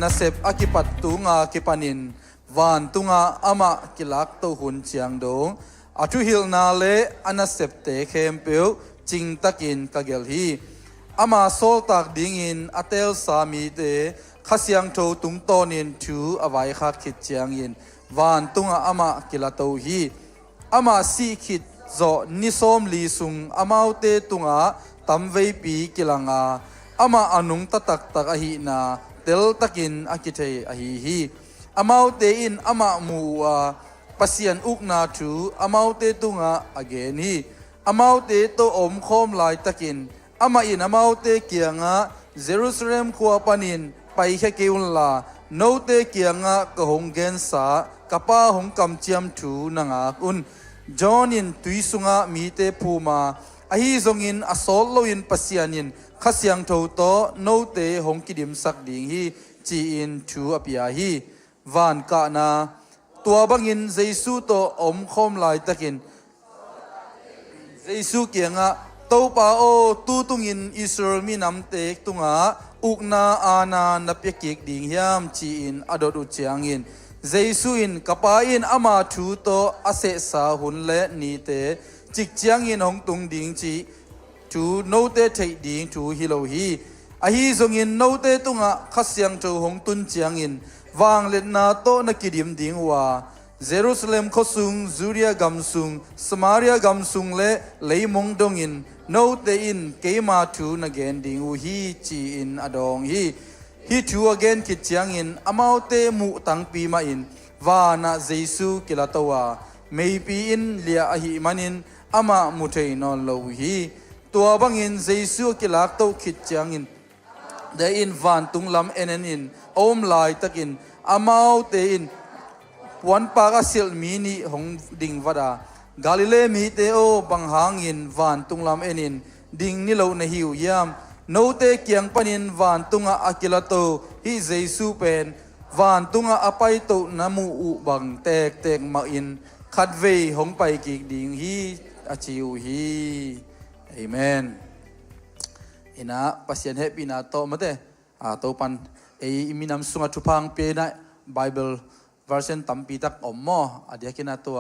na sep akipat tunga kipanin van tunga ama kilak to hun chiang dong atu hil na le ana sep te khem peu ching takin kagel hi ama sol tak dingin atel sami te khasiang tho tung tonin thu awai kha khit chiang in van tunga ama kilato hi ama si khit zo nisom li sung amaute tunga tamvei pi kilanga ama anung tatak tak ahi na tel takin akithei ahi hi amaute in ama mu pasian ukna thu amaute tunga again hi amaute to om khom lai takin ama in amaute kianga Jerusalem khwa panin pai khe keun la note kianga ka honggen sa kapa hong kam chiam thu nanga un John in tuisunga mi te phuma ahi zongin asol loin pasianin khasiang tho to note hong kidim sak ding hi chi in thu apia hi van ka na tua bangin Jesu to om khom lai takin Jesu kianga to pa o tu tungin Israel mi nam tek tunga ukna ana napyakik ding hiam chi in adot u chiangin Jesu in kapa in ama thu to ase sa hun le ni te chik chiang in hong tung ding chi thu no te thei ding thu hilo hi a hi zong in no te tunga khasyang tho hong tun chiang in wang let na to na kidim ding wa Jerusalem khosung Juria gamsung Samaria gamsung le leimong dong in no te in keima thu na gen ding u hi chi in adong hi hi thu again kit chiang in amaute mu tang pi ma in wa na Jesu kilatawa mei pi in lia a hi manin ama mu thei non lo hi tua bangin Jesu kilak to kit chiang in de in van tung lam enen in om lai takin amaute in wan paga sil mini hong ding wada Galilee mi te o bang hangin van tung lam enin ding ni lo na hiu yam no te kiang panin van tunga akilato hi Jesu pen van tunga apai to namu u bang tek tek ma in khat ve hong pai ki ding hi achiu hi amen ina pasien happy na to mate to pan iminam sunga thupang pe na Bible version tampi tak ommo adiakina to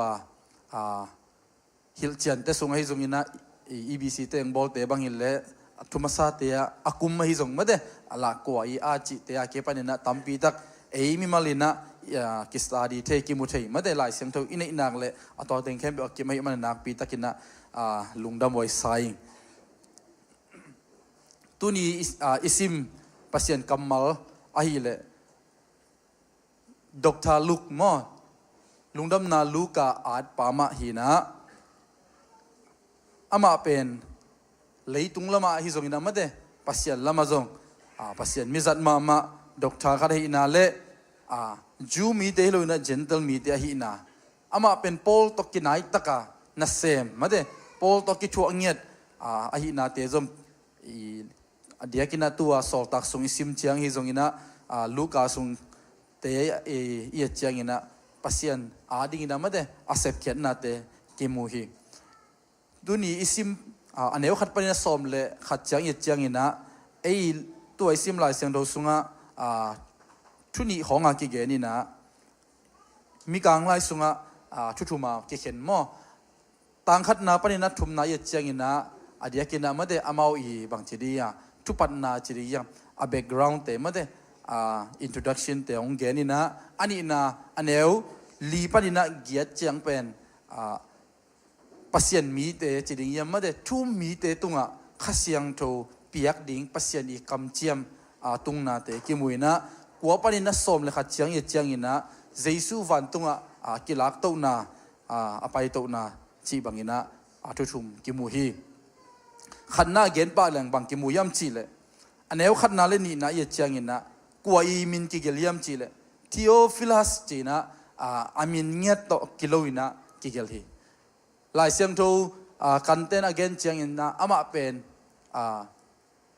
hilchian te sunga hi zongina EBC te engbol te bangil le thumasa te akum hi zong made ala ko I achi te a ke panina tampi tak mi malina ki study the ki mu thei made lai sem tho ina inak le ato teng khem ki mai man nak pi takina lungdam voi sai tuni isim pasien kamal ahi le Dr. Luke mo lungdam na Luka at pama hina ama pen leitung lama hi zong ina mate pasien lama zong pasien mizat ma Dr. kha hi na le ju mi te lo na gentle mi te hi na ama pen Paul to kinai taka na sem mate Paul to ki chu angiat hi na te zom adia kina tua sol tak sung isim chiang hi zong ina Luka sung te ia chiang ina pasien ading ina mate asep khet na te kimu hi duni isim aneu khat panina som le khat chiang ia chiang ina tu isim lai siang do sunga thuni honga ki ge ni na mi kang lai sunga thuthuma ki khen mo tang khat na panina thumna ia chiang ina adia kina mate amau I bang chidia thupat na chiria a background te mate introduction te ong ge ni na ani na aneu li panina giat chiang pen pasien mi te chiding yam made thum mi te tunga khasiang tho piak ding pasien I kam chiam tungna te kimuina kwa panina som le kha chiang ye chiang ina Jesu van tunga kilak to na apai to na chi bangina athuthum kimu hi khanna gen pa lang bang kimu yam chi le aneu khatna le ni na ye chiang ina kwa I min ki geliam chi le Theophilus china amin ngiat to kiloina ki gel hi lai siam tho content again chiang in na ama pen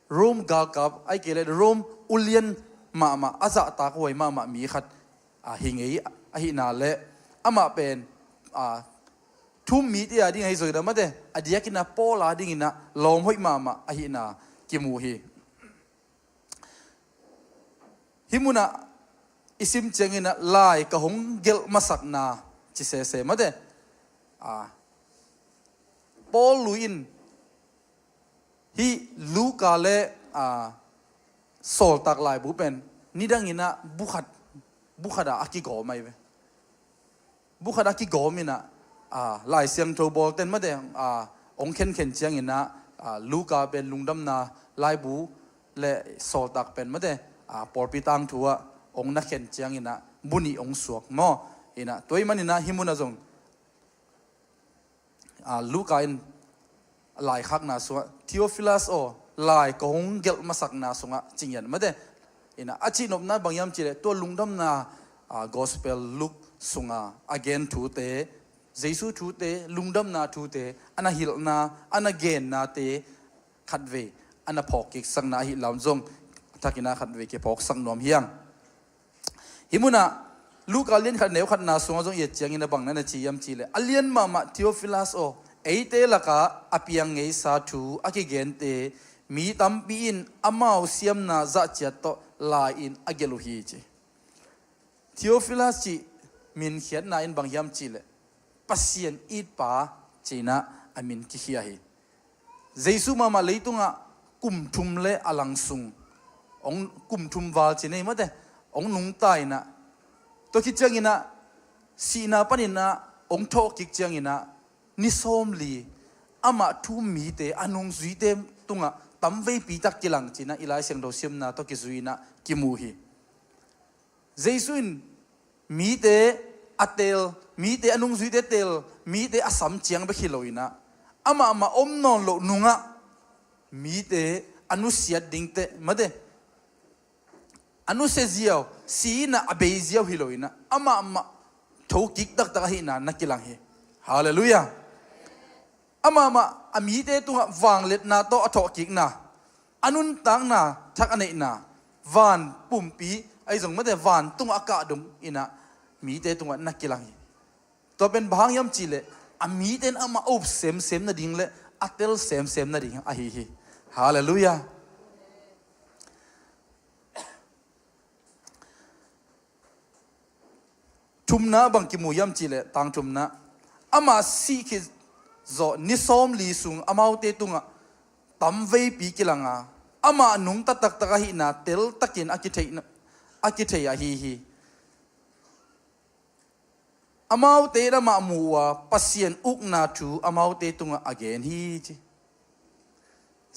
room gal kap ai kele room ulian ma aza ta ko ma mi khat hingei hi na le ama pen thum mi ti ading hai zoi da mate adia kina pola ding ina lom hoi ma hi na kimu hi himuna isim chengina lai ka hong gel masak na chi se made Paul luin hi Luka le sol tak lai bu pen nidang ina bukhada aki go mai ve bukhada ki go mina lai siang tho bol ten made ong khen chiang ina Luka pen lungdam na lai bu le sol tak pen made por pitang thua ong na khen chiang ina buni ong suak mo ina toy manina himuna jong Luka in lai khak na suwa Theophilus o lai ko hong gel masak na sunga chingyan made ina achi nop na bangyam chile to lungdam na gospel look sunga again thu te Jesu thu te lungdam na thu te ana hil na ana gen na te khatve ana phok ki sang na hi lam jong thakina khatve ke phok sang nom hiang himuna Luka lien khat neu khat na sunga jong ye chiang ina bang na chi yam chile alien mama Theophilus o eite laka apiang ngei sa thu aki gen te mi tampi in amau siam na za chat to la in agelu hi chi Theophilus chi min khiat na in bangyam chi le pasien it pa china amin ki hi hi Jesu mama leitunga kum thum le alang sung ong kum thum wal chi nei mate ong nung tai na to ki changina sina panina ong tho ki changina ni som li ama thu mi te anung zui te tunga tamvei pi tak kilang china ilai seng do sim na to ki zuina ki mu hi Jesuin mi te atel mi te anung zui te tel mi te asam chiang be khiloina ama om non lo nunga mi te anu siat ding te made anu se ziaw si na abei ziaw hiloina ama tho kik tak tak hi na nakilang hi hallelujah ama ami te tunga wang let na to atho kik na anun tang na thak anei na van pumpi ai jong made van tunga ka dum ina mi te tunga nakilang to ben bhang yam chile ami ten ama op sem na ding le atel sem na ding a hi hallelujah thumna bang ki mu yam chile tang thumna ama si ki zo nisom li sung amau te tunga tamvei pi kilanga ama nung ta tak tak hi na tel takin akithei a hi amau te ra ma muwa pasien uk na thu amau te tunga again hi chi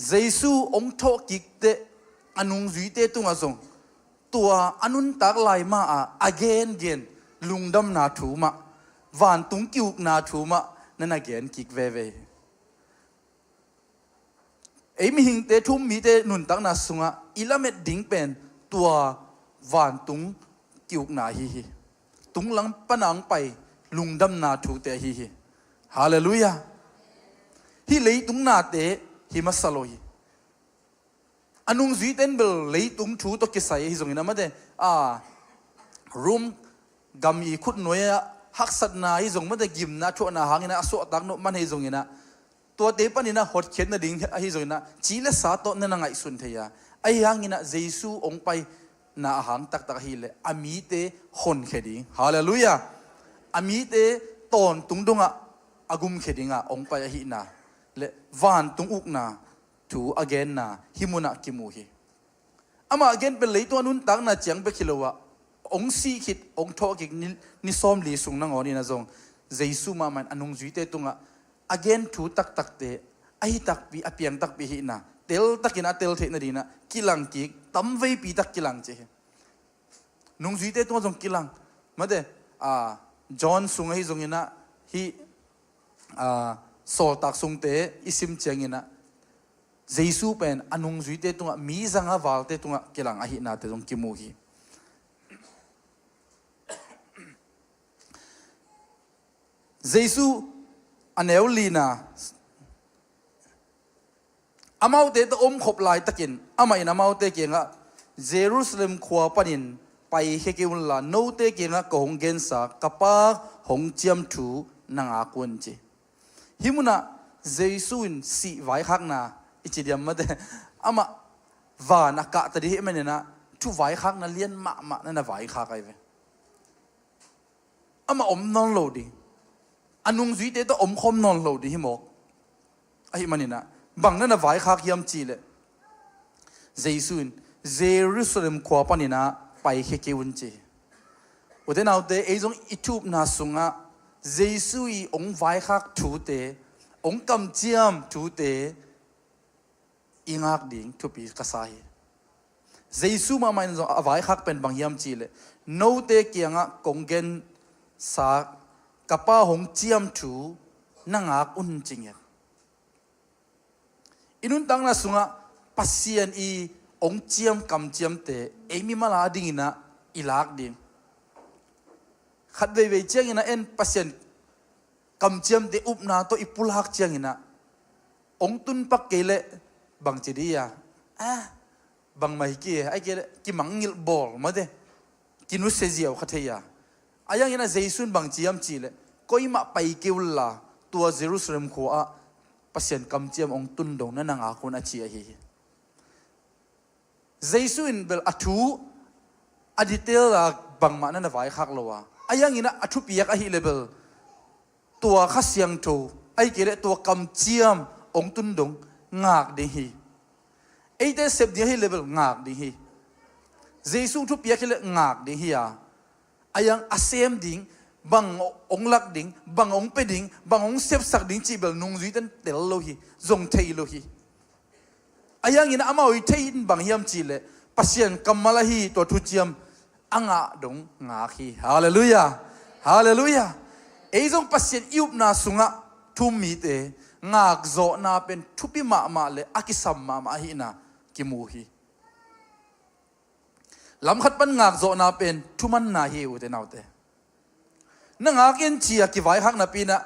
Jesu ong tho kik te anung zui te tunga zong tua anun tak lai ma again lungdam na thu ma van tung kiuk na thu ma nana gen kik ve ei mi hing te thum mi te nun tak na sunga ilamet ding pen tua van tung kiuk na hi tung lang panang pai lungdam na thu te hi hallelujah hi lei tung na te hi masaloi anung zui ten bel lei tung thu to ke sai hi zong ina ma de room gam i khut noya hak sat na hi zong ma de gim na tho na hangina aso tak no man hi zong ina to te panina hot khet na ding hi zong ina chile sa to na ngai sun theya ai hangina Jesu ong pai na hang tak tak hi le ami te hon khedi hallelujah ami te ton tung dunga agum khedinga ong pai hi na le van tung uk na thu again na himuna kimu hi ama again pe le to nun tak na chiang be khilowa ong si khit ong tho ki ni som li sung na ngoni na zong Jesu ma man anung zui te tunga again thu tak te ai tak pi apiang tak pi hi na tel takina tel the na dina kilang ki tamvei pi tak kilang che nung zui te tunga zong kilang made John sung hi zong ina hi sol tak sung te isim cheng ina Jesu pen anung zui te tunga mi zanga wal te tunga kilang a hi na te zong kimu hi Jesu aneu lina amau te to khop lai takin ama in amau te kenga Jerusalem khwa panin pai hekeun la no te kenga ko honggen sa kapa hong chiam thu nanga kun chi himuna Jesu in si vai khak na ichidiam mate ama va na ka ta di menena thu vai khak na lian ma na vai khak ai ve ama om non lo di anung zui te to om khom non lo di hi mok ai manina bang na vai khak yam chi le Jesuin Jerusalem khwa panina pai khe ke un che uden autte ei jong itup na sunga Jesui ong vai khak thu te ong kam chiam thu te ingak ding thu pi kasai Jesu ma main zo avai khak pen bang yam chi le no te kianga kongen sa kapa hong chiam thu nangak un chingya inun tang na sunga pasien i ong chiam kam chiam te emi mala ding ina ilak ding khat ve chiang ina en pasien kam chiam te up na to ipulak chiang ina ong tun pak kele bang chidia bang mai ki ai ke ki mangil bol ma de kinu se jiao khatheya ayang ina Jesun bang chiam chi le koima pai keula tua Jerusalem kho a pasien kam chiam ong tun dong na nanga kun a chi a hi Jesuin bel athu aditel la bang ma na vai khak lowa ayang ina athu piak a hi level tua khasiang tho ai ke le tua kam chiam ong tun dong ngak de hi ei te sep dia hi level ngak de hi Jesu thu piak le ngak de hi a ayang asem ding bang ong lak ding bang ong pe ding bang ong sep sak ding chi bel nung zui ten tel lo hi zong thei lo hi ayang ina ama oi thei in bang hiam chi le pasien kamala hi to thu chiam anga dong nga khi hallelujah hallelujah ei jong pasien iup na sunga thu mi te ngak zo na pen thupi ma le akisam ma hi na ki mu hi lam khat pan ngak zo na pen thuman na hi u te naute na ngak en chia ki vai hak na pi na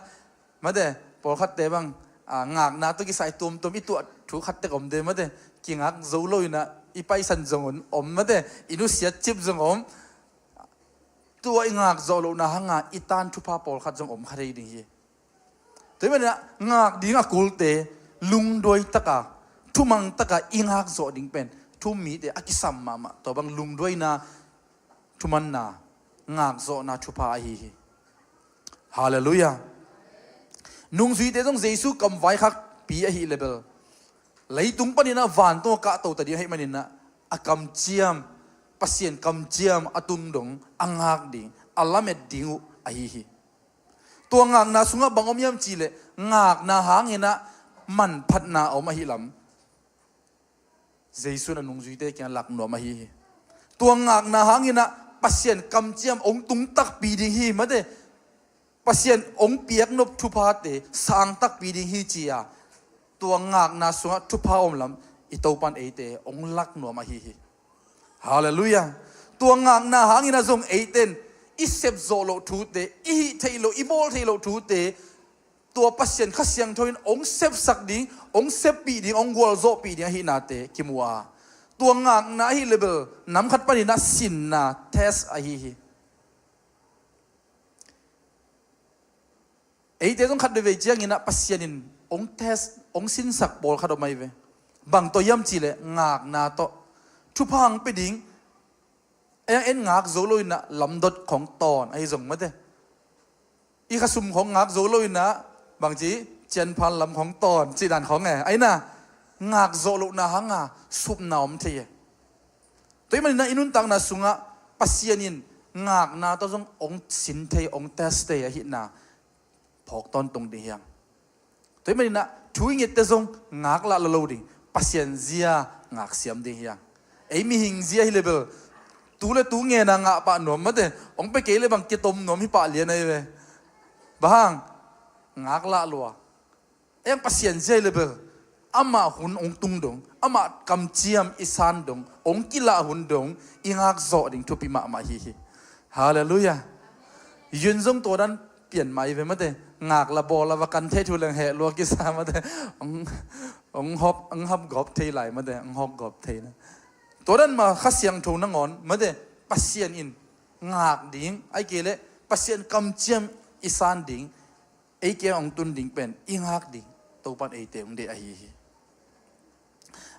ma de por khat te bang ngak na to ki sai tum i tu thu khat te kom de ma de ki ngak zo loi na i pai san zong om ma de inu sia chip zong om tua ngak zo lo na hanga itan thu pa por khat zong om khare ding hi toy ma na ngak ding a kul te lung doi taka thumang taka ingak zo ding pen thu mi te akisam ma to bang lung doi na thuman na ngak zo na thu pa hi hallelujah nung zui te jong Jesu kam vai khak pi a hi level leitung panina van to ka to ta di hai manina akam chiam pasien kam chiam atung dong angak ding alamet dingu a hi to ngak na sunga bangom yam chi le ngak na hangena man phat na au ma hi lam Jesu na nung zui te kyan lak no ma hi to ngak na hangena pasien kam chiam ong tung tak pi ding hi ma de pasien ong piak nop thu pa te sang tak pi ding hi chia tua ngak na sunga thu pa om lam i to pan e te ong lak no ma hi hallelujah tua ngak na hangina zong e ten i sep zo lo thu te i thailo i bol thailo thu te tua pasien khasiang thoin ong sep sak ding ong sep pi ding ong gol zo pi ding hi na te kimwa tua ngak na hi level nam khat pani na sin na test a hi ei te jong khat de ve chiang ina pasienin ong test ong sin sak bol khat mai ve bang to yam chi le ngak na to thu phang pe ding en ngak zo loi na lamdot khong ton ai jong ma de i khasum khong ngak zo loi na bang chi chen phan lam khong ton chi dan khong nge ai na ngak zo lo na hanga sup na om the toy man na inun tang na sunga pasienin ngak na to jong ong sin the ong test te hi na phok ton tung di hiang toy man na thui nge te jong ngak la lo ding pasien zia ngak siam di hiang ei mi hing zia hi level tu le tu nge na nga pa nom ma de ong pe ke le bang ke tom nom hi pa lian ai ve bang ngak la lua em pasien zia level ama hun ong tung dong ama kam chiam isan dong ong kila hun dong ingak zo ding thu pi ma hi hallelujah yun jong to dan pian mai ve ma de ngak la bol la kan the thu leng he lo ki sa ma de ong hop gop thei lai ma de ong hop gop thei na to dan ma khasiang tho na ngon ma de pasien in ngak ding ai ke le pasien kam chiam isan ding ai ke ong tun ding pen ingak ding to pan ai te ong de a hi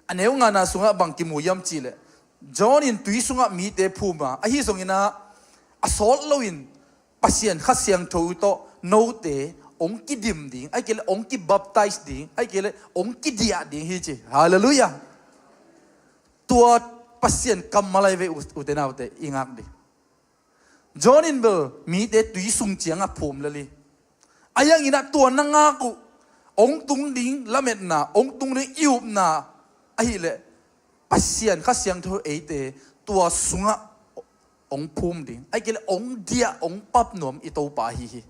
aneu nga na sunga bang ki mu yam chi le John in tuisunga mi te phuma a hi zongina asol loin pasien khasiang tho to no te ong ki dim ding ai kele ong ki baptize ding ai kele ong ki dia ding hi chi hallelujah tua pasien kamalai ve utenaw te ingak di John in bel mi te tuisung chiang a phum lali ayang ina tua nanga ku ong tung ding lamet na ong tung ding iup na ai le pasien khasiang tho ate tua sunga ong phum ding ai kele ong dia ong pap nom I to pa hi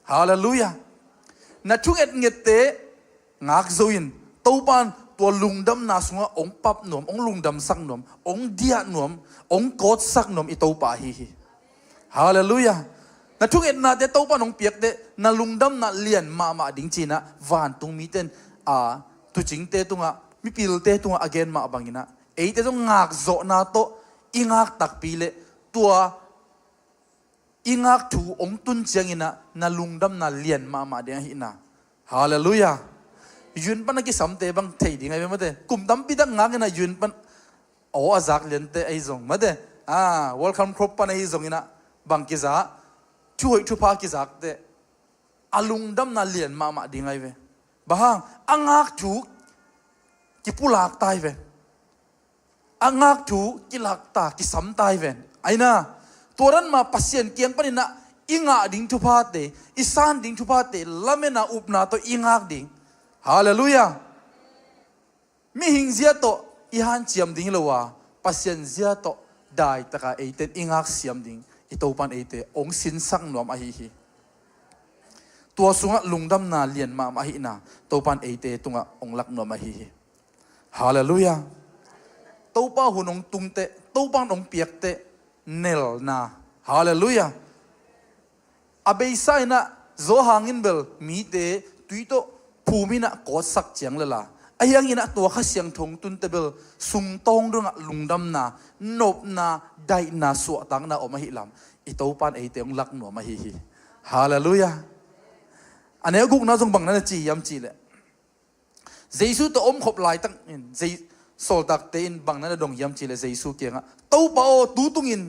hallelujah na chung et ngete ngak zoin to pan tua lungdam na sunga ong pap nom ong lungdam sak nom ong dia nom ong kot sak nom I to pa hi hallelujah na chung et na te to pan ong piak te na lungdam na lian ma ding china van tung mi ten tu ching te tunga mi pil te tunga again ma bangina ei te jong ngak zo na to ingak tak pile tua ingak thu ong tun chiangina na lungdam na lian ma de hi na hallelujah yun pan ki samte bang thei ding ai ma de kum dam pi dang ngak na yun pan o azak len te ai zong ma de welcome crop pan ai zong ina bang ki za chu hoi thu pa ki zak te alungdam na lian ma ding ai ve bahang angak thu ki pulak tai ve angak thu ki lak ta ki sam tai ve aina toran ma pasien kiang panina inga ding thu pa te isan ding thu pa te lamena upna to ingak ding hallelujah mi hing zia to ihan chiam ding lowa pasien zia to dai taka eiten ingak siam ding itopan ete ong sin sang nom a hi tua sunga lungdam na lian ma hi na topan ete tunga ong lak nom a hi hallelujah topa hunong tungte topan ong piak te nel na hallelujah abeisa ina zo hangin bel mi te tuito phumina ko sak chiang lala ayang ina to khasiang thong tun tebel sung tong runga lungdam na nop na dai na su tang na o mahi lam itopan ate ong lak no mahi hallelujah ane guk na jong bang na chi yam chi le jesu to om khop lai tak in jei sol tak te in bang na dong yam chi le jesu ke nga to pa o tu tung in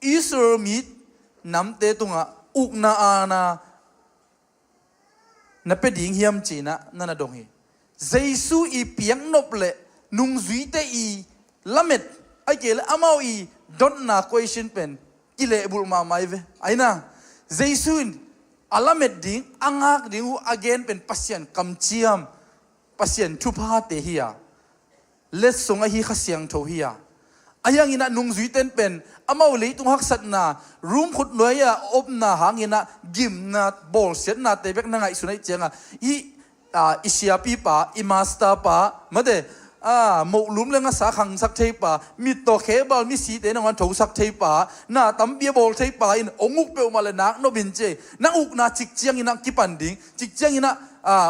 Israel mit nam te tunga uk na ana na pe ding hiam chi na na dong hi jesu I piang nop le nung zui te I lamet ai ke le amau I don na question pen kile bul ma mai ve aina jesu in alamet ding angak ding hu again pen pasien kam chiam pasien thu pha te hiya let songa hi khasiang tho hiya ayang ina nung zui ten pen amau le tung hak sat na room khut noya op na hangina gim na bol set na te bek na ngai sunai chenga isia pi pa I master pa made mo lum lenga sa khang sak thei pa mi to khebal mi si te na wan tho sak thei pa na tam bia bol thei pa in onguk pe ma le nak no bin che na uk na chik chiang ina ki pan ding chik chiang ina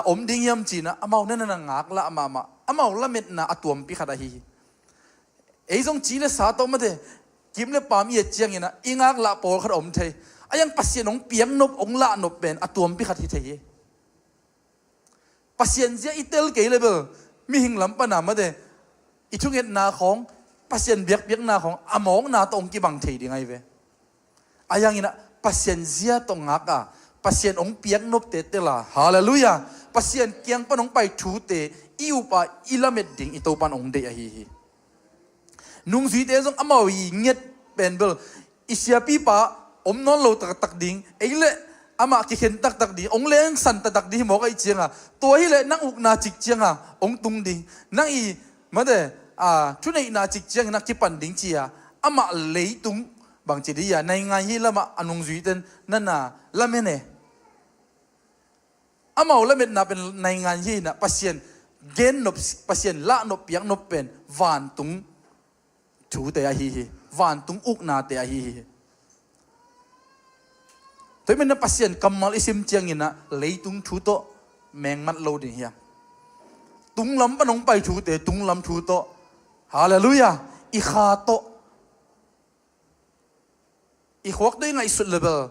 om ding yam chi na amau na na ngak la ama amau la met na atuam pi khada hi ei jong chi le sa to ma de kim le pam ye chiang ina ingak la pol khat om thei ayang pasien ong piang nop ong la nop pen atuam pi khat hi thei pasien zia itel ke level mi hing lam pa na ma de ithunget na khong pasien biak na khong among na tong ki bang thei ding ai ve ayang ina pasien zia to ngaka pasien ong piang nop te te la hallelujah pasien kiang panong pai thu te iu pa ilamet ding itopan ong de a hi nung zui te jong amau yi nget penbel isia pi pa om non lo tak ding eile ama ki khen tak di ong leng san tak di mo kai chianga to hi le nang uk na chik chianga ong tung ding nang I made thu nei na chik chiang na ki pan ding chia ama le tung bang chi dia nai nga hi lama anung zui ten nana lamene ama lamet na pen nai nga hi na pasien gen nop pasien la nop piang nop pen van tung thu te a hi van tung uk na te a hi tôi mình pasien kamal isim chiang ina leitung thu to meng mat lo ding hiam tung lam panong pai thu te tung lam thu to hallelujah I kha to I khok dei ngai sut level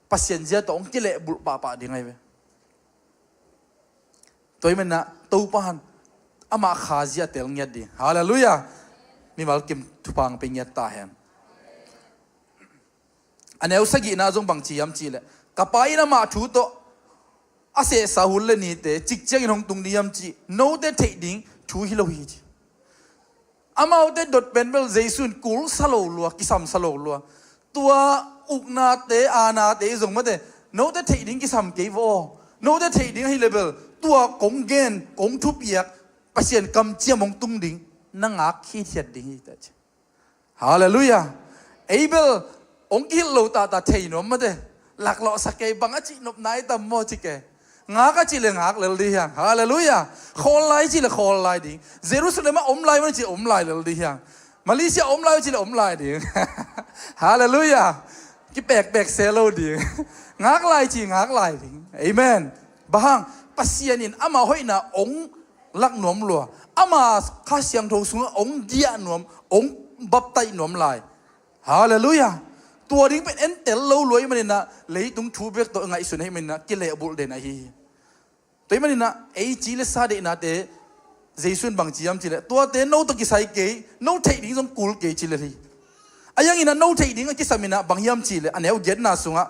pasien zia to ong kile bul pa ding ai ve tôi mình na to pan ama kha zia tel ngia di hallelujah mi mal kim thupang pe ngiat ta hem aneu sagi na jong bang chi yam chi le kapai na ma thu to ase sahul le ni te chik chang hong tung ni yam chi no te thei ding thu hi lo hi chi amau te dot pen bel jaisun kul salo lua kisam salo lua tua ukna te ana te jong ma te no te thei ding kisam ke vo no te thei ding hi level tua kong gen kong thu piak pasien kam chia mong tung ding na ngak khi thiat ding hi ta hallelujah abel ong ki lo ta thei no ma de lak lo sakai bang a chi nop nai tam mo chi ke ngak a chi le ngak le di hyang hallelujah khol lai chi le khol lai ding jerusalem om lai ma chi om lai le di hyang malaysia om lai chi le om lai ding hallelujah ki pek selo ding ngak lai chi ngak lai ding amen bahang pasien in ama hoina ong lak nom lo ama kha siang tho sung ong dia nom ong bap tai nom lai hallelujahตัวดิ้งเป็นเอ็นเตลโลลอยมันนะเลยตุ้งทูเบกตัวไงสุดให้มันนะกิเลสบุลเดนะฮีตัวมันนะไอจีเลสาเดนะเตเจสุนบางจียมจีเลตัวเตโนตัวกิไซเกย์โนเทดิ้งจงกูลเกย์จีเลฮีไอ้ยังอินะโนเทดิ้งกิสามินะบางยามจีเลอันเอวเย็นน่าสุงะ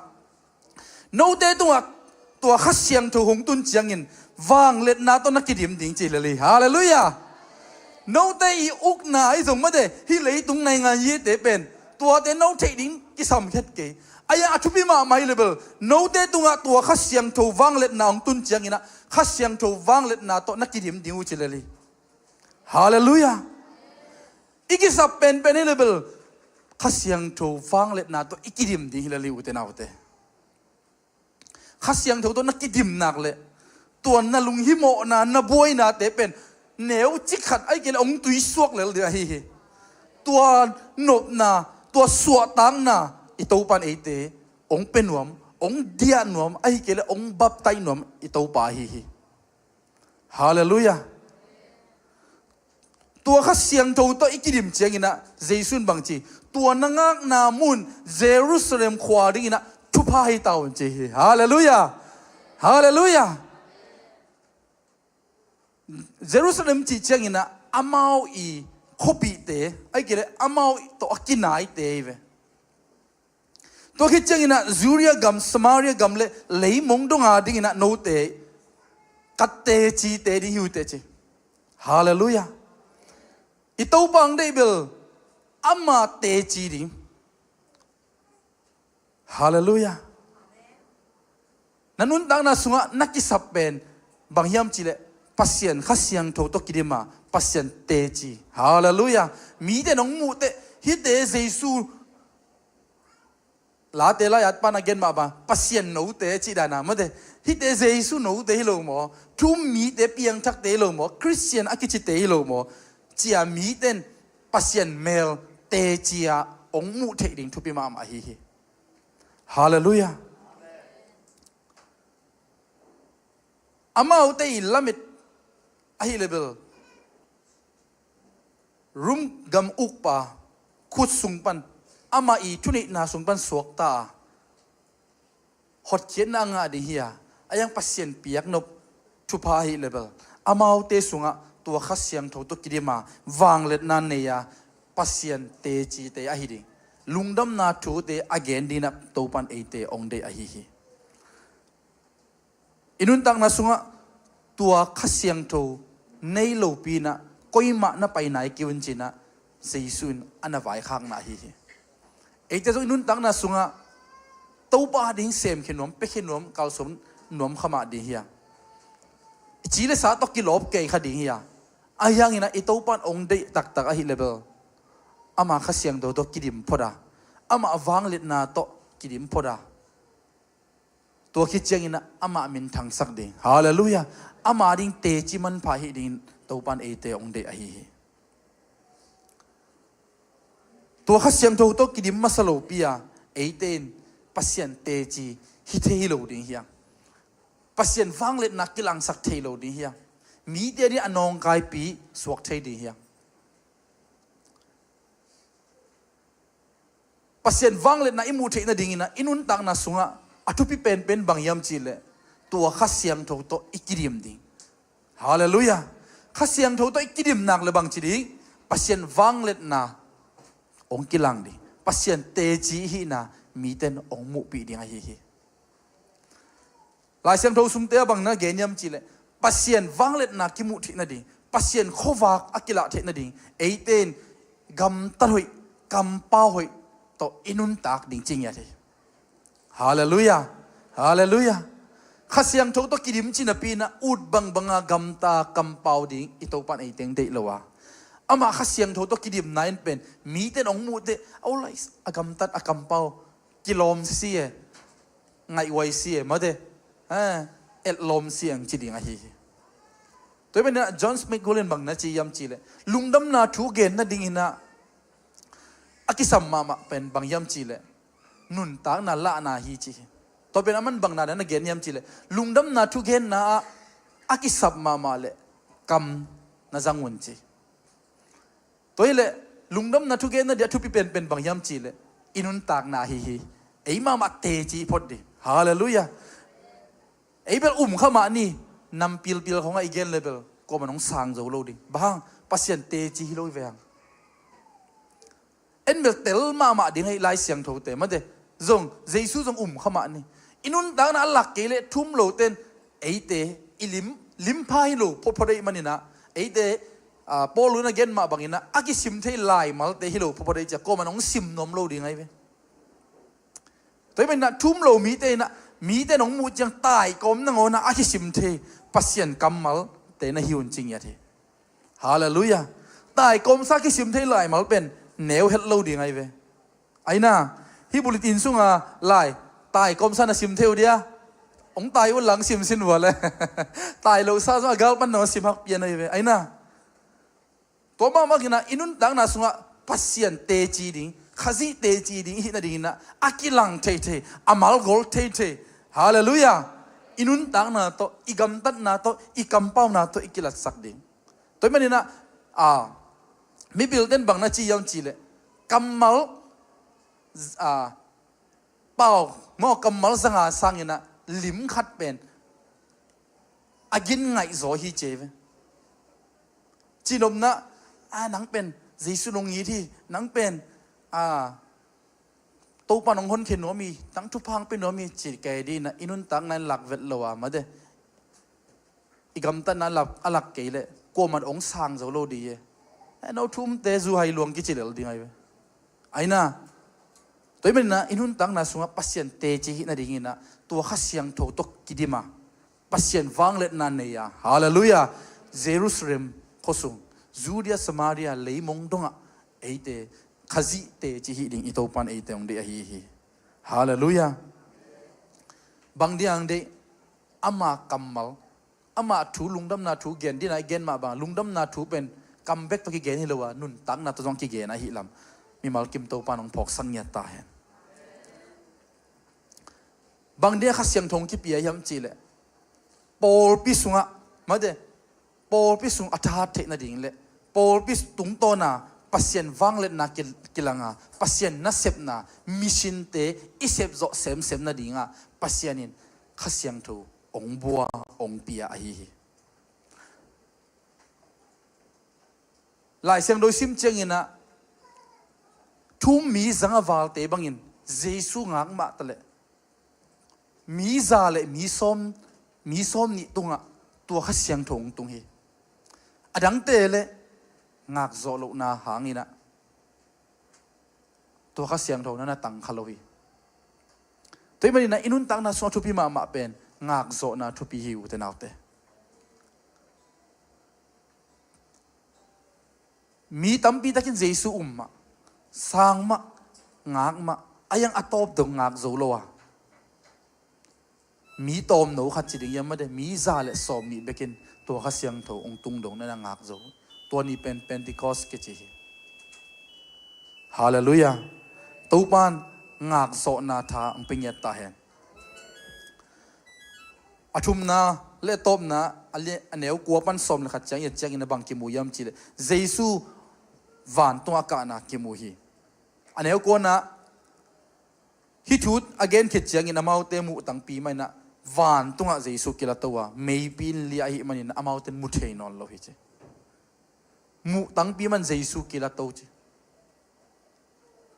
โนเตตัวขัดเสียงถูกหงตุนจียงอินวางเล็ดนาตัวนักกิดิมดิ้งจีเลฮีฮาเลลูยาโนเตอีอุกนาไอสงมาเตฮิเลยตุ้งในงานยี่เตเป็นตัวเตโนเทดิ้งกิสามเฮ็ดเกย์ไอ้ยังอธิบิมาไม่เลเบลโนเตตัวขัดเสียงถูกวางเล็ดนาองตุนจียงอินะขัดเสียงถูกวางเล็ดนาตัวนักกิดิมดิ้งจีเลฮีฮาเลลูยาอีกิสับเป็นให้เลเบลขัดเสียงถูกวางเล็ดนาตัวอีกิดิมดิ้งเลฮีอุเตนาอุเตขัดเสียงถูกตัวนักกิดิมนักเลยตัวนั่นลุงฮิโมนานาบวยนาเตเป็นเหนียวจิกขัดไอ้เกลองตุยสวกเลยเดี๋ยวฮีตัวนบนาตัวสวตังนาอิตาปันเอเตองเป็นหนวมองเดียหนวมไอ้เกลองบับไตหนวมอิตาปาฮีฮาเลลูยาตัวขัดเสียงถูกตัวอีกิดิมเจียงอินะเจสุนบางจีตัวนังกนามุนเยรูซาเล็มขวาดิ้งอินะทุพาให้ตาวันจีฮาเลลูยาฮาเลลูยาเยรูซาเล็มจีเจียงอินะอามาอีคบิเตไอ้เกลอามาตัวอักินายเตเวตัวคิดเจียงอินะจูเรียกัมสมาเรียกัมเลยมงดงอาดิ้งอินะโนเตกัตเตจีเตดิฮิวเตจีฮาเลลูยาอิตาบังได้เบลอามาเตจีดิฮาเลลูยานั่นนุ่นดังนั้นสุงะนักกิสับเป็นบางยามจีเลปัสยันขัดเสียงโทตกิดิมาปัสยันเตจีฮาเลลูยามีแต่น้องมูเตฮิเตเจซูลาเตลายัดปานาเกนมาบ้าปัสยันโนเตจีดานามาเตฮิเตเจซูโนเตฮิโลโมทุมมีเตเปียงทักเตฮิโลโมคริสเตียนอากิจิเตฮิโลโมจีอามีเตนปัสยันเมลเตจีอาองมูเทดิงทุปิมามาฮีฮาเลลูยาอามาอุเตอิลามิดอาฮิเลเบลรุมกำอุกปาขุดสุงปันอามาอีทุนินาสุงปันสวกตาหดเขียนนางาดิฮียอายังปัสยันเปียกนบทุพาฮิเลเบลอามาอุเตสุงะตัวขัดเสียงโทตุกิดิมาวางเล็ดนันเนียปัสยันเตจีเตอาฮิดิลุงดำนาทูเตอเกนดีนับตัวปันเอเตองเดอาฮิฮิอินุนตังนาสุงะตัวขัดเสียงโทในโลปีนะก็ยิ่งมานะไปไหนกิวันจีนะเสียสุนอันนั้นไว้ข้างนาฮิฮิเอเจจงอินุนตังนาสุงะตัวป้าดิ้งเซมขนมเป็ดขนมเกาสมนมขมาดีเฮียจีเลสาตกิโลบเกยขดีเฮียอายังอินะอิตัวปันองเดตักอาฮิเลเบลอามาขัดเสียงโตกิดิมพอดาอามาวางเล็ดนาโตกิดิมพอดาตัวคิดเจียงอินะอามามินทังสักดิ่งฮาเลลูยาอามาดิ่งเตจิมันพาหิดิ่งตัวปันเอเตองเดอฮีตัวขัดเสียงโตกิดิมมาสโลปียเอเตนปัสยันเตจีฮิเทฮิโลดิ่งเฮียปัสยันวางเล็ดนักกิลังสักเทโลดิ่งเฮียมีเดียนี่อนองกายปีสวกเทดิ่งเฮียปัสยันวังเล็ดนะอิมูเทนะดิ่งนะอินุนตังนะสุงะอัตุพิเป็นบางยามจีเลตัวขัดเสียงโทโตอิกิดิมดิ่งฮาเลลูยาขัดเสียงโทโตอิกิดิมนักเลยบางจีดิ่งป pasien wanglet na ong kilang di pasien teji hi na miten ong mu pi ding hi lai siang tho sum te bang na genyam chile pasien wanglet na ki mu thi na di pasien khowak akila the na ding eiten gam taroi kam pau hoi to inun tak ding ching ya the hallelujah hallelujah khasiang tho to kidim china pi na ut bang banga gam ta kam pau ding ito pan eiteng de lowa ama khasiang tho to kidim nine pen mi ten ong mu te aulai agam tat akam pau kilom si e ngai wai si e ma de et lom siang chi ding a hi tôi bên John Smith Golden bằng na chi yam chi le lungdam na thu gen na ding ina akisam mama pen bang yam chi le nun ta na la na hi chi tôi bên aman bang na na gen yam chi le lungdam na thu gen na akisam mama le kam na zangun chi tôi le lungdam na thu gen na dia thu pi pen bang yam chi le inun tak na hi ei mama te chi phot di hallelujah ei bel khama ni nằm pil không ai gen level có mà nóng sang dấu lâu đi bang pasien te chi lôi về hàng en bel tel mà đi ngay lai siang thâu te mà de zong Jesus zong không mà ni inun dang na lak ke le thum lo ten ei te lim phai lo po dei manina ei te Paul na gen ma bangina aki sim thei lai mal te hilo po dei cha có mà nóng sim nom lo đi ngay về tới bên na thum lo mi te nong mu chang tai kom na ngona aki sim thei pasien kamal te na hiun ching ya the hallelujah tai kom sa ki sim thei lai mal pen neu het lo di ngai ve aina hi bulletin sunga lai tai kom sa na sim theu dia ong tai un lang sim sin wa le tai lo sa so gal pan no sim hak pian ai ve aina to ma gina inun dang na sunga pasien te chi ding khazi te chi ding hi na ding na akilang the amal gol the hallelujah inun tang na to igam tat na to ikampau na to ikilat sak ding toy manina mi bilden bang na chi yam chi le kamal pau mo kamal sanga sangina lim khat pen agin ngai zo hi che chi nom na nang pen jisu nong yi thi nang pen tu pa nong hon khen no mi tang thu phang pe no mi chi ke di na inun tang nan lak vet lowa ma de igam ta na lak alak ke le ko man ong sang zo lo di ye no thum te zu hai luang ki chilel di ngai ve aina toy men na inun tang na sunga pasien te chi hi na ding ina tu kha siang tho tok kidima pasien wang let na ne ya hallelujah Jerusalem khosung Judea Samaria leimong donga eite khazi te chi hi ding itopan eite ong de hi hallelujah bang diang de ama kamal ama thu lungdam na thu gen din ai gen ma bang lungdam na thu pen comeback to ki gen hi lowa nun tak na to jong ki gen a hi lam mi mal kim to pan ong phok san nya ta hen bang de kha siang thong ki pia yam chi le pol pi sunga ma de pol pi sung atha the na ding le pol pi tung to na pasien wanglet na kilanga pasien na sep na mission te isep zo sem na dinga pasienin khasiang thu ong bua ong pia a hi lai sem do sim chengina thum mi zanga wal te bangin jesu ngak ma tale mi za le mi som ni tunga tu khasiang thong tung hi adang te le ngak zo lo na hangina to kha siang tho na tang khalowi toy mani na inun tang na so thupi ma pen ngak zo na thupi hiu te naute mi tampi takin jesu umma sangma ngakma ayang atop dong ngak zo lo wa mi tom no khat chi ding yam de mi za le som mi bekin to kha siang tho ong tung dong na ngak zoตัวนี้เป็นPentecost ke chi hallelujah tu pan ngak so na tha ang pinyat ta hen athum na le top na ale aneu kwa pan som le khat chang ye chang in bang ki mu yam chi le jesu van to ka na ki mu hi aneu ko na hi thut again khit chang in amau te mu tang pi mai na van tunga jesu kila towa maybe li ai manin amau ten mu thein on lo hi che มูตั้งปีมันเยซูกิลาโตจี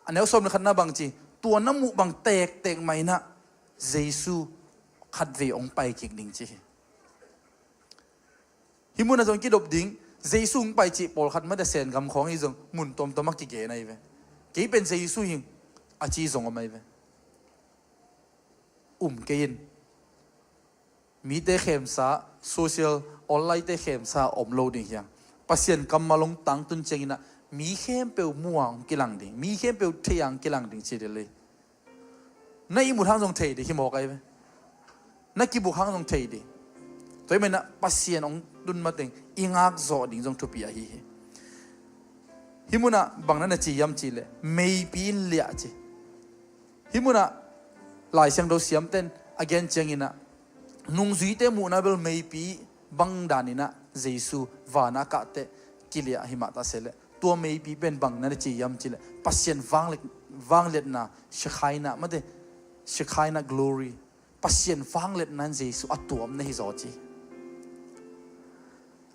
อันนี้สมเลยขันน่าบางจีตัวน้ำมูบางเตกไม่นะเยซูขัดเวองไปกิกดิ่งจีฮิมุนาจงกิดบดิ่งเยซูไปจีปอลขัดไม่ได้เซนคำของอีจงมุนตอมตอมักกิเกนไอเวกี่เป็นเยซูหิงอาจีจงออกมาเวเกนมีเตเข้มซาโซเชียลออนไลน์เตเข้มซาโหลดดิ่งยังปัศยันกำมาลงตังตุนเจงินะมีเข้มเปลวม่วงกิลังดิ่งมีเข้มเปลวเทียงกิลังดิ่งเฉยเลยในมุทางจงเทดิที่บอกไอ้เว้ในกิบุกหางจงเทดิตัวมันนะปัศยันองดุนมาติงอิงอักโซดิ่งจงทุบยาฮีฮิมุนะบางนั้นจียำจีเลยไม่ปีนเลี้ยจีฮิมุนะหลายเสียงเราเสียมเต้น again เจงินะนุ่งจุยเตมูนาเบลไม่ปีบังดานินะเยซูวานักเตกิเลหิมาตาเสเลตัวไม่ปีเป็นบังนั้นจียำจีเลยปัศยันวางเล็ดนะเชคายนะไม่ได้เชคายนะ glory ปัศยันวางเล็ดนั้นเยซูอัตตัวมันให้จอจี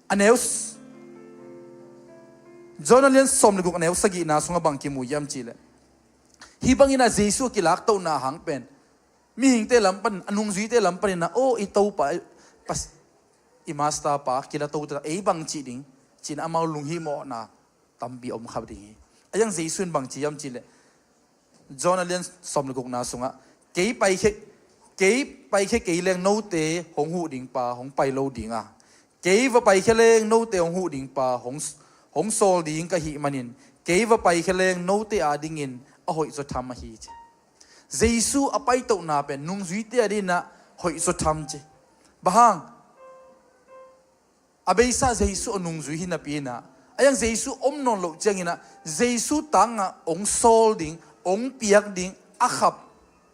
อันเอลส์จอนันเลียนสมเลยกุกอันเอลสกีนาสุงบังกิมูยำจีเลยฮิบังอินะเยซูกิลักตัวนาหังเป็นมีหิงเตลัมปันอนุงจุยเตลัมปันนะโอ้อิตาปะปัสอิมาสตาปะกิลาตัวตะบังจีดิงจีนอามาลุงฮิโมนะตัมบีอมขับดิงไอ้ยังเยซูบังจียำจีเลยจอนันเลียนสมเลยกุกนาสุงะเกยไปแค่เกยเลี้ยงโนเตหงหูดิงปาหงไปโลดิงอ่ะเกยว่าไปแค่เลี้ยงโนเตหงหูดิงปาหงโซลดิงกะหิมันินเกยว่าไปแค่เลี้ยงโนเตอาดิงินอ่ะหอยจะทำมาฮีเจเยซูอภัยตัวนาเป็นนุ่งจุยเตียดินะหอยสุดทำจีบางอาเบซ่าเยซูนุ่งจุยหินาปีนะไอ้ยังเยซูอมนนโลจังนะเยซูตั้งอ่ะองโซลดิ้งองเปียกดิ้งอาขับ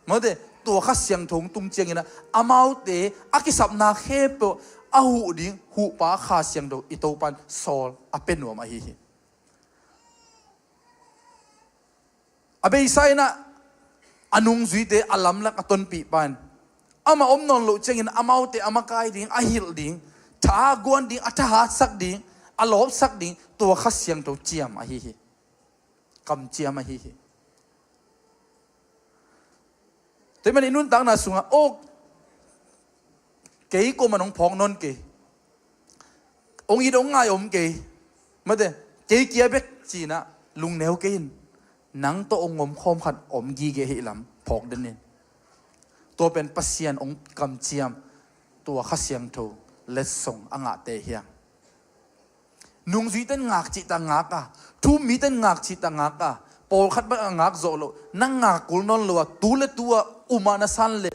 มาเดตัวข้าเสียงทงตุ้มจังนะอามาเตอากิสับนาเข้เปอาหูดิ้งหูปาข้าเสียงโดอิโตปันโซลอาเป็นหัวมาฮีอาเบซ่านะอนุงจุยเตอลัมลักต้นปีปันอามาอมนนโลเจงินอามาเตอามากายดิ่งอาฮิลดิ่งท้ากวนดิ่งอัฐหัสักดิ่งอาลบสักดิ่งตัวข้าเสียงตัวเจียมอาฮิคำเจียมอาฮิแต่มันอินุนตังนาสุงะโอ้เกยก็มันองพองนนเกยองอีดองง่ายอมเกยมาเดเกยเกียเบกจีนะลุงแนวเกยนังตัวองค์คอมขัดอมกีเกหิลำพอกเดินเนี่ยตัวเป็นปัศยันองกำเจียมตัวข้าเสียงโทเลสส่งอ่างเตเฮียงนุ่งจุยเต้นงักจิตงักอ่ะทุ่มมีเต้นงักจิตงักอ่ะปอลขัดบ้างงักโจโลนังงักกุลนนลัวตูเลตัวอุมานาสันเล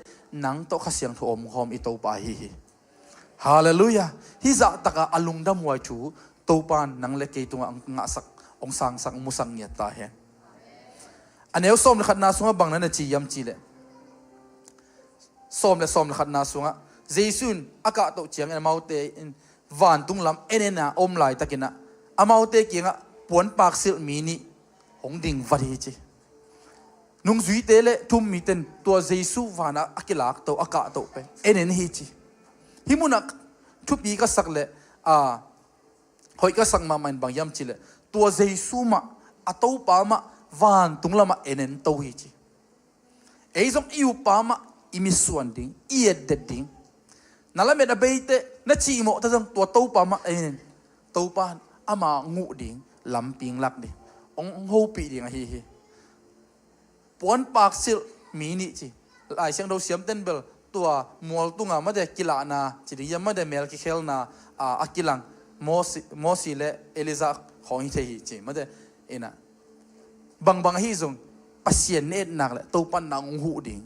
นังตัวข้าเสียงโทอมคอมอิโตปาฮีฮาเลลูยาฮิจะตะกะอลุงดำวัยชูตัวปานนังเล็กตัวงักสักองสังสักมุสังเงียตาเฮอันนี้ส้มเลยขัดนาสุงะบางนั้นจียำจีเลยส้มเลยขัดนาสุงะเยซูนอากาศตกเฉียงอันมาเตวานตุงลำเอ็นน่ะอมไหลตะกินน่ะอามาเตเกียงอ่ะปวนปากสิลมีนี่หงดิ่งวัดฮีจีนุ่งจุยเตเลทุ่มมีเต็นตัวเยซูวานะอากิลักโตอากาศตกไปเอ็นฮีจีฮิมุนักทุบีก็สักเลยหอยก็สักมามันบางยำจีเลยตัวเยซูมาอัตโตปามาวานตุงลำเอ็นโตฮีจีไอ้สมอิวปามอิมิส่วนดิ่งเอียดเด็ดดิ่งนั่นแหละเมื่อเบย์เตนัดชีโมถ้าจังตัวโตปามาเอ็นโตปานอามางูดิ่งลำปิงลักดิ่งองโฮปีดิ่งอะฮีปวนปากสิลมีนี่จีหลายเสียงเราเสียมเต้นเบลตัวมัวตุงอ่ะไม่ได้กิลานาจีดียังไม่ได้เมลกิเคลนาอากิลังโมสิเลเอลิซาของฮิเทฮีจีไม่ได้เอ็นะบางฮีจงปัศยันเน็ตนักเลยโตปันนางหูดิ่ง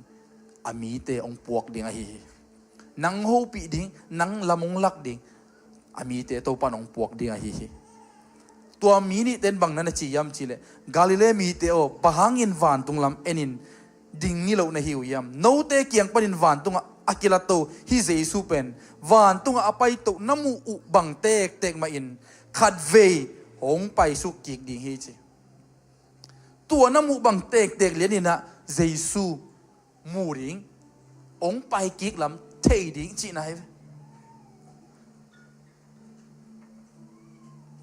อามีเตองปวกดิ่งอะฮีนังโฮปีดิ่งนังละมงลักดิ่งอามีเตโตปันองปวกดิ่งอะฮีตัวมีนี่เต้นบางนั้นจียำจีเลยกาลิเลมีเตโอปะหังอินวานตุงลำเอ็นินดิ่งนี่เราในหิวยำโนเตเกียงปนินวานตุงอากิลาโตฮิเจซูเป็นวานตุงอภัยโตน้ำมูอุบังเตกมาอินขัดเวหงไปสุกิกดิ่งฮีจีตัวน้ำมูบังเตกเลี้ยนี่นะเยซูมูริงองไปกิกลำเทดิ่งจีไหน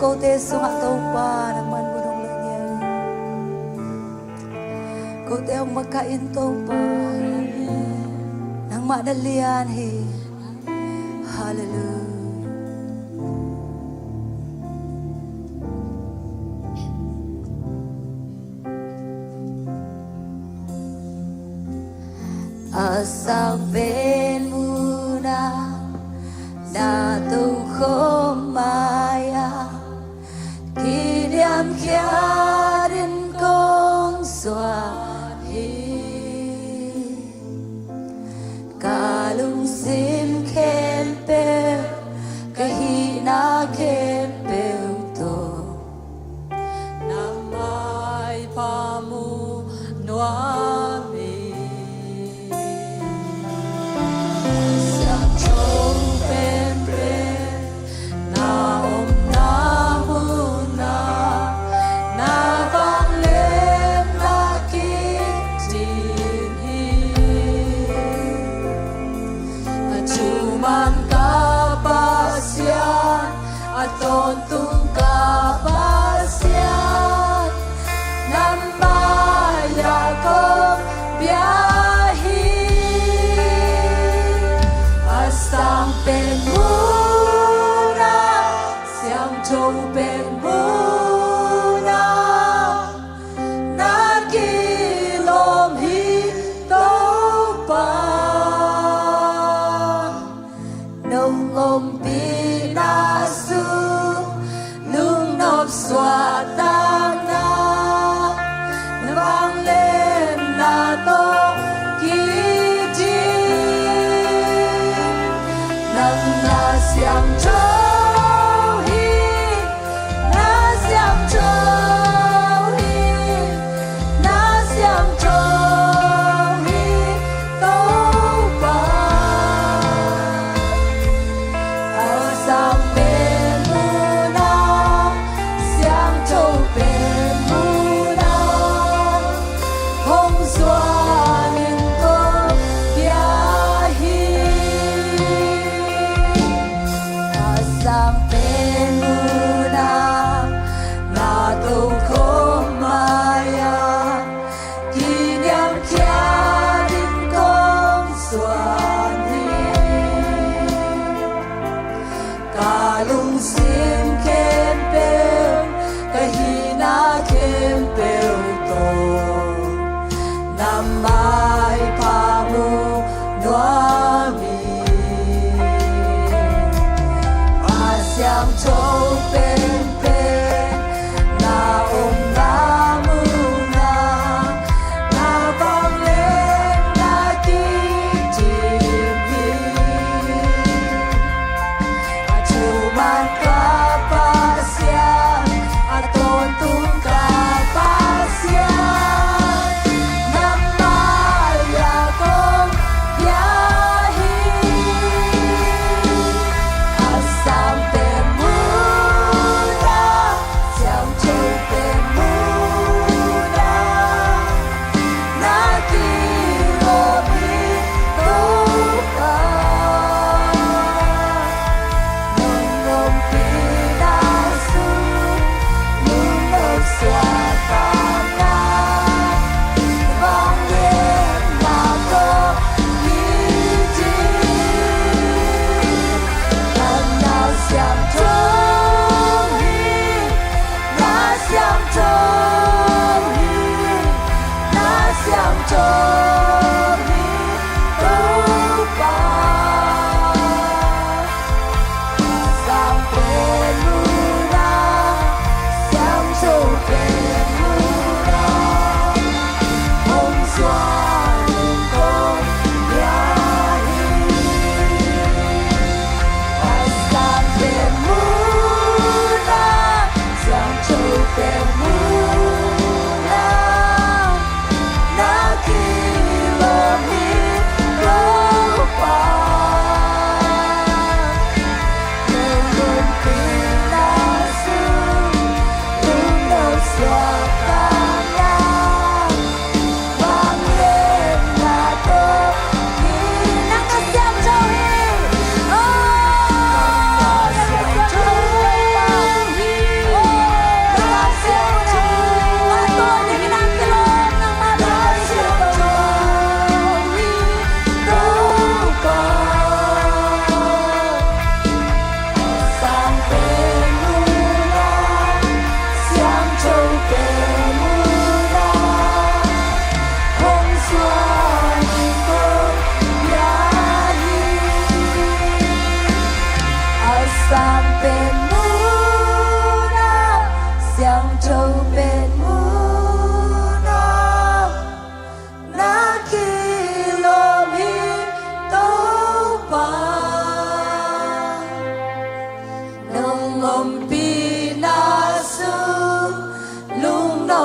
câu tê sung hạ tàu pa nang man bu dong lang yan câu tê ông maka in tàu pa nang ma dalian hi hallelujah asang ben muna na tu khom maya kiniam kia din kong xóa hi kalung sim khen pe kahina khen pe to namai pamu noa mi tôn tung kapasian namba Yakob biyahi asang pengmuna siang châu pengmuna nagilom hitopan nông lom pinasu xóa tan na vang lên là tô kỳ chi nâng là xiang châu hi na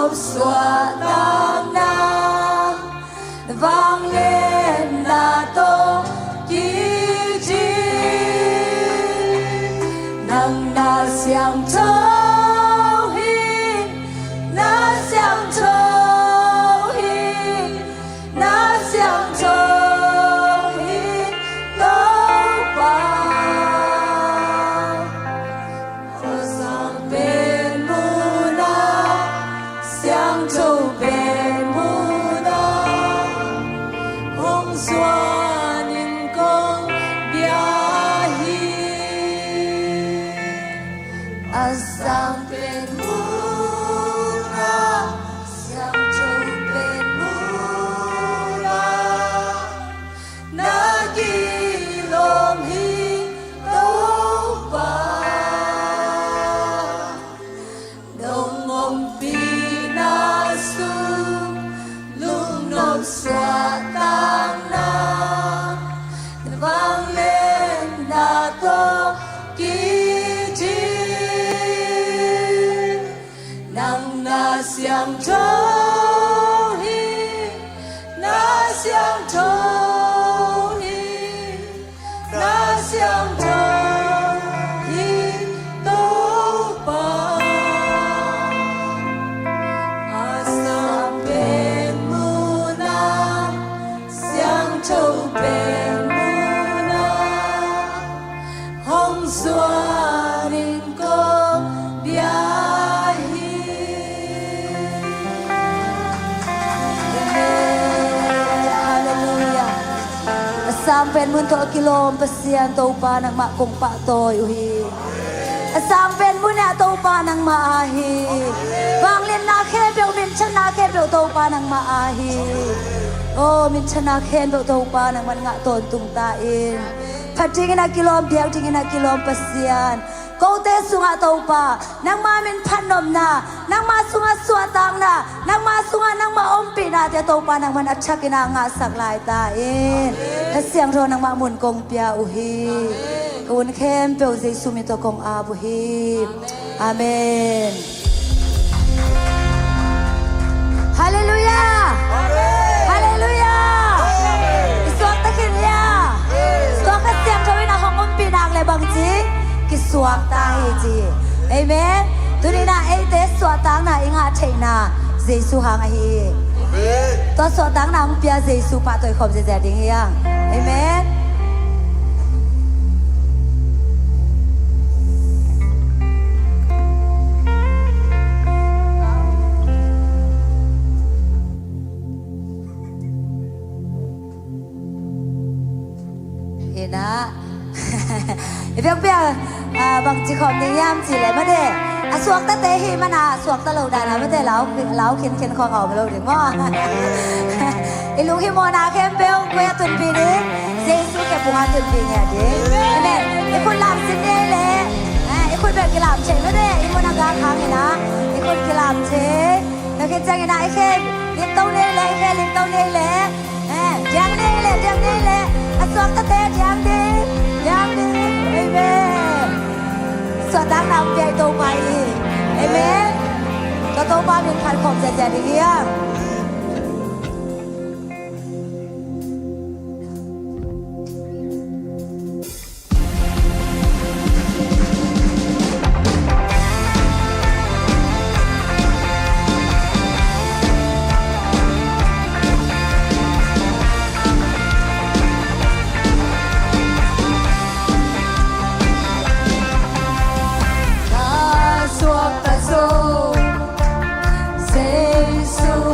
nộp xóa tam na vang lên là tô ký chi nâng na xiang châu hi na xiang châu hi na xiang châu hi đâu ba sang bên mu na xiang châu bên mu na hong xóa ninh công bia hi sang bên mu na xiang châu bên mu na kỳ lom hi đâu ba đông ông pi na su lung nộp xóa tam na vang lên na tô ký chi nang na xiang châu hi na xiang châu hi na xiang châu hi đâu ba sang bên mu na xiang châu bên mu na hong xóa ninh công bia hi Hallelujah sang bên mun to kilom pasian to pa nang ma kong pa toy uhi sang bên mun na to pa nang ma hi wang len na khe beu min chana khe beu to pa nang ma hi o min chana khe beu to pa nang man nga ton tung ta in phating na kilom biak ting na kilom pasian ko te sunga to pa nang ma min phanom na nang ma sunga suatang na nang ma sunga nang ma ompi na te to pa nang man achakina nga saklai ta in ta siang ro nang ma mun kong pia uhi kun khem pe jesu mi to kong a bu hi amen hallelujah hallelujah suak ta khin ya suak ka siang ro na hong ompi nang le bang ji ki suak ta hi ji amen tu ni na ai te suak ta na inga theina jesu hang a hi to suak ta na ong pia jesu pa toi khom je je ding yang amenนะเปียกเปียกบางจีคอมนี่ย่ำจีเลยมาเด้สวกตะเตหีมานาสวกตะเหลาดานะมาเด้เหลาเข็นคอเอาไปเราถึงว่าไอ้ลุงฮิโมนาเข้มเปียวเวียตุนปีนี้เจสุแกปุงอาตุนปีเนี่ยเด้แม่ไอ้คนลามสิเนี่ยแหละไอ้คนแบบกีฬาเฉยมาเด้ไอ้โมนากาค้างนะไอ้คนกีฬาเฉยแล้วแค่จังไงนะไอ้แค่ลิ้นเต้าเนี่ยแหละแค่ลิ้นเต้าเนี่ยแหละยังเนี่ยแหละยังเนี่ยแหละสวกตะเตยังดียังดีเอเมนสวดดังนำใหญ่โตไปเอเมนก็โตบ้านเป็นพันของแจ๋ๆดีเงี้ย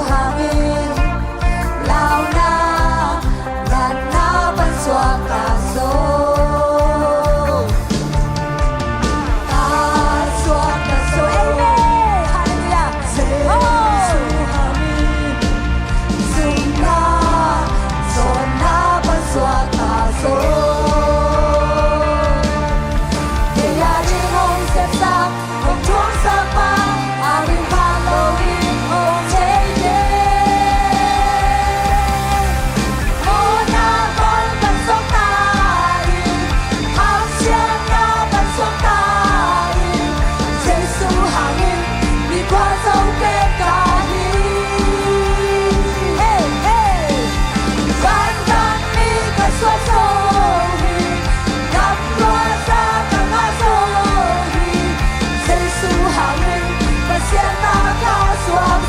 Hang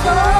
เ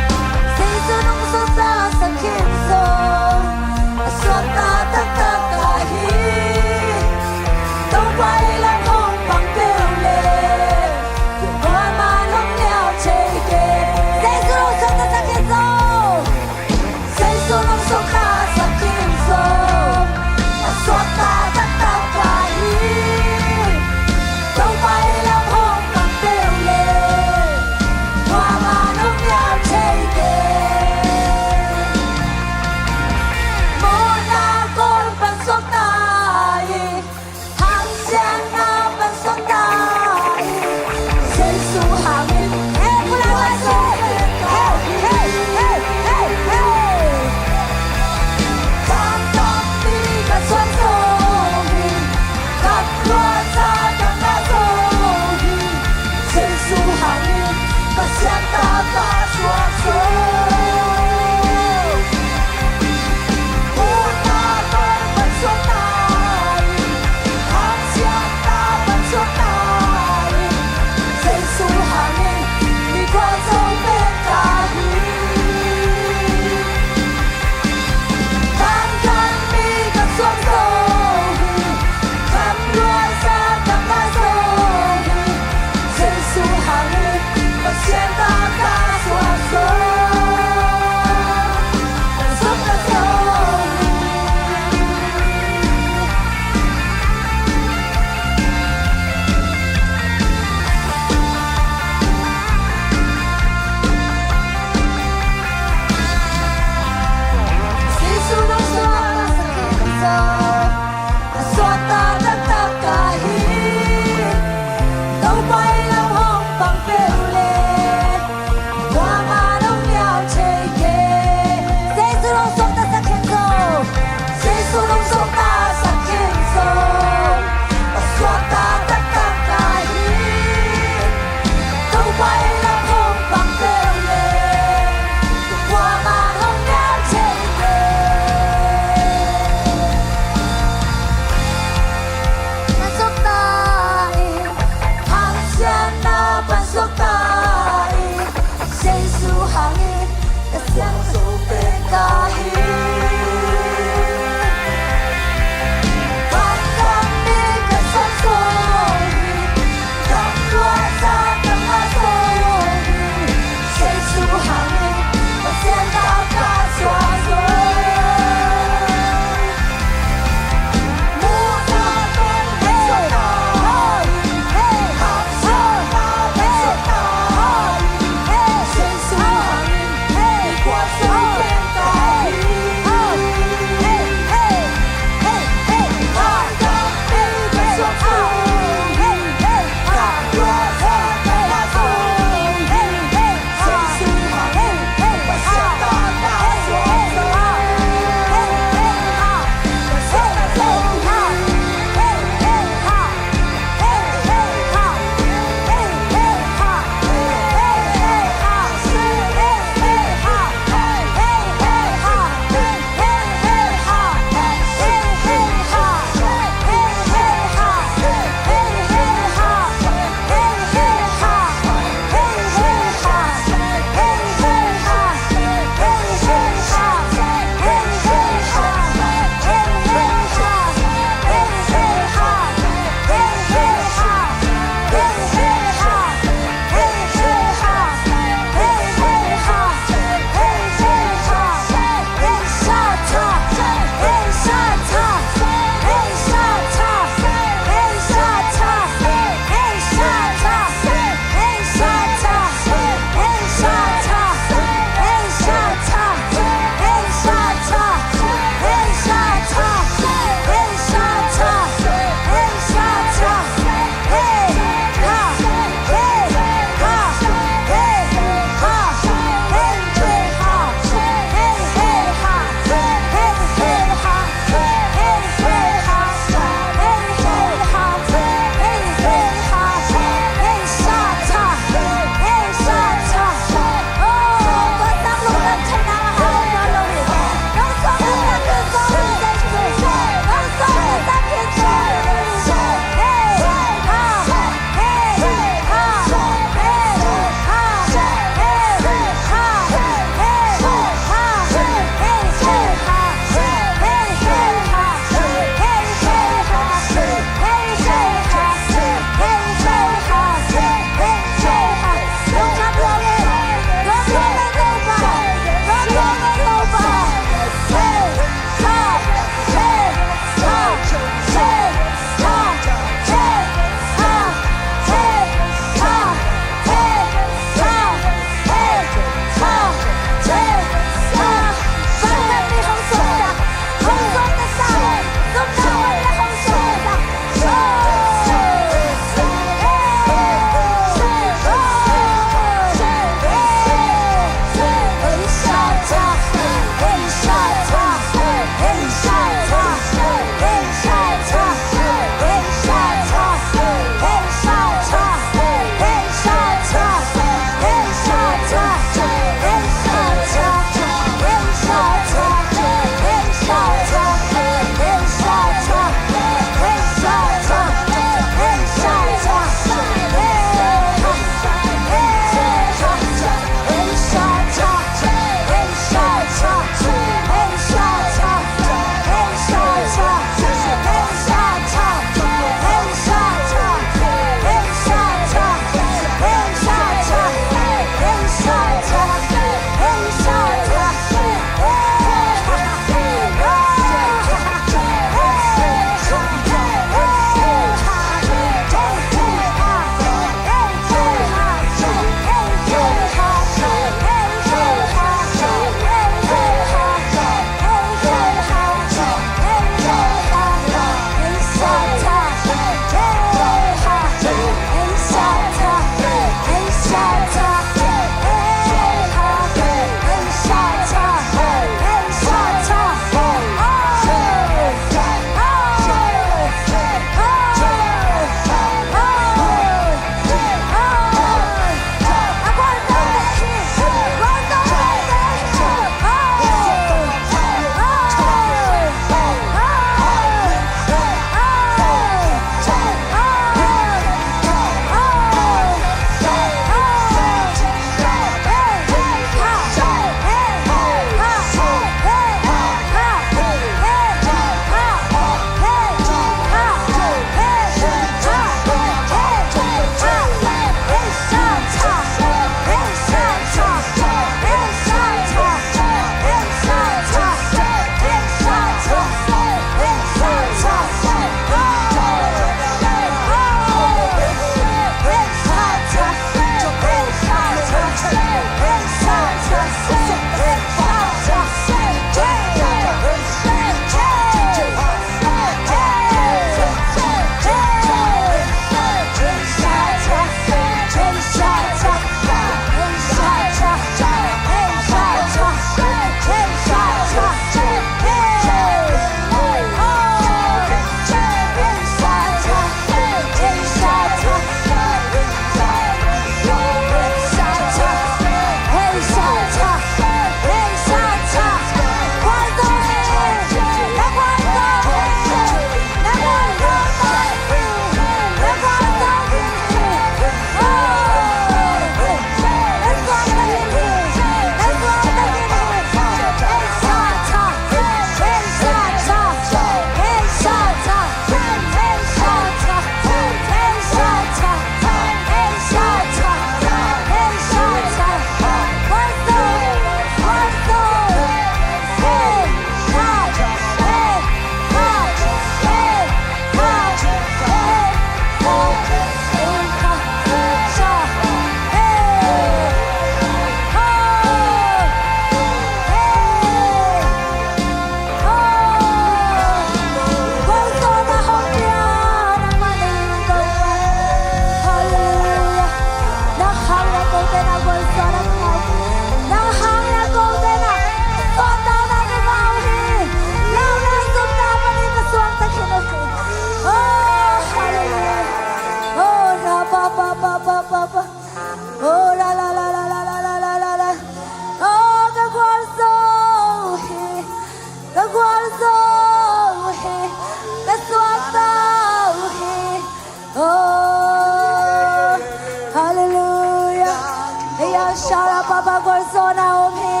Guarzona Omhi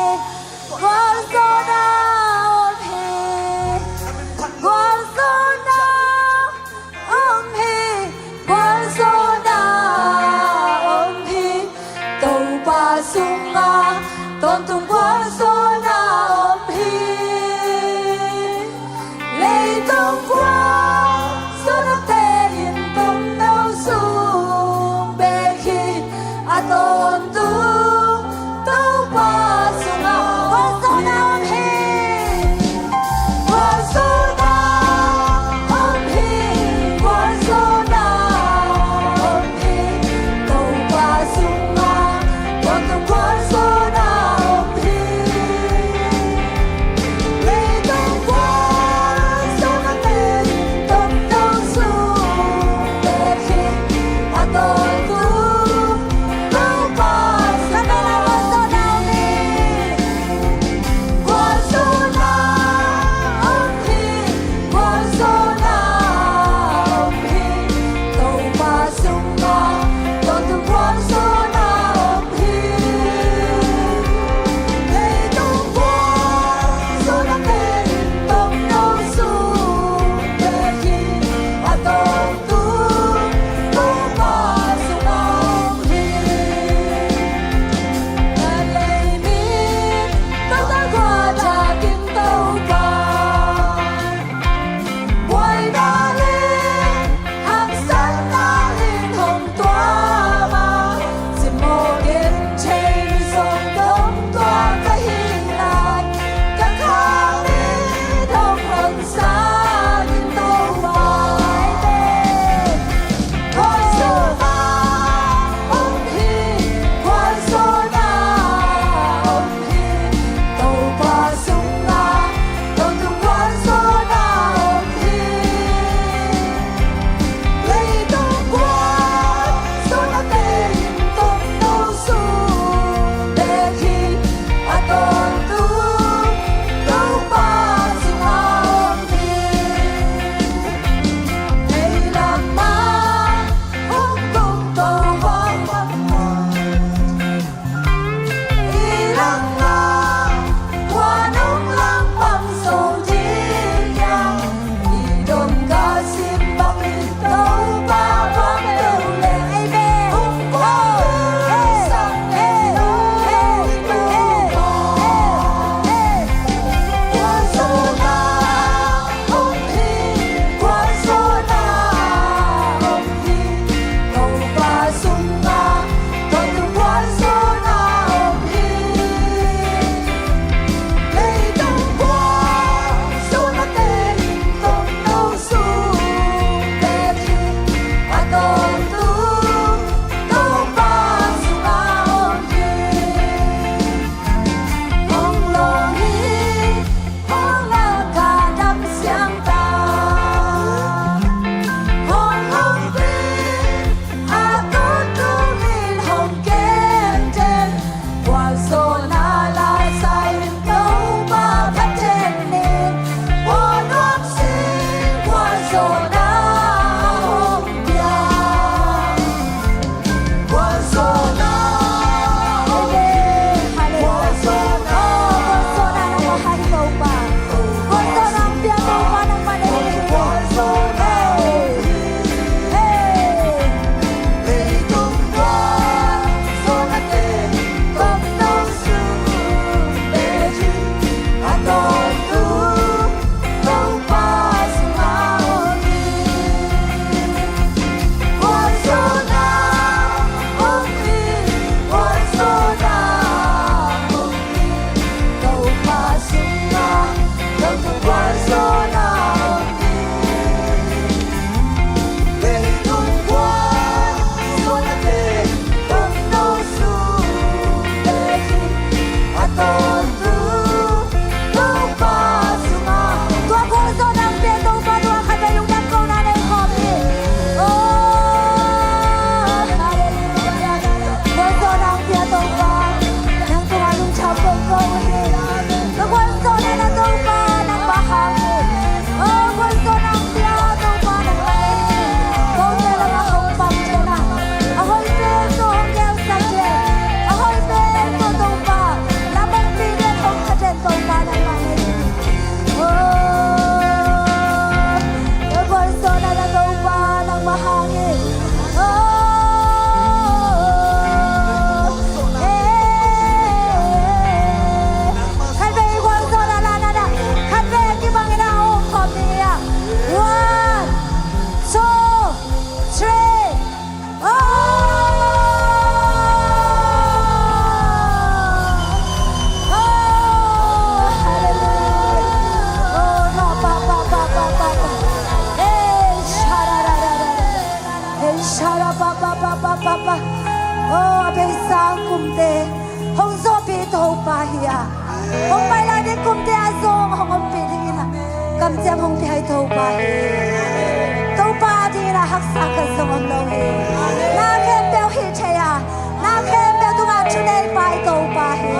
Guarzona Omhi Guarzona Omhi Guarzona Omhi Tàu ba sunga Tôn tung Guarzona Omhi Lê tung Guarzona Tên tung nâu sung Bê khi a tôn tung Tàu ba hong pai la de kum te azong hong om pe ding na kam jam hong te hai thau pa he to pa di na hak sa ka zong om lo he na ke pe hi che ya na ke pe tu ma chu nei pai to pa he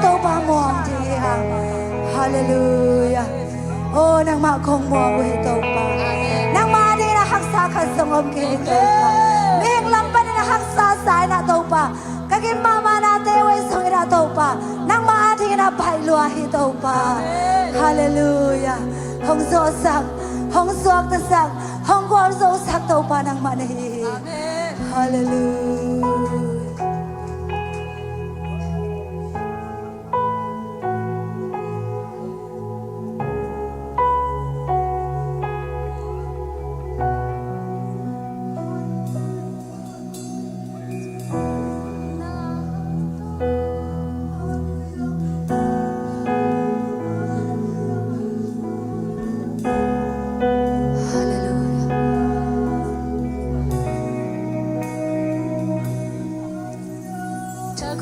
to pa mo om di ha hallelujah oh nang ma khong mo we to pa nang ma di na hak sa ka zong om ke to pa ming lam pa na hak sa sai na to pa kagim mama na te we song na to pa nang ma di na pai lua hi to pa hallelujah hong zo sak hong suak ta sak hong gol zo sak to pa nang ma ni hallelujah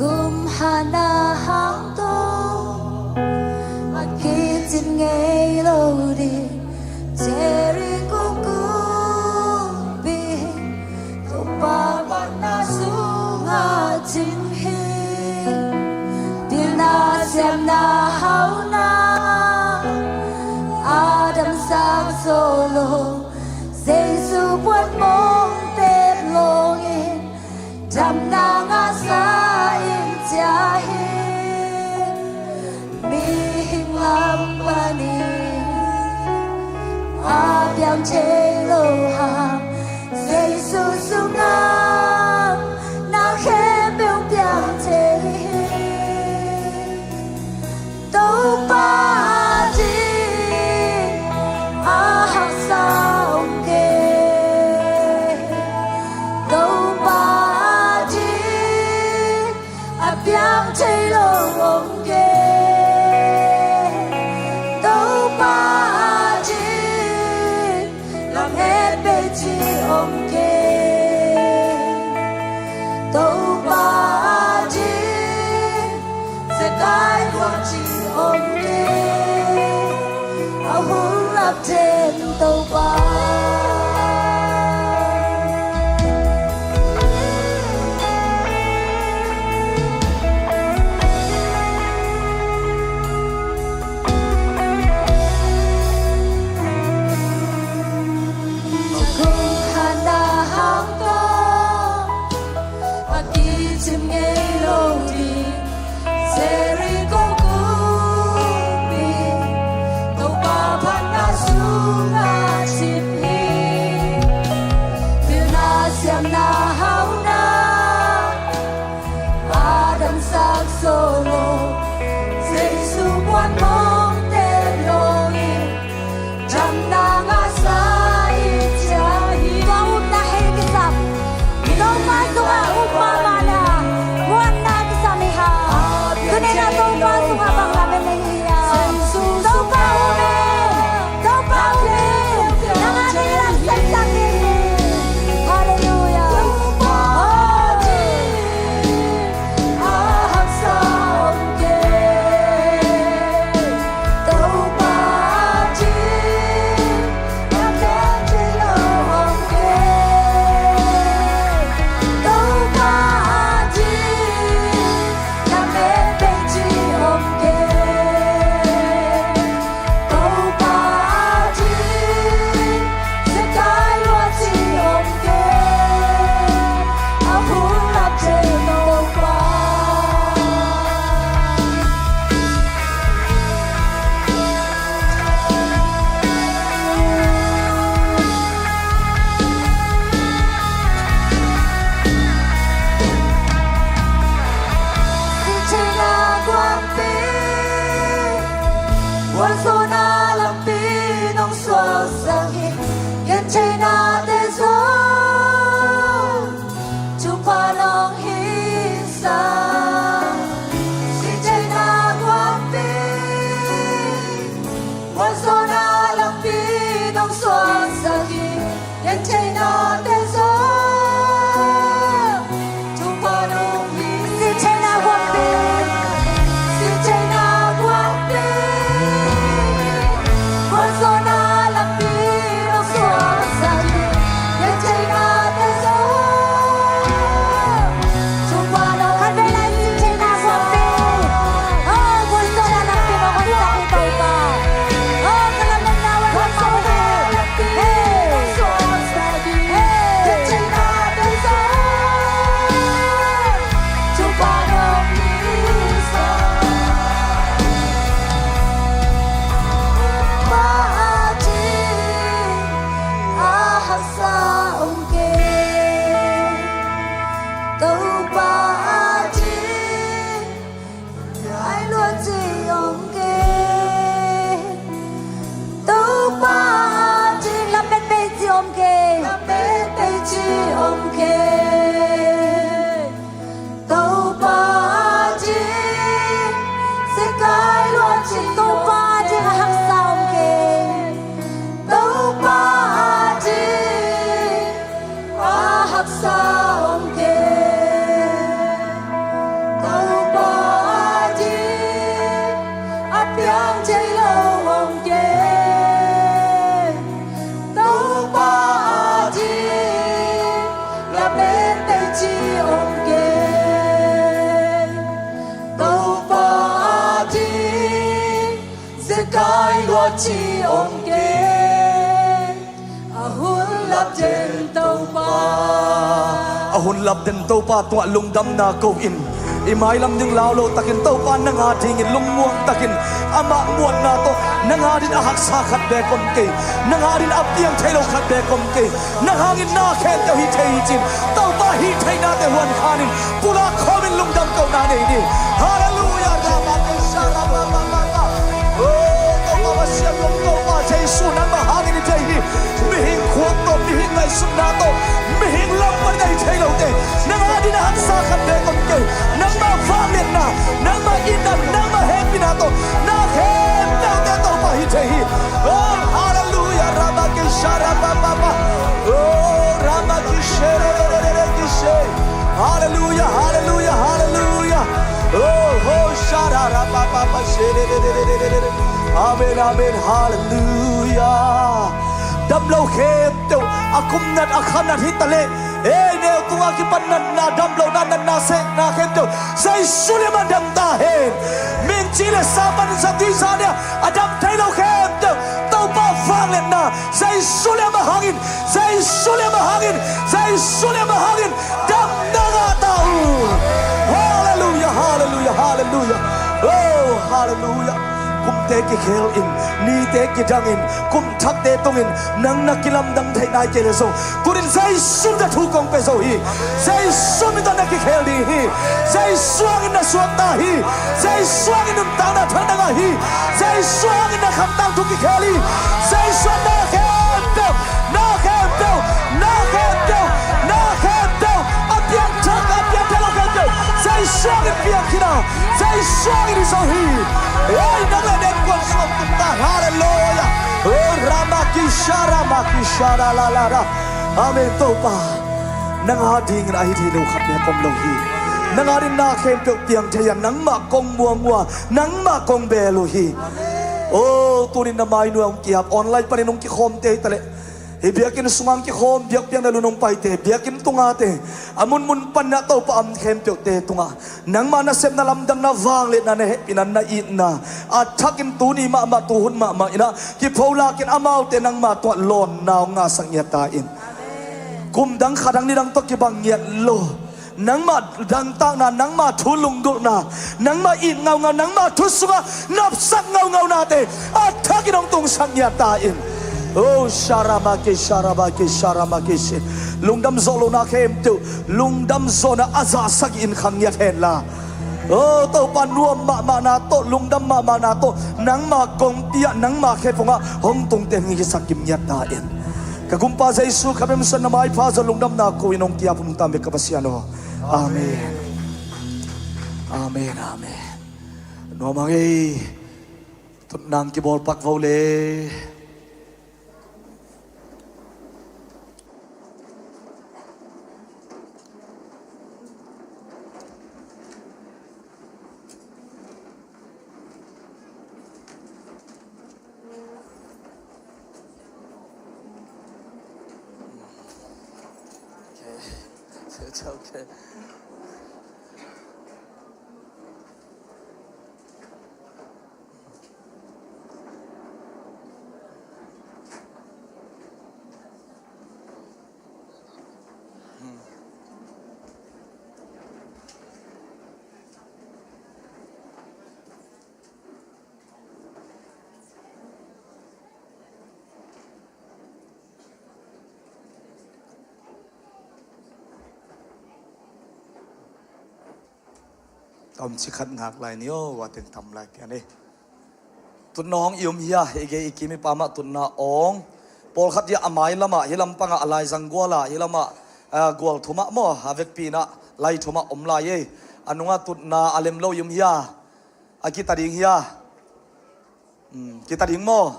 gum hana hang to mà khi tin nghe lâu đi cherry kuku bi to pa na sunga tin hi tin na xem na hau na adam sang solo Jesus buat mong tep longin đam na nga sa jahin mihing lampani abyang chelo ham Jesus sungang na khebel byang chehin to pa ji ahak saung ke to pa biang chơi lô ôm kê đâu ba chi làm hết bê chi ôm kê đâu ba chi sẽ cái con chi ôm kê áo hú lấp trên đâu ba solo Jesus buat mong telogi jam na nga sa ijahi kau na he kisap ikaw masuk upa mana buat na kisamiha kene na to masuk abang lamen nahiya to pa umin nangani lang sentaki hallelujah China lúa chi ôm kê hun lấp trên tàu pa hun lấp trên tàu pa tua lung đâm na câu in imai lam ding lao lo takin tàu pa nang ha ding in lung muang takin ama muan na to nang ha din ahak sa khat be kom ke nang ha din apiang thailo khat be kom ke nang hangin na khen te hi thei chin tàu pa hi thei na te huan khanin pula khomin lung dam ko na nei ni hallelujah rama ke sara ma ma ma oh tàu pa siam lung tàu pa jesu nang ma hangin ni thei hi mi hing khuak to mi hing ngai sun na to mi hing lam pa nei thailo te nang ha din ahak sa khat be kom ke nang ma family na nang ma inam nang ma happy na to na khem na te to pa hi thei oh hallelujah rama ke shara pa pa pa oh rama ki shere ki she hallelujah hallelujah hallelujah oh oh shara ra pa pa pa shere amen amen hallelujah dam lo khem to akum nat akhanat hitale Hey, neo tunga ki panan na damlo na se na kento sai Suleiman dam ta hen min chile saban sa tisania adam tailo kento tau pa fanglen na sai Suleiman hangin dam naga tau hallelujah hallelujah hallelujah oh hallelujah kum te ki khel in ni te ki dang in kum thak te tong in nang nakilam dang thai nai ke le so turin sai sum da thu kong pe so hi sai sum da na ki khel di hi sai suang in na suang ta hi sai suang in tang na thang na hi sai suang in na kham tang thu ki kheli sai suang na khem to na khem to na khem to na khem to apiang thak apiang thalo khem to sai suang in piang kina sai suang in so hi hey na le den ko so ta hallelujah oh ramakishara la la la amen to pa nang ha ding ra hi thi lo khat ne kom lo hi nang ha rin na khem pe tiang thaya nang ma kong muwa nang ma kong be lo hi oh tunin na mai nu ang kiap online pa rin ki khom te tale biakin sumang ki khom biak piang na lunong pai te biakin tunga te amun mun pan na to pa am khem pe te tunga nang ma na sem na lam dang na wang le na ne pinan na it na athakin tu ni ma tu hun ma ina ki phola kin amau te nang ma to lon naw nga sang ya ta in kum dang khadang ni dang to ki bang yat lo nang ma dang tang na nang ma thu lung du na nang ma it ngau nang ma thu sunga nap sak ngau na te athakin dong tung sang ya ta in oh sharabake lungdam zolo na khem tu lungdam zona aza sak in khang ya then la oh to pan nuam ma na to lungdam ma na to nang ma kong pia nang ma khe fonga hong tung te ngi sakim ya ta in kagumpa jesu khabem san mai pha zo lungdam na ko inong tia pum tam be kapasiano amen amen amen no mangi tut nang ki bol pak vole It's okay. Tom chỉ khát ngạc lại nhiều và tiếng thầm lại cái này tụiน้องyếm hiya cái iki mi pama tụi na ong Paul khát ya amai lama hilam panga alai zangwala hilama gwal thuma mo havek pina lai thuma omlai ye anunga tụi na alem lo yếm hiya kita ding hiya kita ding mo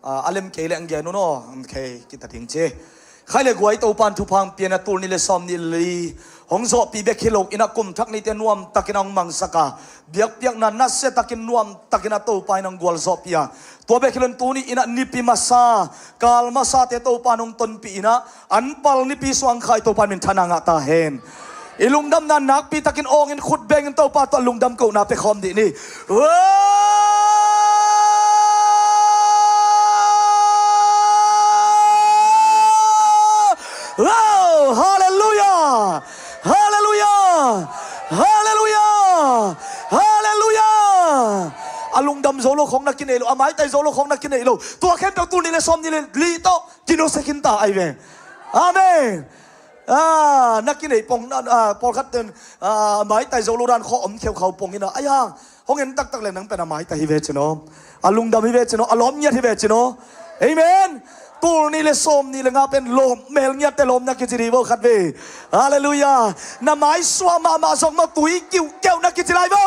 alem kele angge no no okay kita ding che khai le guai to pan thu phang piana tur ni le som ni li hong zo pi be khilok ina kum thak ni te nuam takinang mangsaka biak piak na na se takin nuam takina to pai nang gol zo pia to be khilon tu ni ina nipi masa kal masa te to panong ton pi ina anpal ni pi swang khai to pan min thananga ta hen ilungdam na nak pi takin ong in khut beng to pa to lungdam ko na pe khom di ni ว้าวฮาเลลูยาฮาเลลูยาฮาเลลูยาฮาเลลูยาอาลุงดำโซโลของนักกินเอโลอาไม้ไตโซโลของนักกินเอโลตัวเข้มตัวตูนี่เลยซ้อมนี่เลยลีโตกินโอสกินตาไอเวอาเมนนักกินเอปงปอลคัตเตนไม้ไตโซโลรันข้ออมเขียวเขาปงนี่นะไอ้ย่างห้องเห็นตักเลยนังเป็นไม้ไตฮิเวชโนอาลุงดำฮิเวชโนอาล้อมเงียฮิเวชโนเอเมนตูนี่เลยซ้อมนี่เลยงาเป็นลมเมลเงียแต่ลมนักกินจีรีโวคัดเวฮาเลลูยาน้ำไม้สวามาส่งมาตุยกิ้วแก้วนักกินจีไรโว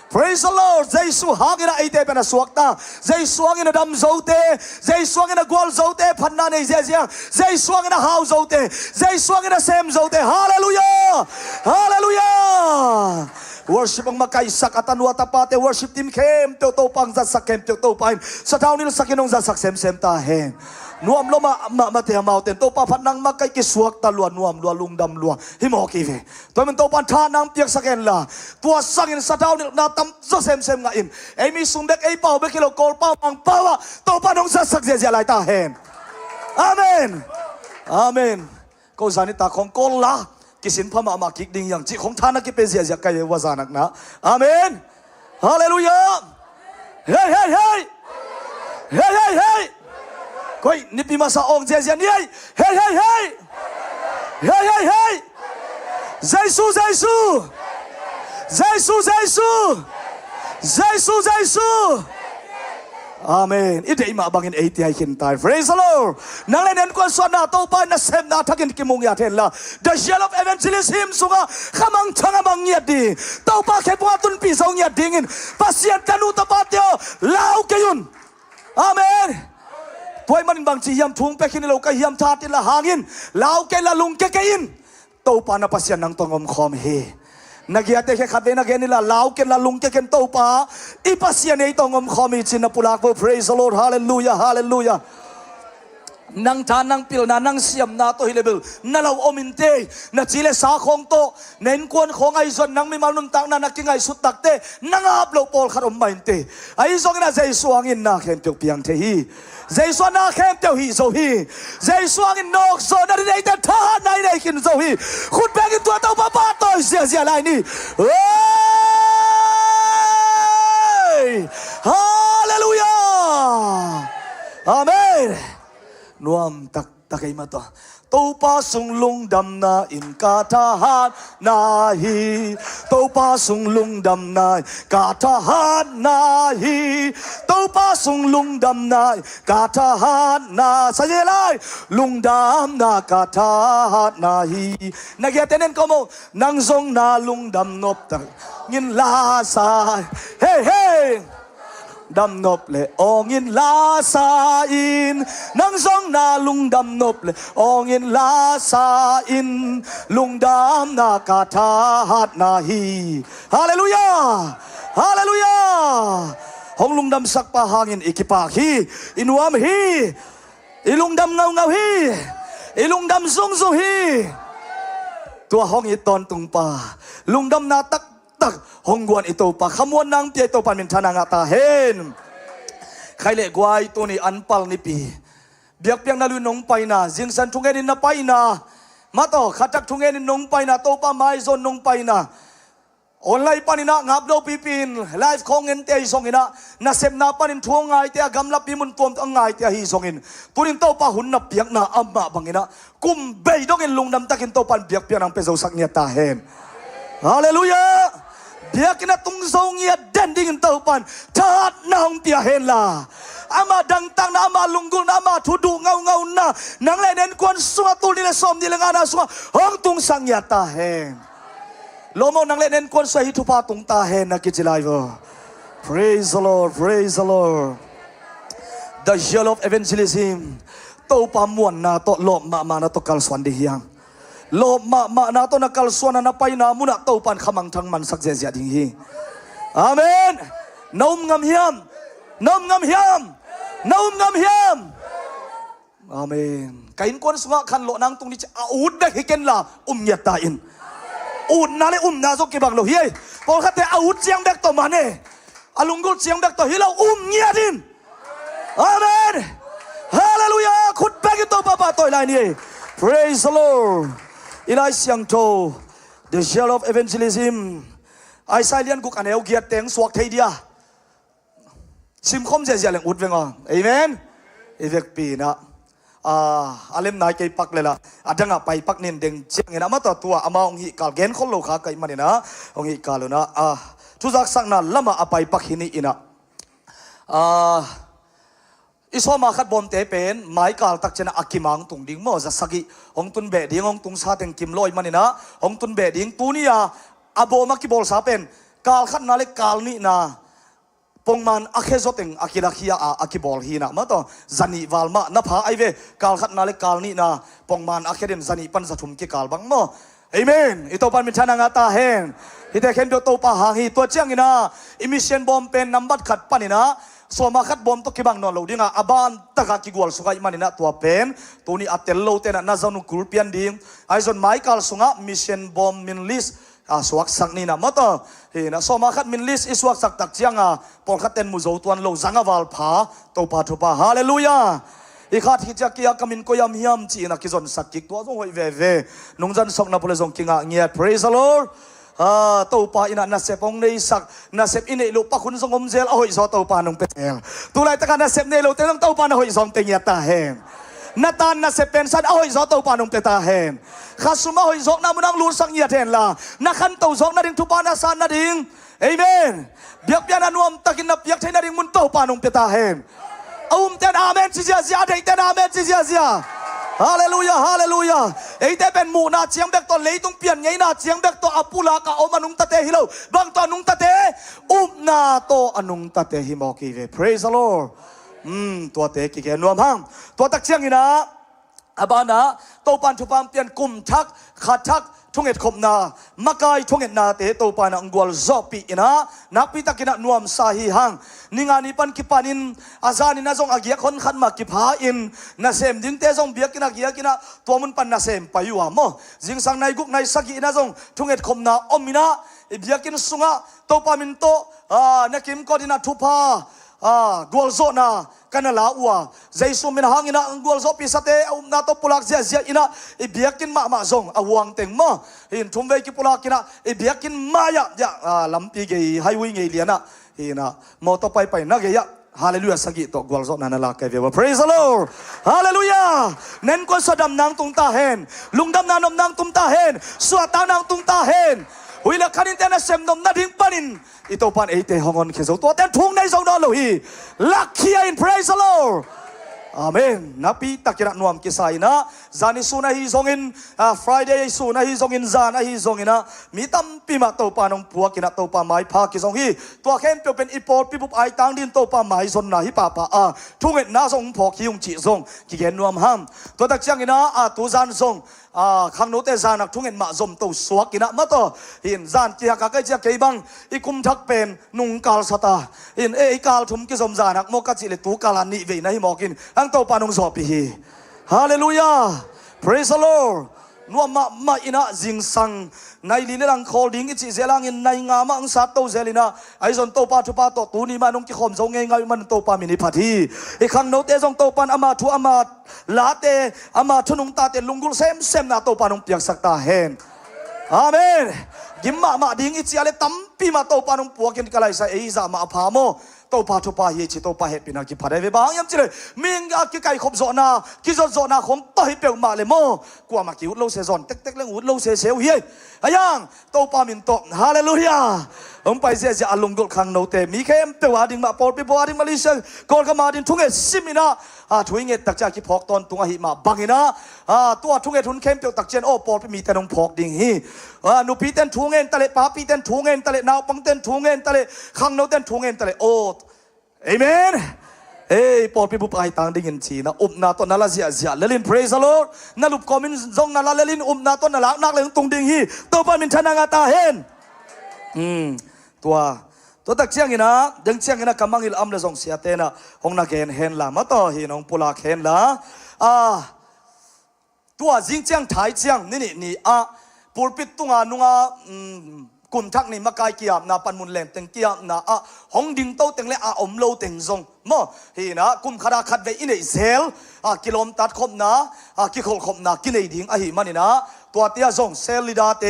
Praise the Lord. Jesu hangina ite pena suakta. Jesu hangina dam zote. Jesu hangina gwal zote. Panna ne zezia. Jesu hangina hau zote. Jesu hangina sem zote. Hallelujah. Hallelujah. Worship ang makaisa katanwa tapate. Worship team kem teo to pang zasak kem teo to pain. Sa tao nila sakinong zasak sem sem tahen. Nuam lo matia mountain to pa panang makai kisuak taluan nuam lo lungdam lo himoki ve to men to pan tha nang piak saken la tua sangin sa daw na tam so sem sem nga in ai mi sumbek ai pau be kilo kol pau mang pawa to panong sa sak je lai ta hen amen amen ko zanita khong kol la kisin phama ma kik ding yang chi khong thana ki pe zia zia kai wa zanak na amen hallelujah hey hey hey hey hey hey Koi nipi masa ong jezia ni hey hey hey hey hey hey hey Jesu Jesu Jesu Jesu Jesu Jesu Amen ide ima bangin 80 ai kin tai praise the Lord nang len ko so na to pa na sem na thakin kimung ya then la the shell of evangelism sunga khamang thanga bang ya di to pa khe pa tun pi song ya dingin pasien tanu to pa tyo lau ke yun Amen Poi man bang chi yam thung pe khin lo ka yam tha tin la hangin lau ke la lung ke in to pa na pasyan nang tongom khom he nagia te khe khate na gen la lau ke la lung ke ken to pa I pasyan ei tongom khom hi chin na pulak bo praise the Lord hallelujah hallelujah nang tha nang pil na nang siam na to hi level na lo ominte na chile sa khong to nen kon khong ai zon nang mi malun tak na nakingai sut takte nang ap lo pol kharom mainte ai zong na jai suangin na khem tok piang the hi Zai suan na khem teo hi zo hi Zai suan in nok zo na rin ay ta tha nai nai kin zo hi khut beng in tua tao pa pa toi zia zia lai ni Hallelujah Amen Nuam tak takay mato Tâu pa sung lung đam na in ka tha hát na hi Tâu pa sung lung đam na ka tha hát na hi Tâu pa sung lung đam na ka tha hát na sa ye lai lung đam na ka tha hát na hi Nagya tenen ko mo nang zong na lung đam nop ta ngin la sa hey hey Đam nộp lệ ong in la sa in nang zong na lung đam nộp lệ ong in la sa in lung đam na ka tha hát na hi Hallelujah Hallelujah Hong lung đam sak pa hangin ikipak hi inuam hi ilung đam ngau ngau hi ilung đam zung zung hi tua hong iton tung pa lung đam na tak tak hongguan ito pa khamuan nang tia ito pan min thana nga ta hen khaile gwai to ni anpal ni pi biak piang na lu nong pai na jing san thungen na pai na mato khatak thungen nong pai na to pa mai zon nong pai na online panina ngap do pipin live khongen te songina na sem na panin thuangai te gamla pimun tom angai te hi songin turin to pa hun na piak na amma bangina kum bei dongin lungnam takin to pan biak piang ang pezo sak nia ta hen hallelujah biak na tung zong ya dending to pan tat nang pia hen la ama dang tang na ama lunggul na ama thudu ngau ngau na nang le nen kwan sunga tu ni le som ni le ngana sunga hong tung sang ya ta hen lomo nang le nen kwan sa hi thu pa tung ta hen na kichilai vo praise the Lord praise the Lord the zeal of evangelism to pa muan na to lo ma na to kal swan de hiang lo ma na to na kalsuan na pai na muna to pan khamang thang man sak je zia ding hi amen nom ngam hiam nom ngam hiam nom ngam hiam amen kain kon sunga khan lo nang tung ni a ud de hiken la nya ta in ud na le na zo ke bang lo hi pol khate a ud chiang bek to mane alungul chiang bek to hi lo nya din amen hallelujah khut bek to papa toy lai ni Praise the Lord. Ilai siang to the shell of evangelism. Ai sai lian guk aneu giat teng suak thei dia. Sim khom je leng ut venga. Amen. Evek pi na. Alem nai kai pak lela. Adanga pai pak nin deng chiang ina ma to tua ama ong hi kal gen khol lo kha kai manina. Ong hi kaluna. Tuzak sang na lama apai pak hini ina. Isoma khat bom te pen mai kal tak chena akimang tung ding mo za sagi ong tun be ding ong tung sa teng kim loi manina ong tun be ding tunia abo ma ki bol sa pen kal khat na le kal ni na pongman akhezo teng akirakhia akibol hi na ma to zani walma na pha ai ve kal khat na le kal ni na pongman akhedem zani pan za thum ki kal bang mo amen ito pan min thana nga ta hen ite khen do to pa hang hi to chiang ina emission bom pen number khat panina so ma khat bom to kibang non lo dinga aban taka ki gol sukai manina tua pen tuni atel lo tena na zanu kulpian ding aizon michael sunga mission bom min list suak sak ni na moto na so ma khat min list iswak sak tak chianga pol khaten mu zo tuan lo zanga wal pha to pa thupa hallelujah i khat hi cha kia kamin ko yam hiam chi na ki zon sak ki to zo hoi ve nongjan sok na pole zong kinga ngia praise the lord tàu pa ina na sep ong nei sak na sep ine lo pa khun song om zel ahoi zo tàu pa nong petel tu lai taka na sep nei lo te nong tàu pa na hoi zong te nya ta hen na tan na sep pen san ahoi zo tàu pa nong te ta hen khasuma hoi zok na munang lu sang nya ten la na khan tàu zok na ding tu pa na san na ding amen biak pian anuam takin na piak thai na ding mun tàu pa nong te ta hen ten amen chi sia dei ten amen chi sia Hallelujah, hallelujah. Eite ben mu na chiang bek to leitung pian ngei na chiang bek to apula ka om anung tate hilo. Bang to anung tate na to anung tate himo ki ve. Praise the Lord. To te ki ke nuam hang. To tak chiang ina abana to pan thu pam pian kum thak khathak thunget khom na makai thunget na te to pan angwal zopi ina napi takina nuam sahi hang ningani pan kipanin azani na zong agia khon khan ma kipha in na sem ding te zong biak kina gia kina tomun pan na sem payuwa mo jing sang nai guk nai sagi na zong thunget khom na omina biakin sunga to pamin to nakim ko dina thupa gol zo na kanala uwa jaisu min hangina gol zo pisate na to pulak zia ina biakin ma zong awang teng mo in thumve ki pulak kina biakin maya ya lampi ge highway nge liana ina moto pai na ge ya hallelujah sagi to gol zo na la ke ve praise the lord hallelujah nen ko sadam nang tung ta hen lungdam na nom nang tum ta hen suata nang tung ta hen huila khanin tena sem nom na ding panin ito pan ate hongon kezo to ten thung nei zong no lo hi lakhia in praise the lord amen napi takira nuam kisai na zani suna hi zongin friday suna hi zongin zana hi zongina mitam pima to panong puak kina to pa mai pha ki zong hi to khen pe pen ipol pipup ai tang din to pa mai zon na hi pa thunget na zong phok hi ung chi zong ki gen nuam ham to tak chang ina tu zan zong khang no te zan ak thungen ma zom to suak kina ma to hin zan ki ka kai chia ke bang ikum thak pen nung kal sata in kal thum ki zom zan ak mo ka chi le tu kalan ni ve na hi mokin ang to panong zo pi hi hallelujah praise the lord nuam ma ina jing sang nai li lang holding ichi zelang in nai nga ma ang sat to zelina ai zon to pa thu pa to tu ni ma nong ki khom zo nge ngai man to pa mini phathi i khang no te zong to pan ama thu ama late ama thunung ta te lungul sem na to pa nong piak sakta hen amen gimma ma ding ichi ale tampi ma to pa nong puakin kalai sa ei za ma pha mo to pa thu pa hi chi to pa he pina ki phare ve bang yam chile ming a ki kai khop zo na ki zo na khom to hi pe ma le mo kwa ma ki ut lo se zon tek leng ut lo se hi ayang to pa min to hallelujah ông pai se alung gol khang no te mi khem pe wa ding ma por pe wa ding malaysia gol ka ma din thunge simina thuinge tak cha ki phok ton tunga hi ma bangina to thunge thun khem pe tak chen o por pe mi te nong phok ding hi nu pi ten thungen tale pa pi ten thungen tale naw pang ten thungen tale khang no ten thungen tale o amen Hey, Paul people pai tang ding in chi na na to na la zia lelin praise the Lord na lup komin zong na la lelin na to na nak leng tung ding hi to pa min thana nga ta hen to tak chiang ina deng chiang ina kamangil am le zong sia te na hong na gen hen la ma to hi nong pula khen la tua jing chiang thai chiang ni pulpit tunga nunga กุมทักนี่มากายเกียบนาปันมุนแหลมเต็งเกียบนาห้องดิ่งโตเต็งเลอมโลเต็งซงมอฮีนะกุมขดาขัดเวอินเอเซลกิโลมตัดคมนะกิโคลคมนะกินเอดิ่งฮีมันนี่นะตัวเตียซงเซลลิดาเต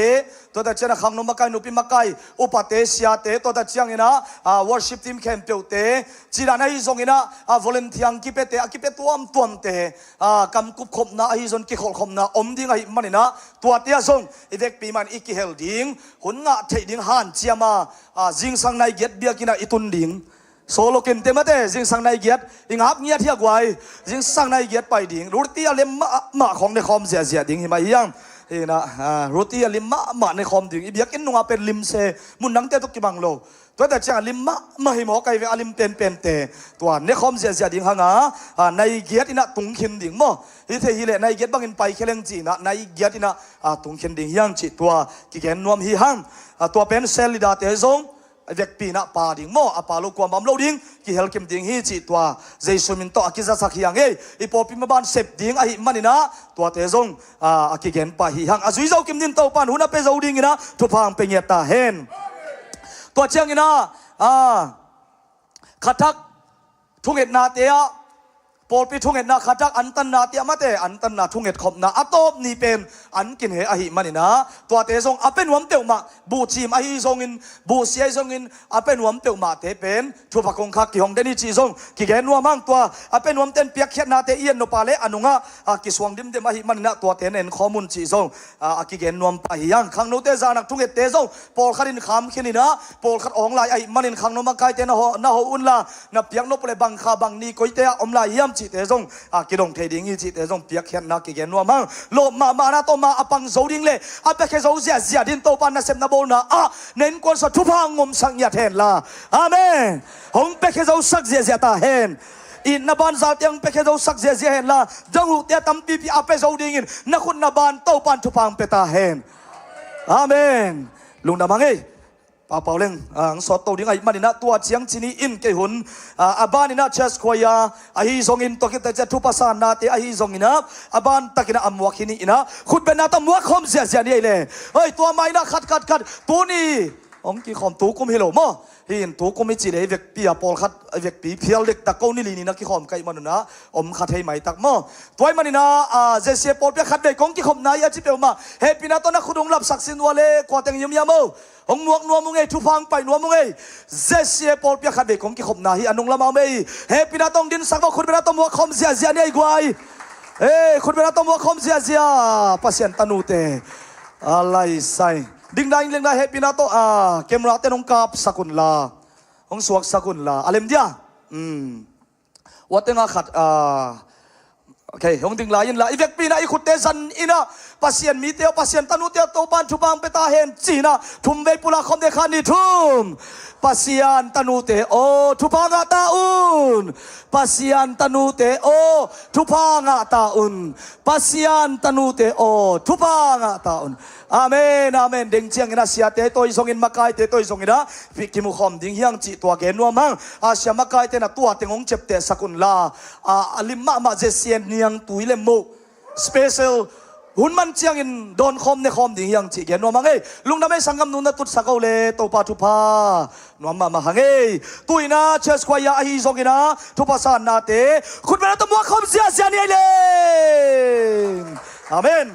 ตัวแต่เจ้าขังนมกายนุปิมกายอุปเตเซียเตตัวแต่เจ้าเงินะworship team แคมเปลเตจีรานะฮีซงเงินะvolunteer กิเปเตกิเปตัวมตัวมเตกำกุบคมนะฮีซงกิโคลคมนะอมดิ่งฮีมันนี่นะตัวเตียซงอีเด็กปีมันอีกิเฮลดิ่งหุ่นงะเทดิ่งหันเจียมาจิงสังในเกียรติเบียกินะอิตุนดิ่งโซโลกินเต็มเตจิงสังในเกียรติอิงอับเงียเทียกไว้จิงสังในเกียรติไปดิ่งรู้ที่อะไรมาของในคอมเสียดิ่งเห็นไหมยังเห็นนะรู้ที่อะไรมาในคอมดิ่งอีเบียกินนุ่งเป็นลิมเซมุนนังเตตุกิบังโลตัวแต่จะลิมมาหิมอไกเวอลิมเป็นเตตัวในคอมเสียดิ่งหางในเกียรตินะตุงขินดิ่งมั้งฮิเทฮิเลในเกียรติบางอินไปเคลงจีนะในเกียรตินะตุงขินดิ่งยังจิตัวกิเกนนวมฮิหังตัวเป็นเซลลิดาเตซงเด็กปีน่ะป่าดิ่งโมอปาลูกความบัมโลดิ่งกิเฮลคิมดิ่งฮีจิตัวเจสุมินโตอากิซาสักยังอีปอปิมาบานเสพดิ่งอาหิมันนี่นะตัวเตซงอากิเกนป่าฮิฮังอาซุยเจ้าคิมดินโตปานหุนอาเปเจ้าดิ่งนะทุพังเป็นเงตาเฮนตัวเชียงนะขัดทักทุ่งเอ็ดนาเตียปอลปีทุ่งเอ็ดนาขัดทักอันตันนาเตียมาเตอันตันนาทุ่งเอ็ดขบนาอัตโตนี่เป็นอันกินเหอาหิมันนี่นะตัวเตซงอาเป็นหวมเตียวมาบูชีมอาหิซงอินบูเสียซงอินอาเป็นหวมเตียวมาเตเป็นทุบกงคักกิฮงเดนิจีซงกิเกนัวมั่งตัวอาเป็นหวมเต้นเปียกเขียนนาเตเอียนโนปาเลอนุงะกิสวงดิมเดมาหิมันนี่นะตัวเตนเอ็นข้อมูลจีซงกิเกนัวปะหิยังขังโนเตจานักทุ่งเอ็ดเตซงปอลขัดินขามขินี่นะปอลขัดองลายไอมันนี่ขังโนมาไกเตนะฮอุนลานับเปียกโนเปเลบังคาบังนีโกยเตอมลายยามจีเตซงกิดงเทดิ่งยี่จิเตจงเปียกเขียนนักกิเกนัวมั่งโลมานาโตมาอปังโซดิ่งเล่อเปเคโซเสียดินโตปานนาเซมนาโบนาเน้นกวนสัตทุพังงมสังยาเทนลาอาเมนหงเปเคโซสักเสียตาเฮนอินนบานซาเตียงเปเคโซสักเสียเฮนลาจังหุเตียตัมปีปีอเปโซดิ่งนักคุณนบานโตปานทุพังเปตาเฮนอาเมนลุงนามังป้าเปาเล่งสอดตัวดิ่งไอ้มันนี่นะตัวเชียงจีนีอินเกหุนอาบานี่นะเชสควายไอ้ซงอินตัวกิตจะทุบภาษานาเตไอ้ซงอินะอาบานตะกินะอัมวกินีนะขุดเป็นนาตมวกคมเสียนี่เลยเฮ้ยตัวไม่นะขัดตัวนี้องค์กี่คอมตัวกุมเฮโลมั้งเห็นตัวกุมไม่จีเลยเวกปีปอลขัดเวกปีเพียลเล็กตะโกนี่ลีนี่นะกี่คอมไก่มันนะอมขัดให้ไหมตักมั้งตัวมันนี่นะเจเซียปอลเปียขัดเวกองกี่คอมนายจิเปียวมาเฮปีนาตัวนักขุดงลับศักดิ์สินวัวเล่กว่าแต่งยมองมวกนัวมุงทุพังไปนัวมุงเจเซียปอลเปียขัดเวกองกี่คอมนาฮีอันนงละมาเฮปีนาตองดินสักก็ขุดเป็นนาตมวกคอมเสียนี่ไอ้กวายขุดเป็นนาตมวกคอมเสียปัสยันตนูเตอะไรใส่ดิ่งได้เรื่องได้เฮปินาโตเกมรักเต้นองกับสกุลลาองสวกสกุลลาอะไรมั้ยวัดเต็งขัดโอเคองดิ่งลายินลาอีเวกปีน่าอีขุดเตซันอินะปัสยันมีเตียวปัสยันตนุเตียวโตปันทุบังเปตาเฮนจีน่าทุ่มเวปุลาคอมเดคานิทุ่มปัสยันตนุเตโอทุพังอาตาอุนปัสยันตนุเตโอทุพังอาตาอุนปัสยันตนุเตโอทุพังอาตาอุนอาเมนเด้งเชียงนะเสียเตโตยส่งอินมาไกเตโตยส่งอินะพิกิมุขอมดิ้งยังจีตัวเกนัวมังอาเสียมาไกเตนะตัวเต็งองเจ็บเตสกุลลาลิมมาเจเซียนเนียงตุยเลมโมสเปเชียลหุ่นมันเชียงอินโดนคอมในคอมดิ้งยังจีเกนัวมังลุงน้ำไม่สังกำนุนนะตุดสักเอาเลโตปาทุพานวมมาหังตุยนะเชสควายาฮีส่งอินะทุพาสานนาเตคุณเป็นตัวคอมเสียนี่เลยอาเมน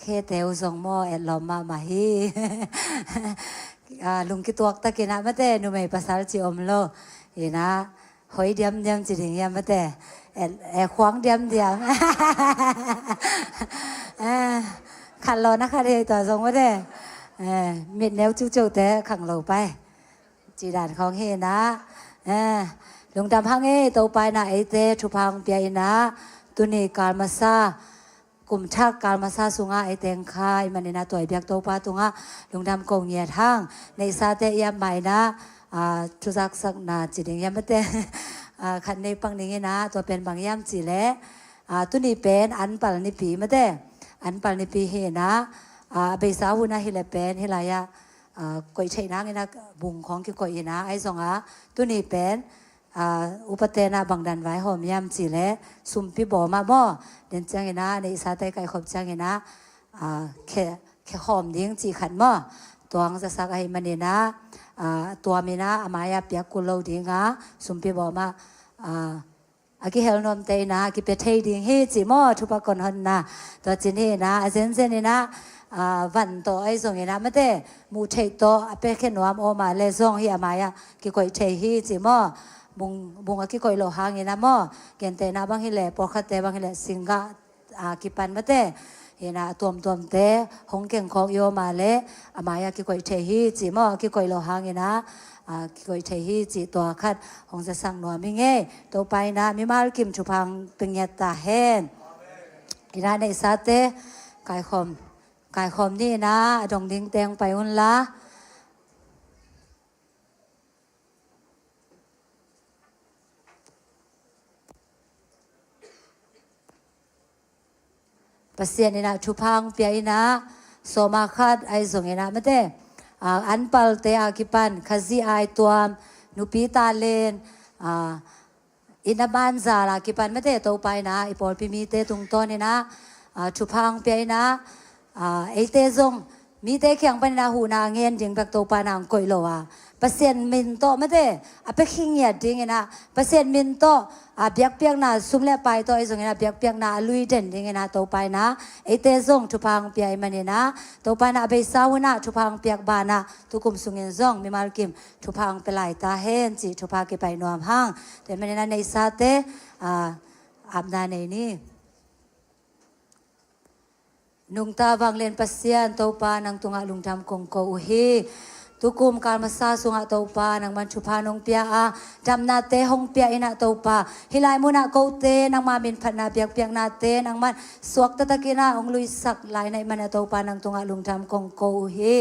เคเตวสงโมเอ็ดลอมมามาฮี ลุงกิตวกตะกินะมะเตนุไม่ภาษาจีอมโลอีนะหอยเดียมเดียมจิถึงยามมะเตเอควางเดียมเดียม ขันรอนะคะเดต่อสงมะเตมิดแนวจุกๆแต่ขังเราไปจีดานของเฮนะลุงดำพังเอโตไปนะไอเตทุพังเปียนะตุนีการมาซากลุ่มชักการมาซาสุงาไอเตงคายมันในนาตัวเบียกโตปาตุงะลุงดำกงเงียทางในซาเตยามใหม่นะทุจักสักนาจิตยามไม่เตขันในปังนี้นะตัวเป็นบางยามจีเละตุนีเป็นอันปัลนิปีไม่เตอันปัลนิปีเฮนะเบสาวุนะฮิเลเป็นฮิลายะก่อยใช้นะไงนะบุงของกิก่อยนะไอสองตุนีเป็นอุปเทนาบังดันไว้หอมยำจีเละสุมพิบอมาบ่เดินจังเงนะในสาไตไก่ขอบจังเงนะแค่หอมดิ้งจีขันบ่ตัวงจะสักไอ้มันเนี่ยนะตัวมีนะอามายาเปียกกุลดิ้งสุมพิบอมาอากิเฮลนอมเตนะกิเปเทดิ้งเฮจีม่ทุปกรหันนะตัวจีนี่นะเซนเซนี่นะวันโตไอ้ส่งเงนะไม่ได้มูเทโตเปแค่นวมโอมาเลส่งเฮียมายากิก่อยเทฮีจีม่บุงaki koi lo hang ina mo gente na bang hile pokhate bang hile singa kipan mate hina tom te hong keng khok yo ma le amaya ki koi the hi chi mo ki koi lo hang ina ki koi the hi chi to khat hong sa sang no mi nge to pai na mi mal kim chu phang pingya ta hen ina nei sa te kai khom ni na dong ding teng pai un laปัสเซียนนะทุพังเปียนะโสมาคัดไอส่งนะไม่ได้อันปัลเตอากิปันขจีไอตัวนุปีตาเลนอินาบานซาลากิปันไม่ได้โตไปนะอีปอลพิมีเตตุงต้นนี่นะทุพังเปียนะไอเตซงมีเตเขียงไปนะหูนาเงินจึงแบบโตปานางกอยโลปัสเซียนมินโตไม่ได้ไปขิงเหยียดดิ้งนะปัสเซียนมินโตเปียกนาซุ่มเล่ไปตัวไอ้ส่งนะเปียกนาลุยเด่นดิ้งนะโตไปนะไอเตซงทุพังเปียมันนี่นะโตไปนะไปสาวนะทุพังเปียกบานะทุกุมสุงเงินซงมีมาลกิมทุพังไปไหลตาเฮนจีทุพังไปนวมห้างแต่มันนี่นะในซาเตอาบนาในนี่นุงตาวังเลนปัสเซียนโตปานังตุงะลุงทำกงโกอุฮีทุกุมการมาซาสุงะโตปานังมันชุพานงเปียจำนาเตหงเปียอินะโตปาฮิลายมุนะโกเตนังมาบินพันนาเปียกนาเตนังมันสวกตะตะกินาองลุยสักลายในมันโตปานังตุงะลุงทำกงโกอุฮี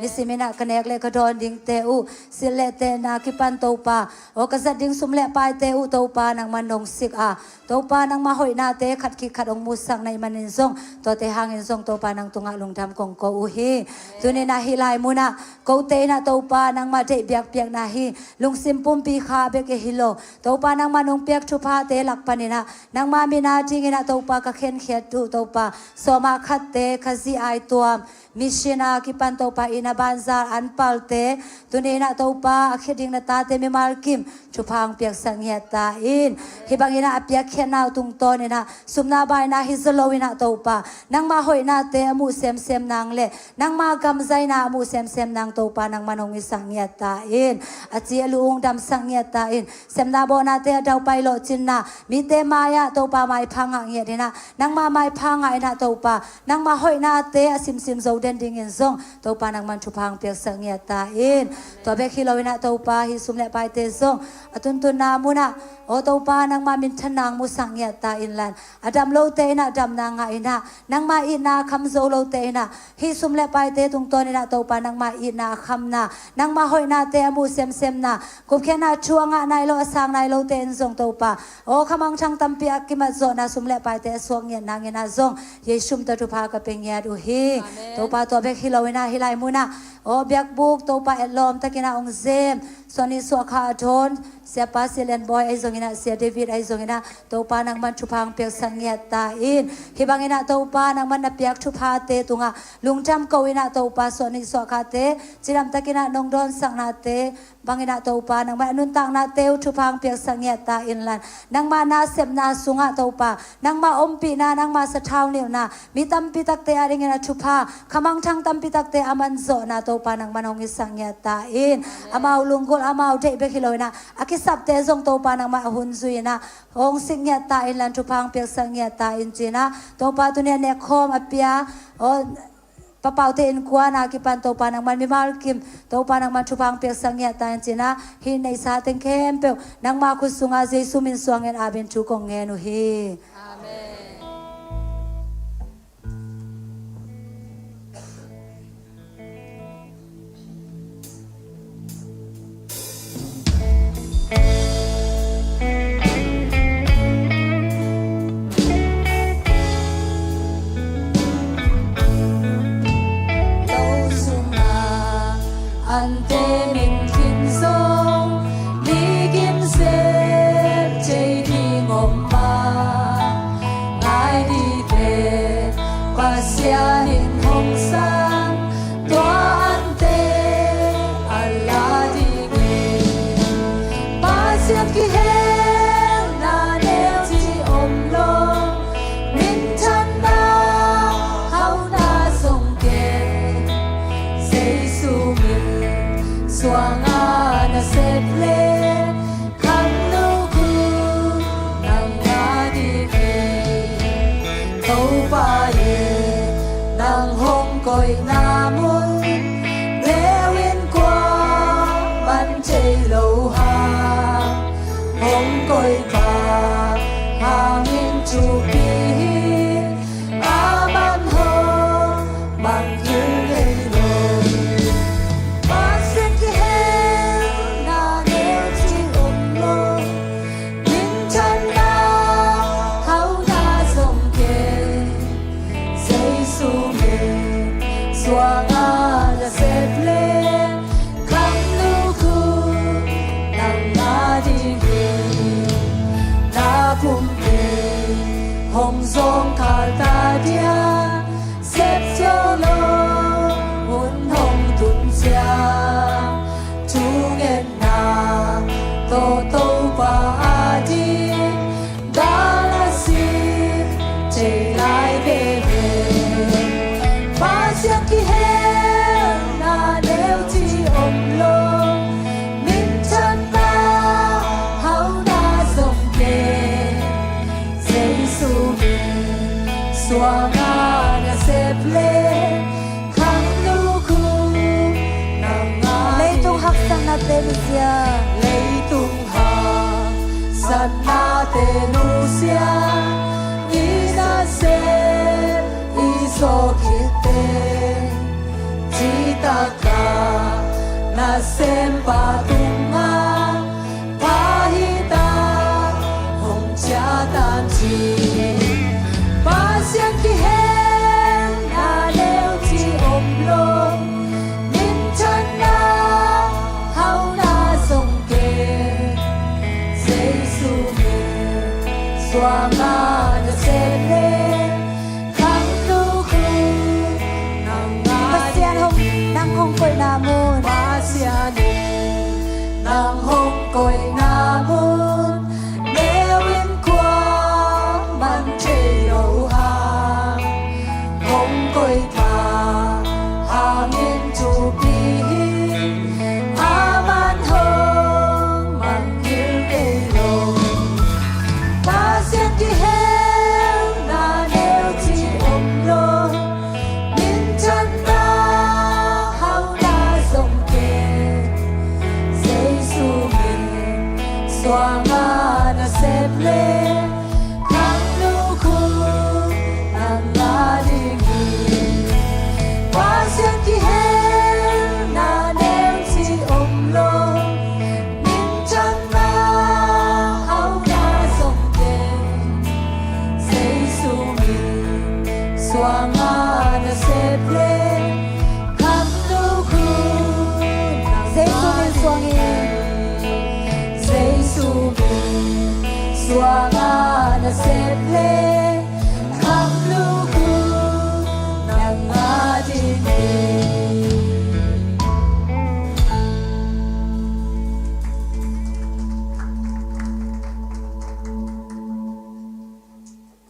นิสิมินะคะเนกเลกดอนดิงเตอุสิเลเตนาคิปันโตปาโอกษัตดิงสุมเลปายเตอุโตปานังมันนงสิกโตปานังมาหอยนาเตขัดคิขัดองมุสักในมันนินซงตัวเตหังอินซงโตปานังตุงะลุงทำกงโกอุฮีตุนินาฮิลายมุนะโกเตนะโตปานังมาเตเปียกนาฮีลุงซิมปุมปีคาเบกฮิโลโตปานังมานงเปียกชุพาเตหลักปานินะนังมามินาจิงินะโตปากะเข็นเขียดดูโตปาโสมาคัตเตขจีไอตัวมิชินากิปันโตปาอินาบานซาอันปัลเตตุนีนะโตปาอคิดิงนาตาเตมิมาลกิมชุพังเปียกสังเหียตาอินฮิบังอินะเปียกเขียนนาตุงโตนี่นะสุมนาบายนาฮิซโลวินะโตปานังมาหอยนาเตอมูเซมนางเลนังมากำใจนามูเซมนางโตปานังมานงมิสังเหียตาอินอจีลุงดำสังเหียตาอินเซมนาโบนาเตดาวไปโลจินนามีเตมายะโตปาไมพังอังเหียนี่นะนังมาไมพังไงนะโตปานังมาหอยนาเตอซิมโซเดนดิงอินซงโตปานังมันชุพังเปียกสังเหียตาอินตัวเบคิโลวินะโตปาฮิสุมเลไปเตซงตุนนามุนะโอโตปานังมามินทนางมุสังเงียตาอินลันอดัมโลเตนะดัมนางอินะนังมาอินาคำโซโลเตนะฮิซุมเลไปเตตุงตนินะโตปานังมาอินาคำนานังมาหอยนาเตมูเซมนากุบแค่นาชัวงะนายโลอสังนายโลเตนซงโตปาโอขมังช่างตัมเปียกิมาโซนาซุมเลไปเตสวงเงียนางเงียนาซงเยซุมตะทุพากะเปงเงียดูฮีโตปาตัวเบกฮิโลวินะฮิไลมุนะโอเบียกบุกโตปาเอลอมตะกินาองเซมสวนิสวคาทน เสียป้าเสียเลนบอยไอซงอินะเสียเดวิดไอซงอินะตัวป้านางมันชุพังเปียกสังเงียตาอินฮิบังอินะตัวป้านางมันนับเปียกชุพาเตตุงะลุงจำเกวินะตัวป้าสวนิสวคาเตจิรำตะกินะนงดอนสังนาเตบังอินะตัวป้านางมันนุนตังนาเตวชุพังเปียกสังเงียตาอินลันนางมานาเสมนาสุงะตัวป้านางมาอมปีนานางมาสะเท้าเหนียวนามีตัมปิตักเตอาริงนะชุพาขมังทังตัมปิตักเตอามันโซนาตัวป้านางมันหงอิสังเงียตาอินอามาลุงกุลอามาเทเบคิโลนะอากิสับเตซงตัวป้านางมาหุนซุยนะหงสิงเงียตาอินลันชุพังเปียกสังเงียตาอินจีนะตัวป้าตัวเนี้ยเนี่ยคอมอเปียโอปะเป่าเตนกวานากิปันโตปานังมันมีมาลกิมโตปานังมันชุพังเปียกสังเงียตาจินะฮินในสาเต็งเข้มเปียวนังมาคุสุงอาเจสุมินสวงเงินอาเบนชูกงเงนุฮีอาเมน ante min kin song li kim se chei di ngom ma ngai di te pa sia hin hong sang tua ante alla di ge pa sia ki he na ne chi om lo min chan na hau na song ke sei su min Suanga na seple kanu ku nang ngadi ke tau pa ye nang hong koi namun lewin qua ban chei lo ha hong koi pa hangin chu pi aman ho mang yu lei lo Suanga na seple kanu ku nang ngadi ge na pumpe hong zong kalta dia sep solo hun hong tun sia tungen na to to pa adi dalasi chei lai bebe Siap ki he na neo chi om lo min chan na hau na song ke sei su mi suanga na seple khang lu ku nang nga leitung hak sang na te lucia leitung ha san na te lucia ina se iso kite Citaka na sempa tunga pahita hong chatan chi pasyan ki hen na leo chi om lo min chan na hau na song ke sei su me swanga na sele hong koi namun pasiani nang hong koi namun lewin qua man chei lo ha hong koi tha hangin chu pi aman hong man hil ei lo pasian ki hen na neo chi om lo min chan na Suanga na seple kanu ku nang ngadi ge Pasyan ki hen na neo chi om lo min chan na hau na song ke sei su mi Suanga na seple kanu ku nang sei su mi suangi sei suanga na seple kamluku nangadini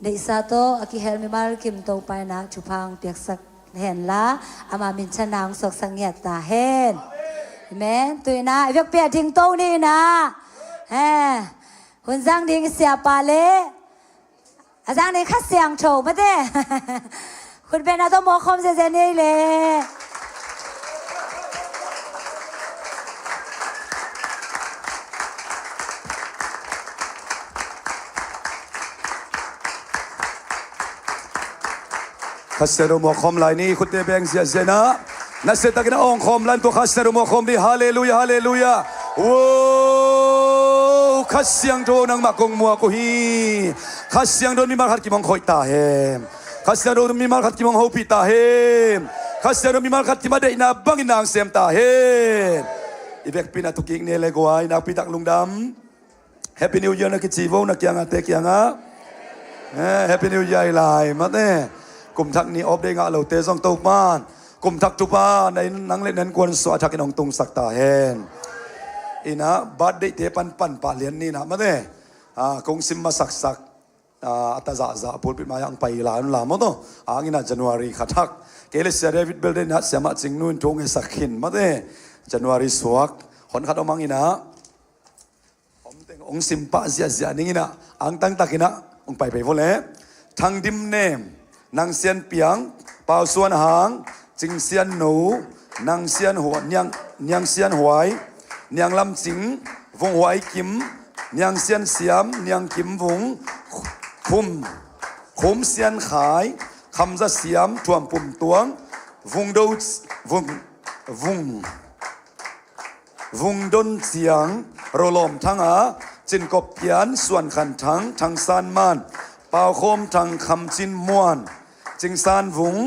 Di sato aki helmi mal kim to pa na chupang piak sak hen la ama min chanang sok sangyat ta hen amen tui na việc pia thing to ni na ha hun giang ding sia pa le a giang ni khát xiang chou ma de คุณเป็นอาตโมคมเซนี่เลย คัสเตอร์โมคอมไลนี่คุณเตเบงเสียเซนะนัสเซตักนะองคอมลันตัวคัสเตอร์โมคอมดีฮาเลลูยาฮาเลลูยาโอ้คัสเซียงโดนังมากงมัวกุฮีคัสเซียงโดนมีมาขัดกิมองคอยตาเฮมคัสเซียงโดนมีมาขัดกิมองฮูปิตาเฮมคัสเซียงโดนมีมาขัดกิมาเดนาบังอินางเซมตาเฮมอีเบกปีนาตุกิกเนเลกวายนักปีตักลุงดำแฮปปี้นิวเยียร์นักจีโวนักยังอาเตกยังอ่ะแฮปปี้นิวเยียร์ไลน์มาเต้กลุ่มทักนี้ออฟได้งาเราเตะซองตกบ้านกลุ่มทักทุบ้านในนังเล่นนั้นกวนสวดทักน้องตุงสักตาเฮนอีนะบัดได้เทปันป่าเลียนนี่นะมาเด้กงซิมมาสักอัตจ่าพูดปิดมายังไปหลายหลายมั้งตัวอินะจันวารีขัดทักเกลิสเดวิดเบลเดนนัดเสียมาจิงนู่นทงให้สักขินมาเด้จันวารีสวกคนขัดอมังอีนะผมเต็งองซิมป้าเสียนี่นะตั้งตักินะองไปพวกเล่ทางดิมเนมนางเซียนเปียงเป่าส่วนหางจิงเซียนหนูนางเซียนหัวเนียงเซียนหวยเนียงลำจิงวงหวยกิมเนียงเซียนเสียมเนียงกิมวงคุมเซียนขายคำจะเสียมท่วมปุ่มตวงวงดูวงดนเสียงโรลมทั้งจินกบเพียนส่วนขันทั้งซานมานเป่าโคมทั้งคำจินม้วนจิงซานวุง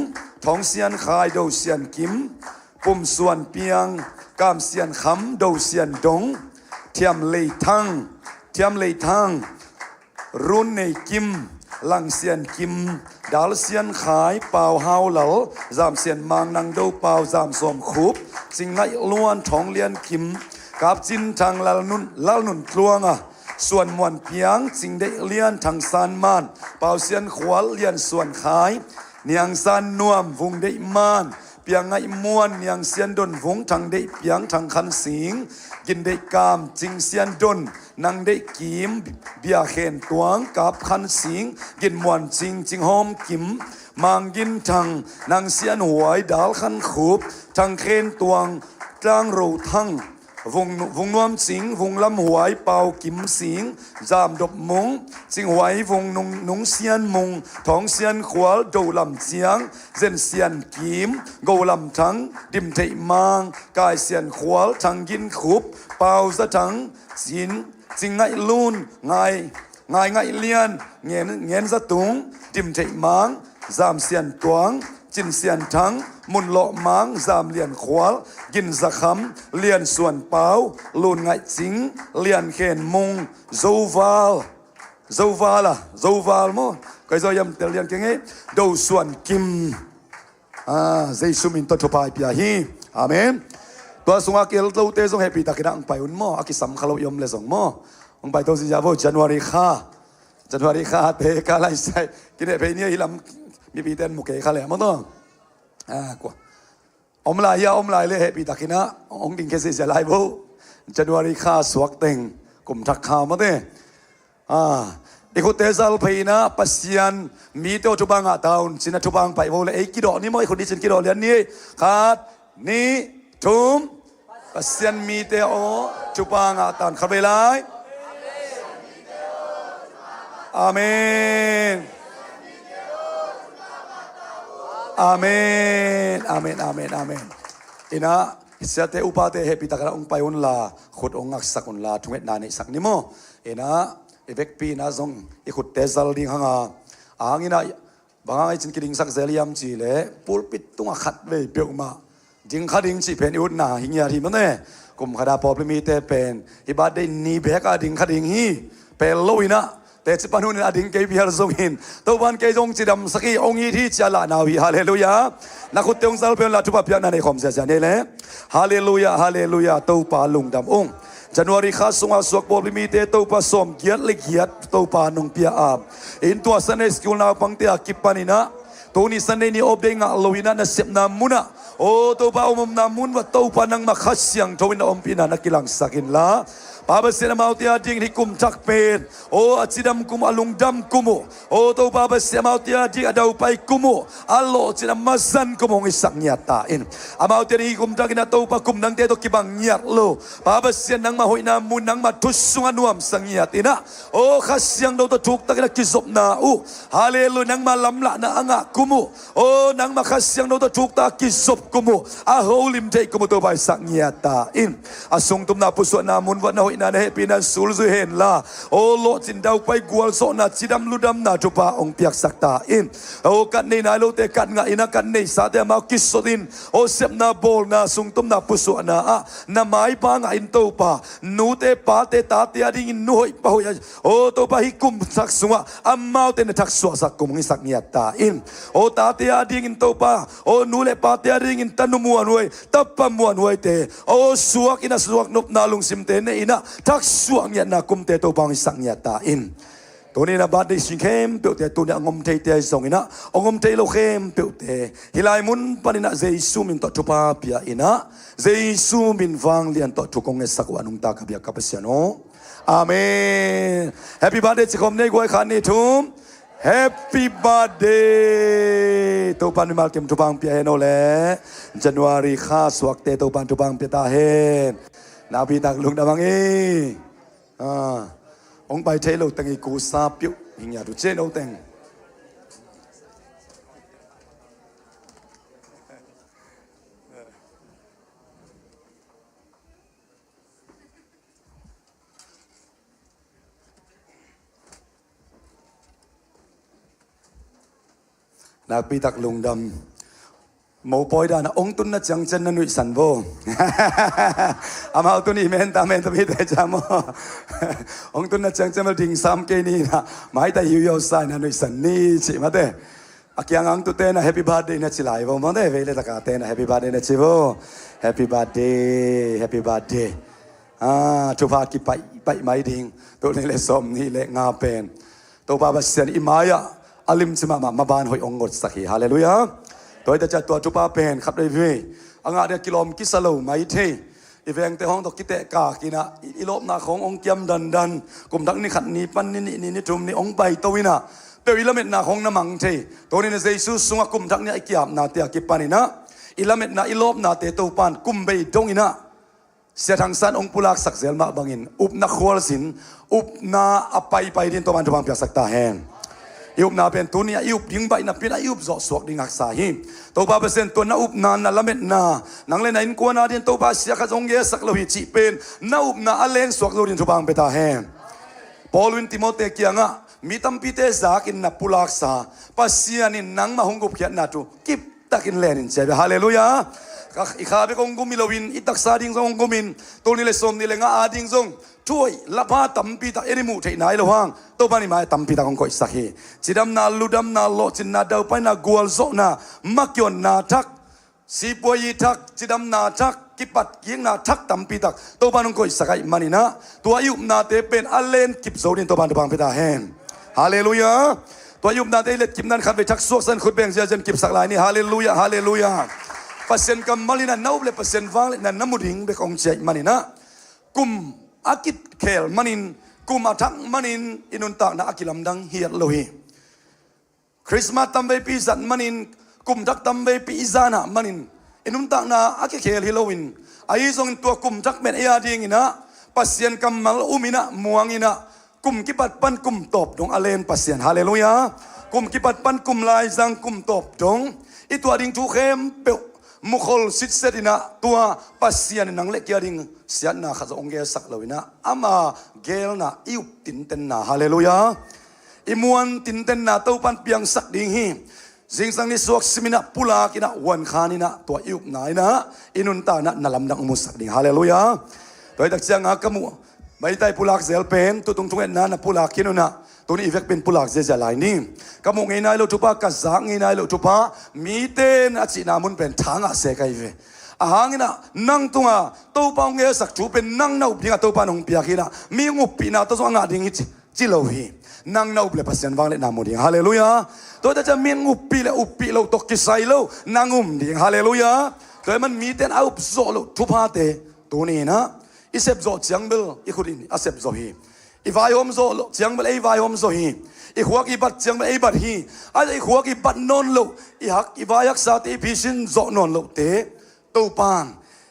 ท้องเสียนขายโดเสียนกิมปุ่มส่วนเปียงกามเสียนคำโดเสียนดงเทียมเลยทั้งรุ่นในกิมลังเสียนกิมดาลเสียนขายเป่าฮาวเหลาจามเสียนมังนังโดเป่าจามสมคุบจิงไงล้วนท้องเลียนกิมกับจินทางลานุนกลวงส่วนมวลเพียงจิงได้เลียนทางซานมานเป่าเสียนขวาเลียนส่วนขายเนียงซานนวมวงได้มานเปียงไงมวนเนียงเสียนดนวงทางได้เปียงทางคันสิงกินได้กามจิงเสียนดนนางได้กิมเบียเข็นตวงกับคันสิงกินมวนจิงหอมกิมมังกินทางนางเสียนหวยดาลคันขูบทางเข็นตวงกลางโรทั้งวงนวมสิงวงลำหวยเป่ากิมสิงจามดบมงสิงหวยวงนุงเสียนมงท้องเสียนขวาโดลำเสียงเส้นเสียนกิมโกลำทั้งดิมเทมังกายเสียนขวาทั้งยินขุบเป่าสะทั้งสินจิงไงลุนไงเลียนเงียนสะตุงดิมเทมังจามเสียนตวงจินเสียนทั้งมุนโลมังจามเลียนขวากินสักคำเลียนส่วนเปล่าลุนไงจิงเลียนเขนมุงโซวาลมั้งก็จะยำเตเลียนเก่งไงดูส่วนกิมเจสุมินตัวทบายพิยาฮีอาเมนตัวสงฆ์เกลตัวเตสงเฮปีตะกินังไปอุ่นมั้งอากิสัมขลุ่ยมเลสงมั้งองไปตัวสิจาโวจันวารีข้าเตะกาไลใส่กินเอไปเนี่ยฮิลำมีปีเต้นมุกเกข้าเลยมั้งต้องกว่าอมลายเลยเฮปีตะกินะองดิ่งเคสิจะไลโวจันวารีข้าสวกเต็งกลุ่มทักข่าวมั้งเต้อีกคนเตะซัลพีนะปัสยันมีเต้าทุบังอาตาวน์สินะทุบังไปโวเลยไอ้กิโดนี่มั้งไอ้คนที่ฉันกิโดเรียนนี่ขาดนี่ทุมปัสยันมีเต้าทุบังอาตาวน์ขับไปเลยอาเมนอินะเสียเตอุปาเตเฮปิตากระองไปอุนลาขุดองอักสักอุนลาทุเวนานิสักนิโมอินะเอเวกปีนะซงอีขุดเตซัลดิงฮังอาอินะบางไอ้จินกิดิงสักเซลียมจีเล่ปูลปิดตุงขัดเวเปียวมาจิงขัดิงจีเพนอุดนาหิงยาทีมันเน่กุมขดาพอพมีเตเป็นอิบาดได้นีเบกาดิงขัดิงฮีเป็นโลอินะ แต่จิปานุนอดิ่งเกพิฮาร์ซงหินตัววันเกยงจิดำสกีองค์ที่จะละนาวีฮาเลลูยานักขุดเตียงซาลเป็นลาทุบพิจารณาในคอมเสียจันเดลฮาเลลูยาฮาเลลูยาตัวปาลุงดำองจันวารีข้าสงอาสวกบอลมีเตตัวปาสมเกียรติเกียรติตัวปานงเปียอาบอินตัวสันเนสกิลนาปังเตียกิปานินะตัวนี้สันเนนี่อบเดงะลวินะนัสเซบนามุนะโอ้ตัวปาอมนามุนว่าตัวปานังมาขัดเสียงทวินอมพินานักกิลังสักินละปาบเสนามาอุติอาดิ่งที่กุมจักเป็นโอ้อจิดำกุมอลุงดำกุมโอ้ตัวปาบเสนามาอุติอาดิ่งอดาวไปกุมอัลโลจิดำมาซันกุมงอิสักเนียตาอินอามาอุติอาดิ่งกุมจักอินาตัวปากุมนังเตตัวกิบังเนียตโลปาบเสนามาหอยนามุนนังมาทุสุงานุมสังเนียตินะโอ้ขัดเสียงตัวถูกตะกินกิศบนาอูฮาเลลูนังมาลำละนะอ่างกุมโอ้นังมาขัดเสียงตัวถูกตะกิศบกุมอาโฮลิมเทกุมตัวไปสักเนียตาอินอาทรงตุมนาปุสวนามุนวันหอยนาเฮปีนันสูลซุเฮนลาโอ้โลจินดาวไปกวลโซนาจิดำลุดำนาจุปาองเปียกสักตาอินโอ้กันในนายโลเตกันงาอินะกันในสาเตมากิสโซดินโอ้เซมนาโบลนาทรงตุมนาปุสวนาอะนาไม้ปางอินโตปานูเตปาเตตาเตียดิ่งนุยปะหอยโอ้โตปาฮิกุมสักสุงะอัมมาเตนทักสวสักกุมงิสักเนียตาอินโอ้ตาเตียดิ่งอินโตปาโอ้นูเลปาเตียดิ่งอินตันุมวนวยตับปะมวนวยเตโอ้สวกอินะสวกนบนาลุงซิมเตเนอินะทักสวกเนี่ยนากุมเตโตบางสักเนี่ยตาอินตัวนี้นะบัดดิสิงเข้มเปียวเตตัวนี้งมเตเตส่งอินะงมเตโลเข้มเปียวเตฮิลายมุนปานินะเจซูมินต่อจุปาเปียอินะเจซูมินฟังเลียนต่อจุกงเอสักวานุงตากับยากับเสียโนอาเมนแฮปปี้บัดเดย์จิคอมเนกวยขันนี่ทุมแฮปปี้บัดเดย์ตัวปันมาเก็มจุปังเปียเฮโนเลจันวารีข้าสวกเตตัวปันจุปังเปียตาเฮนนาบีตักลุงดามังเอองไปเทโลตังอีกูซาปิวหิงยาดูเจโนตังนาบีตักลุงดำโมปอยดานะองตุนนะจังเจนนันวิสันโบอามาตุนีเมนตาเมนตาพิเตจามองตุนนะจังเจนมาดิ่งสามเกนีนะหมายแต่ฮิวยอสายนันวิสันนี่ใช่ไหมเต้อากียงอังตุเตนะแฮปปี้บาร์เดย์นะชิลายโบมาเต้เวเลตะกาเตนะแฮปปี้บาร์เดย์นะชิโบแฮปปี้บาร์เดย์แฮปปี้บาร์เดย์ทุพากิไปไม่ดิ่งตัวนี้เลยสมนี่เลยงาเป็นตัวบาบเสียนอิมายะอาลิมจิมาบานหอยองกดสักทีฮาเลลูยาตัวจะจัดตัวจุปาเป็นขับได้พี่อ่างอาเดียกิโลมกิสโลไม่เทอีเวงแต่ห้องตกกิเตะกากินะอีโลบนาขององเกียมดันกลุ่มทักนี่ขัดนี่ปันนี่จุ่มนี่องใบตัววินะเปอีลเม็ดนาของน้ำมังเทตัวนี้เจสุสุงกลุ่มทักนี่ไอเกียบนาเตียกิปันินะอีลเม็ดนาอีโลบนาเตตัวปันกลุ่มใบตรงนี้นะเสียทางสันองปุลักสักเซลมาบังอินอุบนักขวลสินอุบนาอไปดินตัวมันจะวางเปียสักตาแหงยุบนาเป็นตัวนี้ยุบยิงใบนับเป็นยุบจอดสวกดิ่งหักสาหิตัวป้าเปอร์เซ็นต์ตัวน่าอุบนานน่ะละเม็ดนานังเลยไหนกวนนาเดียนตัวป้าเสียขัดองเยสักโลหิตจีเป็นน่าอุบนาอเลนสวกโลหิตทุบางเปตาแหงพอลุนติโมเตเกียงะมีตั้มพิเตจากินนับปุลักษาปัสเซียนินนังมาหงกุบเขียนนาตูกิบตักินเลนินเจเบฮาเลลูยาอีข้าไปกงกุมิลวินอิตักซาดิงซงกุมินตัวนี้เลยสมนี่เลยงาอาดิงซงช่วยละพาตั้มปีตาเอริมูเทนายละวังตัวบ้านนี้มาตั้มปีตาของก้อยสักเหจิดำนาลุดำนาโลจินนาเดาไปนากวลโซนามักยอนนาทักสีปวยทักจิดำนาทักกิปัดเกียงนาทักตั้มปีตักตัวบ้านของก้อยสักเหมันนี่นะตัวอายุนาเตเป็นอัลเลนกิบโซดินตัวบ้านตัวบางปีตาแหงฮาเลลูยาตัวอายุนาเตเล็ดกิบนั้นขับไปทักสวกสันขุดเบงเจจันกิบสักลายนี่ฮาเลลูยาฮาเลลูยาเปอร์เซ็นต์กำมาลินะน้าเปเปอร์เซ็นต์ฟังเลยนะน้ำมุดิงเบกองเจมันนี่นะกุมอากิดเคลมันินกุมอาทักมันินอินุนตากนะอากิลำดังเฮียดโลหิคริสต์มาสตัมเบปีซันมันินกุมทักตัมเบปีซานะมันินอินุนตากนะอากิเคลฮิโลวินไอ้ทรงตัวกุมทักเป็นเอียดีงินะเปอร์เซ็นต์กำมาลอุมินะมัวงินะกุมกิปัดปันกุมตบดงอาเลนเปอร์เซ็นต์ฮาเลลูยากุมกิปัดปันกุมลายจังกุมตบดงอีตัวดิ่งทุกเข้มเปวมุขลสิทธิ์เสดินะตัวปัสยานังเล็กยาดิงเสียนาข้าจะองเกสักเลวินะอามาเกลนะอิวตินเตนนาฮาเลลูยาอิมวนตินเตนนาตัวปันเปียงสักดิ่งฮีสิงสังนิสวกสิมินะปุลากินะวันคานินะตัวอิวนายนะอินุนตานะนัลำดังมุสักดิ่งฮาเลลูยาโดยตักเสียงอากัมูไม่ได้ปุลากเซลเป็นตัวตรงตรงนั้นนะปุลากินุนะ ตัวนี้อีเวกเป็นปุลักเจลายนี่กำมงไงนายโลทุปากะสังไงนายโลทุปามีเตนอาจินามุนเป็นทางอาเสกไอเวอาหางนะนั่งตรงอ่ะตัวปองเงสักจูเป็นนั่งนาอุปนิกตัวปานองเปียกินะมีงุปีนาตัวสว่างดิ่งจิโลฮีนั่งนาอุปเลปัสยันวังเลนามุดิ่งฮาเลลูยาตัวจะมีงุปีเลอุปีโลตกิไซโลนั่งดิ่งฮาเลลูยาตัวมันมีเตนเอาโซโลทุพาเตตัวนี้นะอิเซบโซจังเบลอีคนนี้อาเซบโซฮีอีวายอมโซโลจังเบลอีวายอมโซฮีอีหัวกีบัดจังเบลอีบัดฮีอะไรอีหัวกีบัดนนโลอีหักอีวายักษาตีพิชินโซนนโลเตตัวปาน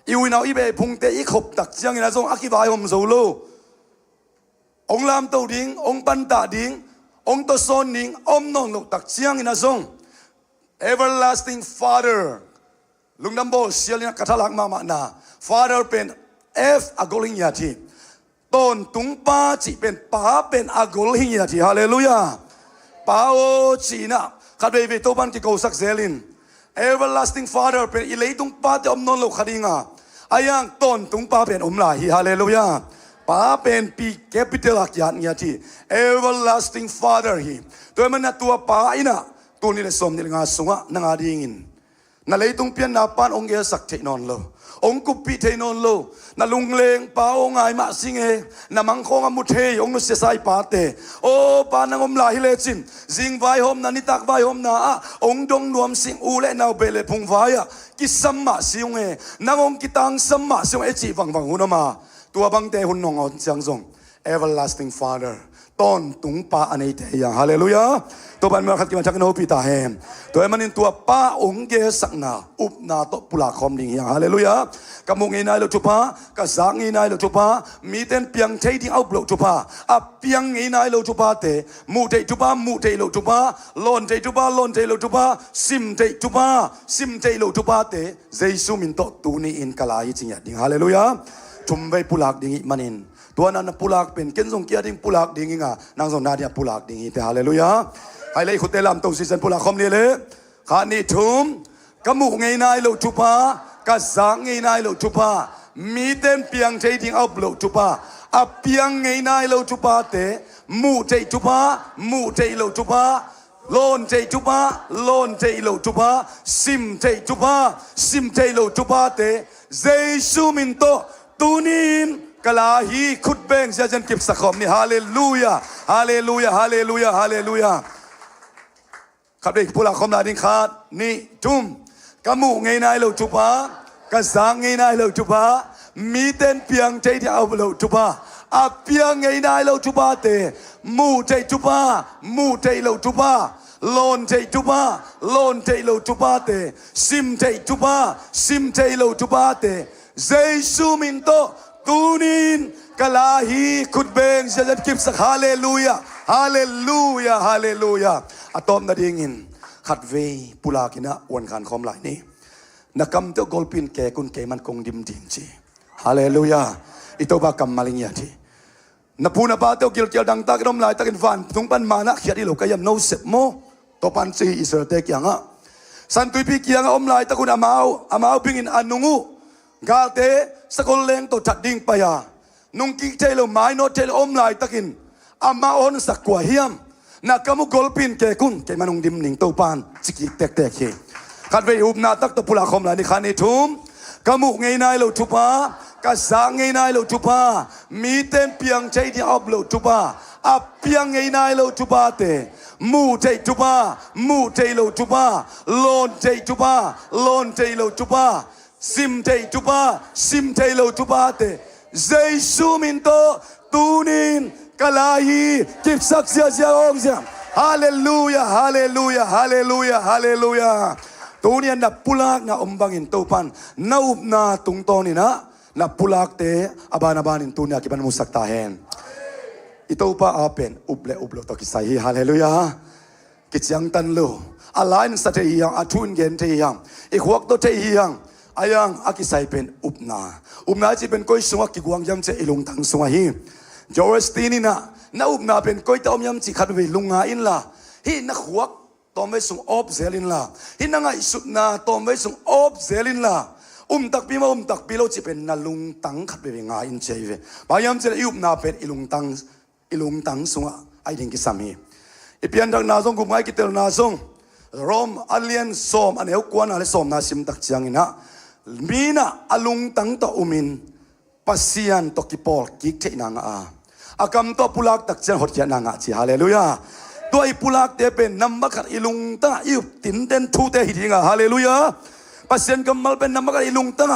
อีวินาอีเบพุงเตอีขบตักจังนะทรงอักวายอมโซโลองลามตัวดิ่งองปันตาดิ่งองตัวโซนดิ่งอมนนโลตักจังนะทรง everlasting Father ลุงดัมโบเสียลินะกัทลักมานา Father เป็น F อากลิงยาทีต้นตุงป้าจีเป็นป้าเป็นอากลิงยาทีฮาเลลูยาป้าโอจีนะขัดเวทตัวบันที่เขาสักเซลิน everlasting Father เป็นอิเลตุงป้าจะอมนนโลขัดิงาอายังต้นตุงป้าเป็นอมลาฮีฮาเลลูยาป้าเป็นปีแคปิตอลอักยันยาที everlasting Father ฮีตัวมันตัวป้าอินะตัวนี้เลยสมนี่งาสุงะนางอาดิ่งนั่นเลยตุงเปียนนาปานองเกสักเทนอนโลองกุปิเทนอนโลนั่นลุงเลงป้าองไงมาสิงเอนั่นมังคงอมุเทยองนุเสสายปาเตโอปานางอมลาฮิเลจินจิงไวหอมนันนิตักไวหอมนาองดงนวมสิงอูเลนาเบเลพุงไวอะกิสัมมาสิงเอนางองกิตังสัมมาสิงเอจีฟังหุนมาตัวบังเตหุนนองอนจังซง everlasting Father ต้นตุงป้าอันนี้เทียงฮาเลลูยาตัวบันเมื่อขัดกินมาจากโนปิตาเฮมตัวมันนี่ตัวป้าองเกสักนาอุปนาโตปุลาคอมดิ่งยังฮาเลลูยากำมุงเงินนายโลจุปากะสังเงินนายโลจุปามีเต้นเปียงเทดิ่งเอาโลจุปาอับเปียงเงินนายโลจุปาเตมูเทจุปามูเทโลจุปาลอนเทจุปาลอนเทโลจุปาซิมเทจุปาซิมเทโลจุปาเตเจสุมินโตตูนี่อินกะลายจริงอย่างดิ่งฮาเลลูยาจุ่มไปปุลากดิ่งมันอินตัวนั้นปุลากเป็นเกณฑ์ส่งเกียรติปุลากดิ่งอ่ะนางส่งนาเดียปุลากดิ่งแต่ฮาเลลูยาไอ้เลยขุดเตลามตัวสิสันปุลากคอมนี่เลยขานี่ทุ่มกำมุกไงนายโลจุปากะสังไงนายโลจุปามีเต้นเปียงเทดิ่งเอาโลจุปาอับเปียงไงนายโลจุปาเตมูเทจุปามูเทโลจุปาลอนเทจุปาลอนเทโลจุปาซิมเทจุปาซิมเทโลจุปาเตเจสุมินโตตูนินกลาฮีขุดเบงเสียจันกิบสักคมนี่ฮาเลลูยาฮาเลลูยาฮาเลลูยาฮาเลลูยาขับเด็กผู้หลักคมลาดิงขาดนี่จุ่มกะมูไงนายโลจุปากะสังไงนายโลจุปามีเต้นเปียงใจที่เอาโลจุปาอับเปียงไงนายโลจุปาเตมูใจจุปามูใจโลจุปาลอนใจจุปาลอนใจโลจุปาเตซิมใจจุปาซิมใจโลจุปาเตเจสุมินโตตูนินกะลาฮีขุดเบงเสียจันกิบสักฮาเลลูยาฮาเลลูยาฮาเลลูยาอะตอมนาดิ่งินขัดเวปุลากินะวันขันคอมไหลนี้นักกำเตกอลปินแกกุนแกมันคงดิมดิ่งจีฮาเลลูยาอิโตบากำมาลิงยาทีนับพูนับปาเตกิลเกียดังตากรมไหลตากินฟันทุงปันมานะเขียดีโลกยามโนเสโมตัวปันซีอิสราเอลยังอ่ะสันตุยพิกยังอมไหลตะกุนอามาบิงินอันนุงูกาเตสกอลเลงตัวจัดดิ่งไปยานุงกิเจโลไม้โนเจโลอมไหลตะกินอามาออนสักกว่าเฮียมนักกมุกอลปินแกกุนแกมันงดิมหนิงตัวปานจิกิแตกเฮขัดเวอุบนาตักตะปุลาคอมไหลนี่ขันนี่ทุ่มกมุกไงนายโลจุปากะสังไงนายโลจุปามีเต้นเปียงใจที่อับโลจุปาอับเปียงไงนายโลจุปาเตมูเทจุปามูเทโลจุปาลอนเทจุปาลอนเทโลจุปาซิมเทจุปาซิมเทโลจุปาเตเจสุมินโตตูนินกะลาฮีกิบสักเสียองเสียฮาเลลูยาฮาเลลูยาฮาเลลูยาฮาเลลูยาตัวนี้นับปุลากนะอมบังอินตัวปันนาอุบนาตุงโตนี่นะนับปุลากเตอบานอินตัวนี้กิบันมุสักตาเฮนอิตัวป้าอาเป็นอุบเลตัวกิสัยฮาเลลูยากิจยังตันโลอะไรนั่นสัตย์ยังอาทุนเงินเทียงอีกวักตัวเทียงอายังอากิสัยเป็นอุบนาจีเป็นก้อยสวงกิกวางยำเจอิลุงตังสวงฮีจอร์สตีนี่นะอุบนาเป็นก้อยตอมยำจีขัดเวลุงงาอินละฮีนักวักตอมไว้ส่งอบเซลินละฮินังไงสุดนาตอมไว้ส่งอบเซลินละตักปีมาตักปีเราจะเป็นนาลุงตังขัดไปงาอินเชยเวพยายามจะอุบนาเป็นอิลุงตังสงะ ไอดิ่งกิสามีอีเปียนดังนาซงกุมไงกิเตลนาซงรอมอัลเลียนสอมอันเอวกวนอะไรสอมนาซิมตักเจียงอินะมีนะอลุงตั้งต่ออุมินปัสยันตกิปอลกิกเทนางอากำต่อปุลักตักเจียงหดเจียนางจีฮาเลลูยาตัวไอปุลักเตเป็นนัมบักอิลุงตั้งอิบตินเดนทูเตหิดิงฮาเลลูยาปัสยันกำมัลเป็นนัมบักอิลุงตั้ง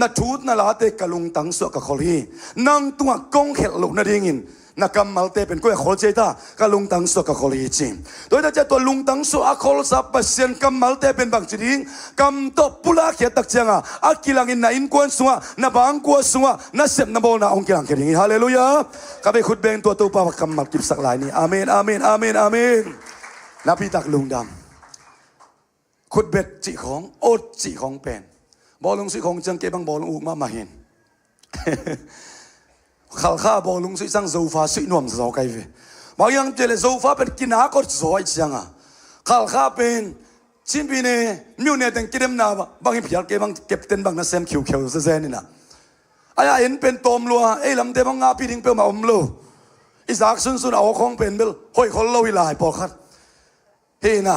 นัดทูตนาลาเตกลุงตั้งสวกขอลีนังตัวกงเขลุนาดิ่งนักกำมัลเตเป็นก้อยขอเจตากลุงตั้งสวกขอลีจริงโดยถ้าจะตัวลุงตั้งสวกขอลสับปัสยันกำมัลเตเป็นบางจริงกำตบปุลักเขตักเจียงอากิลังอินนาอินกวนสัวนาบางกวนสัวนาเสพนาโบนาองกิลังเขดิงฮาเลลูยาข้าไปขุดเบงตัวตูปากำมัลกิบสักหลายนี้อาเมนอาเมนอาเมนอาเมนนับพิตักลุงดำขุดเบ็ดจีของโอดจีของเป็นบอลลุงสุของจังเก็บังบอลลุงอุกมาเห็นข้าข้าบอลลุงสุสังโซฟาสุนวมสาวไกเวบางอย่างเจริญโซฟาเป็นกินหากอดสวยจังข้าเป็นชิมปีเน่มิวเน่แต่งกินน้ำบางทีพี่เก็บบางเก็บเต็นบางน่ะเซมคิวเซนี่นะไอ้เห็นเป็นตอมลัวไอ้ลำเตบังงาพี่ดิ้งเปลมาอมโลอิสากสุนเอาของเป็นเบลห้อยคนเล่าวิลายปอคัดเฮ้น่ะ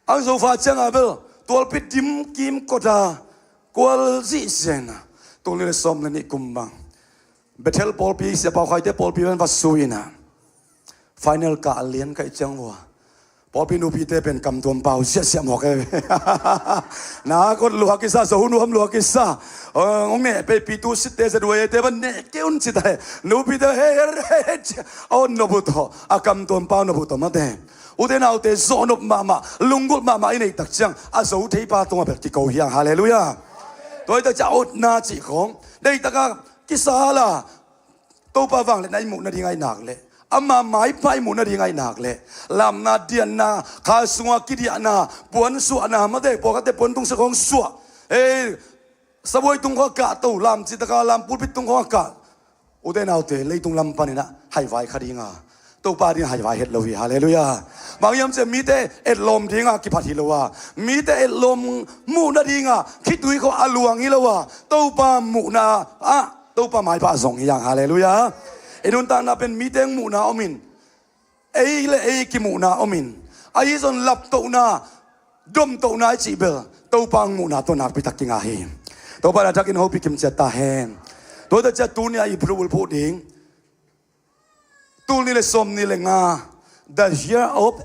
อังโซฟาจังเบลตัวปิดดิมกิมกอดากวลซีเซนตัวนี้เลยสมเลยนี่กุมบังเบเทลปอลปีเสียเปล่าใครเตะปอลปีมันวัดซุยนะฟิแนลกาเลียนกับจังวัวปอลปีนูปีเตะเป็นกำตัวเปล่าเสียหมอกเลยนะก็ลัวกิซ่าสูนูมลัวกิซ่าองเนี่ยไปปีตูสิเตะจะด้วยเตะบันเนี่ยเกี่ยวนิดแต่นูปีเตะเฮ้เอาโนบุโตอากำตัวเปล่าโนบุโตมาเตะอุเดนเอาเตะโซนบมาลุงกุลมาอินไอตักจังอาสูที่ป้าตรงแบบที่เกาหลีฮาเลลูยาโดยแต่จะอดนาจีของได้ตะกกิสาละตัวป้าฟังเลยในหมู่นาดีไงหนักเลยอามาหมายไปหมู่นาดีไงหนักเลยลำนาเดียนนาข้าสัวกิริยานาปวนสัวนามาได้ปกติปวนตรงสกองสัวสบายตรงข้อกะตัวลำจิตกาลำพูดพิตรงข้อกะอุเดนเอาเตะเลยตรงลำปานี่นะให้ไว้คดีงาตัวป้านี่หายไปเห็ดเลยฮาเลลูยาบางยามจะมีแต่เอ็ดลมทิ้งกิพัดฮิโลวามีแต่เอ็ดลมมูนาดิ้งคิดดูเขาอลวงฮิโลวาตัวป้ามูนาตัวป้าหมายป้าส่งอย่างฮาเลลูยาเอ็นุนตานาเป็นมีแต่มูนาอมินเอกิมูนาอมินไอ้ส่วนหลับตัวนาดมตัวนาจีเบลตัวป้ามูนาตัวนาไปตักกิงอาเฮตัวป้าตักกินหัวพิกิมเจตาเฮนตัวจะตัวนี้อีพรูลพูดเองตัวนี้เลยสมนี่เลยงา The year of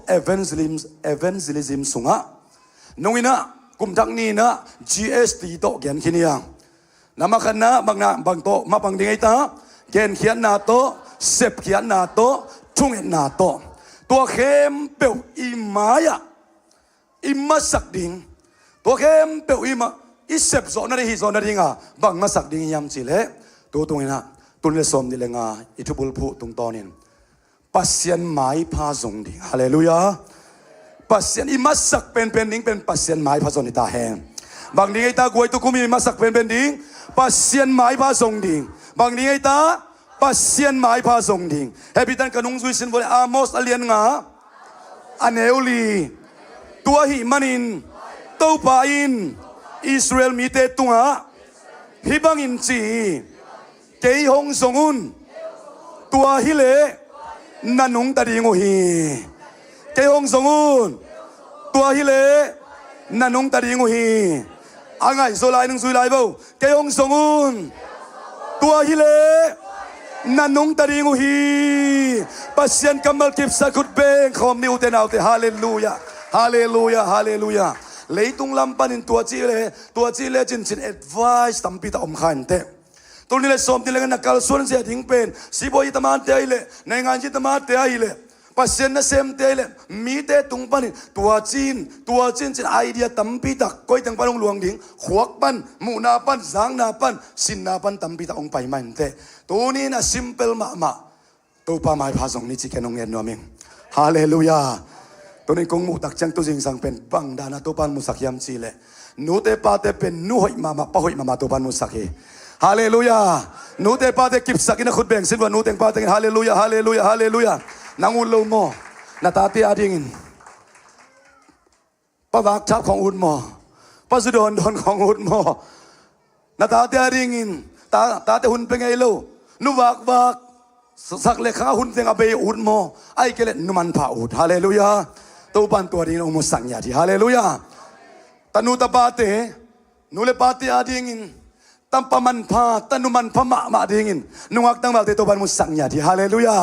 evangelism สุงะน้องอินะกุมทักนี้นะ GST โตเขียนขี้นี่ยังน้ำมาขันนะบางโตมาบางดิ่งไอ้ตาเขียนนาโตเสพเขียนนาโตทุ่งเห็นนาโตตัวเข้มเปียวอิมายะอิมาสักดิ่งตัวเข้มเปียวอิมาอิเสพโซนอะไรฮิโซนอะไรงาบางมาสักดิ่งยามสิเล่ตัวตรงนี้นะตัวนี้สมนี่เลยงาอิทุบุลพูตรงตอนนี้ปัสยันหมายพาส่งดิ่งฮาเลลูยาปัสยันอิมาสักเป็นดิ่งเป็นปัสยันหมายพาส่งดิ่งตาแหงบางดิ่งไอ้ตากวยตุกุมีอิมาสักเป็นดิ่งปัสยันหมายพาส่งดิ่งบางดิ่งไอ้ตาปัสยันหมายพาส่งดิ่งเฮบิตันกนุงซุยสินบอกอามอสอเลียนงาอันเอลลีตัวหิมันินตัวปาอินอิสราเอลมีเตตุงะฮิบังอินจีเกยฮงสงุนตัวฮิเลนันงตาดีงฮีเกยฮงสงุนตัวฮิเลนันงตาดีงฮีอ่างไงโซไลนึงซุยไลบ่เกยฮงสงุนตัวฮิเลนันงตาดีงฮีปัสยันกำมัลกิบสักุดเบงคอมนิวเตนเอาเตฮาเลลูยาฮาเลลูยาฮาเลลูยาเลยตุงลำปันินตัวจีเลจินแอดไวส์ตั้มปีตาอมขันเตตัวนี้เลยสมที่เลยกันนักการส่วนเสียทิ้งเป็นสิบอยตมาเตยเลยในงานจิตมาเตยเลยปัสเซนน่ะเซมเตยเลยมีเตตุงปันินตัวจีนจินไอเดียตั้มปีตาก้อยตั้งปันหลวงดิ่งขวกปันมูนาปันจางนาปันสินนาปันตั้มปีตาองไปมันเตตัวนี้น่ะซิมเปิลมาตัวป้าหมายพาส่งนี่จิแกนงเงินนัวมิงฮาเลลูยาตัวนี้คงมุตักจังตัวจริงสังเป็นบังดานาตัวปันมุสักยามจีเลนูเตปาเตเป็นนูหอยมาปะหอยมาตัวปันมุสักเฮฮาเลลูยานูเตปาเตกิบสักอินะขุดแบ่งสินว่านูเตงปาเตงฮาเลลูยาฮาเลลูยาฮาเลลูยานางอุลโลโมนาตาเตียดิ่งปะวักทับของอุลโมปะสุดอนของอุลโมนาตาเตียดิ่งตาเตหุ่นเป็นไงลูนูวัก สักเล็กข้าหุ่นเต็งอเบยอุดโมไอ้เกล็ดนุมันผ่าอุดฮาเลลูยาตัวปันตัวนี้องค์สังยาที่ฮาเลลูยาตนุตปาเตนูเลปาเตอาดิงินตัมปมันพาตนุมันพมะมาดิงินนุงักตั้งบาลเตตัวปันมุสังยาที่ฮาเลลูยา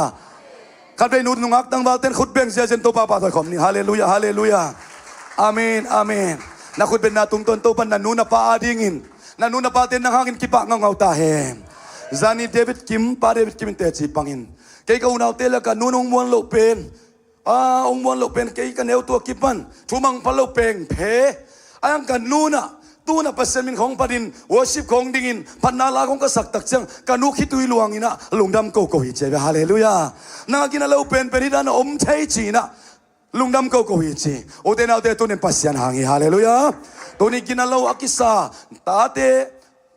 ขัดไปนูนุงักตั้งบาลเตนขุดเบงเสียเซนตัวปาปาตัวขมนี่ฮาเลลูยาฮาเลลูยาอาเมนอาเมนนักขุดเป็นนาตุงตนตัวปันนันูนปาอาดิงินนันูนปาเตนนังหากินกิปะเงาตาเฮมจานีเดวิดคิมปาเดวิดคิมเตจิปังอินเกย์กูนาวเตลกันนูนองมวนโลเป็นองมวนโลเป็นเกย์กันเอวตัวกิปันทูมังพะโลเป็งเพอายังกันนูน่ะตูน่ะเปอร์เซ็นต์มินของปดินวอชิปของดิ่งอินพันนาลาของกษัตริย์ตักเชียงกันนูคิดตุยลวงอินะลุงดำโกโกฮิเจเบฮาเลลูยานากินอะไรเป็นเป็นที่ด้านอมใช้จีนะลุงดำโกโกฮิเจโอเตนเอาเตตัวนี้ปัสยันหางฮาเลลูยาตัวนี้กินอะไรอักิสาตาเต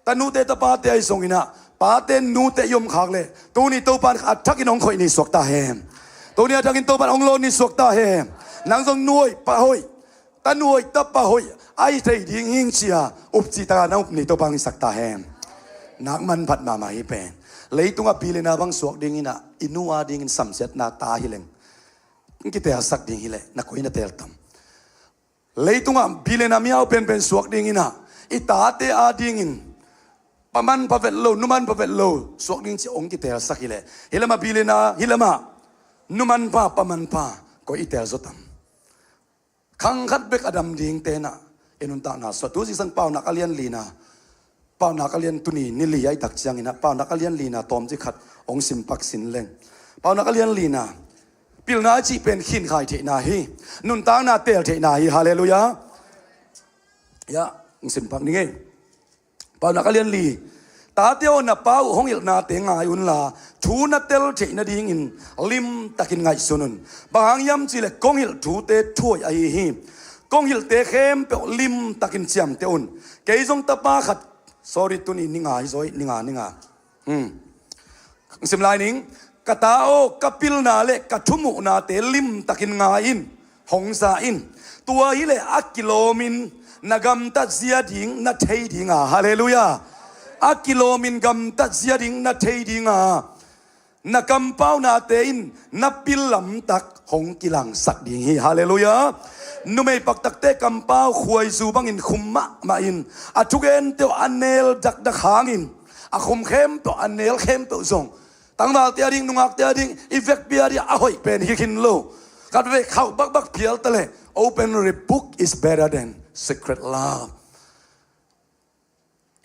ตนูเตตปาเตไอสงอินะปาเตนนูเตยมขากเลยตัวนี้ตัวปันอัดทักกินองคอยนี่สวกตาเฮมตัวนี้ทักกินตัวปันองโลนี่สวกตาเฮมนางทรงนวยปะหอยตานวยตะปะหอยไอ้ใจดิ้งหิงเชียอุปจิตานาอุปนิตัวปังสักตาเฮมนักมันผัดมาไม่เป็นเลยตัวปีเลนาบังสวกดิ้งอินะอินัวดิ้งอินสัมเสตนาตาฮิเลงกิเตะสักดิ้งฮิเลนักคุยนักเตลตัมเลยตัวปีเลนามีเอาเป็นสวกดิ้งอินะอิตาเตอาดิ้งอินปะมันพะเวลโลนุมันพะเวลโลสวกดิ้งเชองกิเตลสักฮิเลฮิลมาปีเลนาฮิลมานุมันพาปะมันพาก็อิเตลสตัมขังขัดเบกอดัมดิ้งเตนะเอ็นุนตานาสวดตัวสิสันเป่านักเลียนลีนาเป่านักเลียนตุนีนิลีไอตักเจียงอินะเป่านักเลียนลีนาตอมจิขัดองสิมปักสินเลงเป่านักเลียนลีนาปิลนาจีเป็นขินขายเทนาฮีนุนตานาเตลเทนาฮีฮาเลลูยายะองสิมปักนี่ไงเป่านักเลียนลีตาเตียวนับเป้าห้องอิลนาเตงายอุนลาทูนัเตลเทนาดิ้งอินลิมตักินไงสุนุนบางยามจิเลกงอิลทูเตช่วยไอฮีกงหิลเตเข้มเปลิมตักินเจียมเตอุนเกยจงตะปาขัด sorry ตุนีนิงาฮิซอยนิงาสิมลายนิงกะตาโอกะปิลนาเลกะทุมุนาเตลิมตักินงาอินหงซาอินตัวฮิเลอักกิโลมินนากำตัดเสียดิงนัดเทดิงาฮาเลลูยาอักกิโลมินกำตัดเสียดิงนัดเทดิงานักำเป้านาเตอินนับปิลลำตักหงกิลังสักดิงฮีฮาเลลูยานุไม่ปักตักเตะกำเป้าขวยซูบังอินคุมมะมาอินอาทุกเอ็นเตวอันเนลดักดักหางอินอาคุมเข้มเตวอันเนลเข้มเตวซงตั้งบาลเตียดิงนุงักเตียดิงอีเวกเบียดิอาหอยเป็นฮิคินโลกัดเวกเข้าบักเพียลตะเล Open book is better than secret love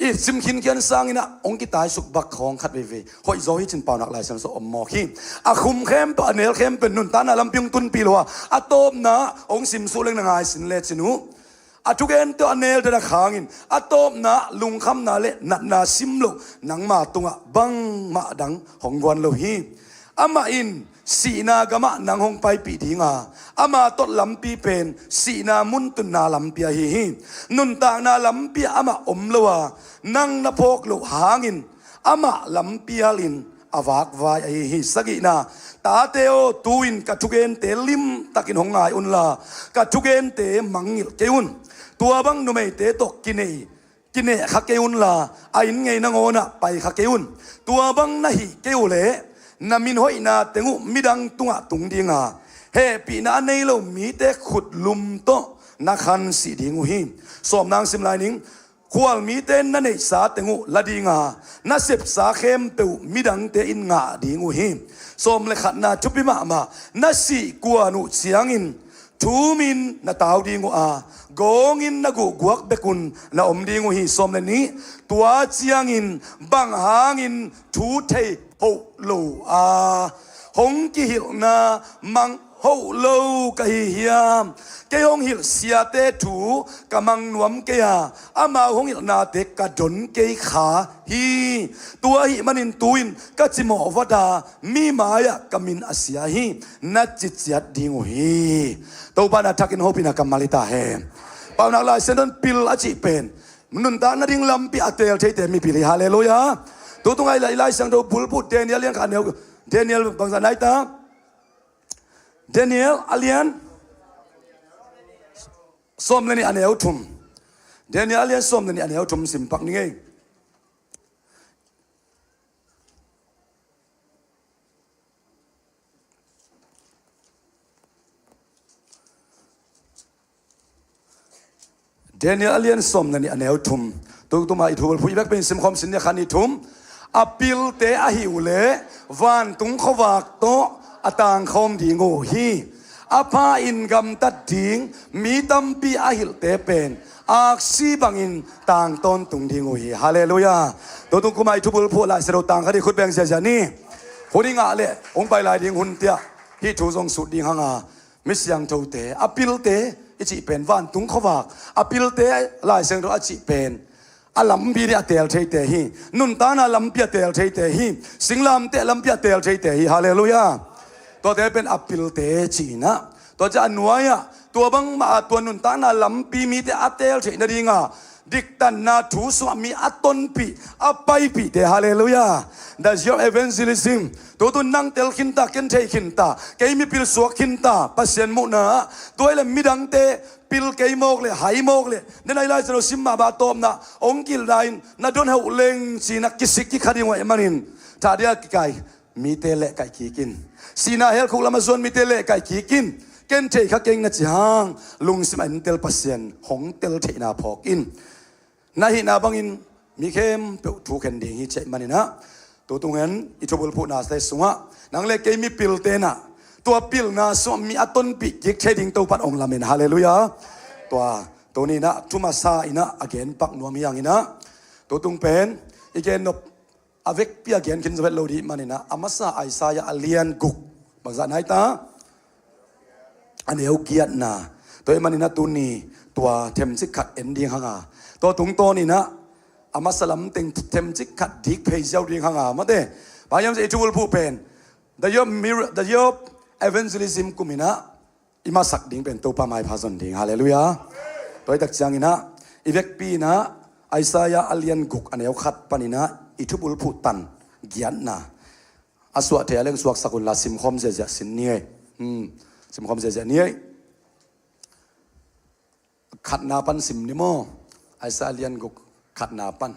อีซิมขินเขียนสร้างอินะองค์กิตายสุกบักของขัดเวหอยโซฮิจินเป่านักลายสันโซอมมอคีอาคุมเข้มตัวเนลเข้มเป็นนุนตานาลำพิงตุนปีลัวอาโตมนะองค์ซิมสูเลงนางไอสินเลจินูอาทุกเอ็นตัวเนลเดนักหางอินอาโตมนะลุงคำนาเลนัดนาซิมโลนังมาตุงะบังมาดังของวันโลฮีอามาอินสีนากะมะนางหงไปปีดีงาอามาตดลำปีเป็นสีนามุนตุนนาลำปีฮีนุนตางนาลำปีอามาอมลัวนังนพกลุหางินอามาลำปีลินอาวากวายฮีสกินาตาเตโอตูอินกัทุเกนเตลิมตักินหงไงอุนลากัทุเกนเตมังงิลเกอุนตัวบังนุเมเตตกกินเนขักเกอุนลาไอ้ไงนางโอนะไปขักเกอุนตัวบังนะฮิเกอุเลนามินหอยนาเตงูมิดังตุงะตุงดิงาเฮปีนาในโลมีเตขุดลุมโตนักขันสีดิงูหิสอมนางสิมลายนิงควาลมีเตนันเอสาเตงูละดิงานาเสพสาเข้มเปวมิดังเตอินงาดิงูหิสอมเลขัดนาชุบิมามานาสีกัวนุเสียงอินทูมินนาตาวดิงูอากงอินนากูกวักเบกุนนาอมดิงูหิสอมเลนี้ตัวเสียงอินบังหางอินทูเทโฮโลหงกิหิลนามังโฮโลกะฮิยามเกยหงหิลเสียเตถูกะมังนวมเกยอามาหงหิลนาเตกะดนเกยขาฮีตัวหิมันินตุอินกะจิโมวดามีมายะกะมินอาเซียฮีนัดจิตยัดดิงฮีตัวปานาทักินโฮปินะกัมมาลิตาเฮปาวนักลายเซนนปิลอจิเป็นมนุนตานาดิงลำปีอเตลเทเตมีปิลิฮาเลลูยาตัวตรงไอ้ไล่สังโดบุลพูดเดนิเอลเลี้ยงขันเดียวเดนิเอลบางสันไหนตาเดนิเอลอเลียนส้มเลยนี่อันเอลทุ่มเดนิเอลเลียนส้มเลยนี่อันเอลทุ่มสิมปักนี่ไง Daniel alien som na ni anel thum tu tu ma I thu phu bek pen sim khom sin ne khani thum apil te a hiu le van tung khowak to atang khom di ngo hi apa in gam tat ding mi tam pi a hil te pen ak si bangin tang ton tung di ngo hi hallelujah to tung kuma I thu phu la se ro tang khadi khut beng sia sia ni honi nga le ong pai lai ding hun tia hi thu jong su ding hanga mi siang tho te apil te ichi pen van tung khowak apil te lai seng ro achi pen alam bi dia tel thei te hi nun ta na lam pia tel thei te hi singlam te lam pia tel thei te hi hallelujah to te pen apil te chi na to cha nuaya to bang ma to nun ta na lam pi mi te atel thei na ringa dik tan na thu swami aton pi apai pi te hallelujah that's your evangelism to tu nang tel khin ta ken thei khin ta ke mi pil suak khin ta pasien mu na toile midang te pil ke mok le hai mok le nenai lai zero simma ba tom na ongkil lain na don hau leng chi na kisik ki khadi wa manin ta dia kai mi te le kai ki kin sina hel khul amazon mi te le kai ki kin ken thei kha keng na chi hang lung sim an tel pasien hong tel thei na phok in na hi na bangin mi khem pe thu khen ding hi che manina to tungen I thobul phu na se sunga nang le ke mi pil te naตัวปิลนาสวมีอัตนปิกิกเชดิงตัวปัดองลามินฮาเลลูยาตัวนี้นะทุมาซาอินะอเกนปักนัวมีอย่างอินะตัวตุงเป็นอีเกนนบอเวกปีอเกนคินสเวตโลดีมันนะอามาซาไอซายาอเลียนกุกบางสันไหนตาอันเอวเกียรนะตัวมันนะตัวนี้ตัวเทมซิกขัดเอ็นดิ้งห่างตัวตุงตัวนี้นะอามาสลัมเต็งเทมซิกขัดดิกเพย์เจ้าดิ้งห่างมาเด้พยายามจะจูลผู้เป็นthe yob evangelism kumina ima sak ding pen to pa mai phazon ding hallelujah toy tak chang ina ivek pi na Isaiah alien guk aneu khat panina ithubul phu tan gian na aswa the aleng suak sakun la sim khom je ja sin ni sim khom je ja ni khat na pan sim ni mo Isaiah alien guk khat na pan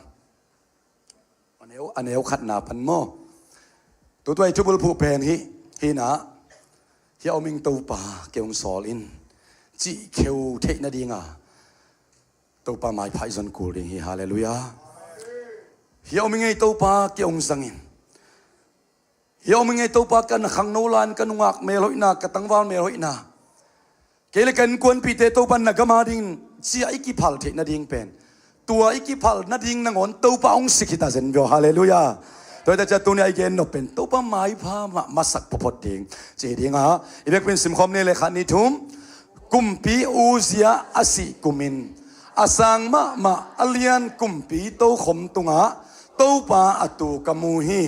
aneu khat na pan moตัวithubul phu pen hi na hi oming to pa keung sol in chi kheu the na dinga to pa mai phai zon kul ding hi hallelujah hi oming ei to pa keung sangin hi oming ei to pa kan khang no lan kan ngak me loina ka tangwal me loina kele kan kon pi te to pan na gama ding chi ai ki phal the na ding pen tua iki phal na ding na ngon to pa ong sikhita zen bio hallelujahตัวแต่จะตัวนี้ไอเกนนเป็นตัวป้าไม้พามาสักพอดเองเจดีงะอีเบกเป็นสิมคอมนี่เลยขันนิทุมกุมปีอูเซียอาศิกุมินอาสังมาอเลียนกุมปีโตขมตุงะโตป้าอตูกมูฮี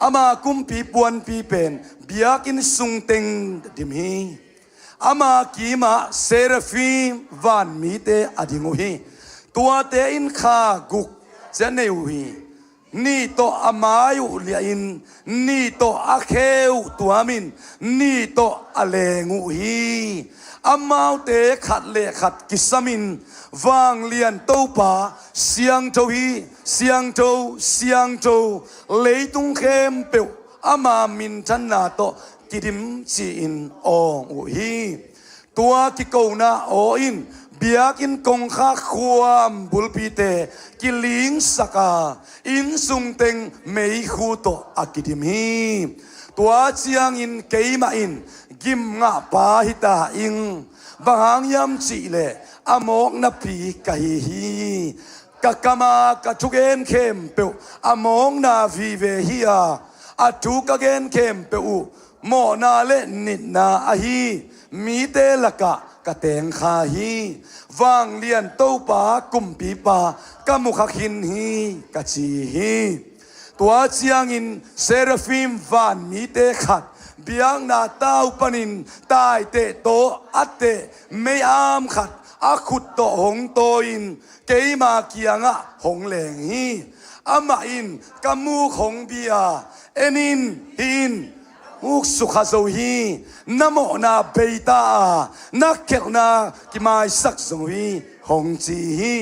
อามากุมปีปวนปีเป็นเบียกินสุงเต็งดิมฮีอามากีมาเซรฟีมวานมีเตอดิงูฮีตัวเตอินคากุกเจเนวฮีนี่โตอามายุเลียอินนี่โตอาเควตัวมินนี่โตอาเลงูฮีอามาเตขัดเลขัดกิสมินวางเลียนโตป่าเสียงโตฮีเสียงโตเลยตุงเข้มเปียวอามามินชันนาโตกิดิมจีอินองูฮีตัวกิโกนาโออินเบียกินกงข้าความบุลปีเตกิลิงสกาอินสุงเต็งไม่คูโตอากิดิมีตัวเจียงอินเกยมาอินกิมงะปาหิตาอิงบางยามจีเลอโมกนปีกะฮีกะกามากะทุเกนเข้มเปวอโมกนาวีเวฮีอาอะทุกะเกนเข้มเปวโมนาเลนิดนาอะฮีมีเตละกะกะเตงคาฮีวางเลียนโตปากุมปีปากะมุขคินฮีกะจีฮีตัวเจียงอินเซราฟิมวานมีเตขัดเบียงนาเต้าปนินตายเตโตอัตเตไม่อามขัดอาขุดโตหงโตอินเกยมาเกียงะหงแหลงฮีอามาอินกะมูของเบียเอนินฮินมุกสุขโซฮีนโมนาเบตานักเกลนากิมายสักสวีหงจีฮี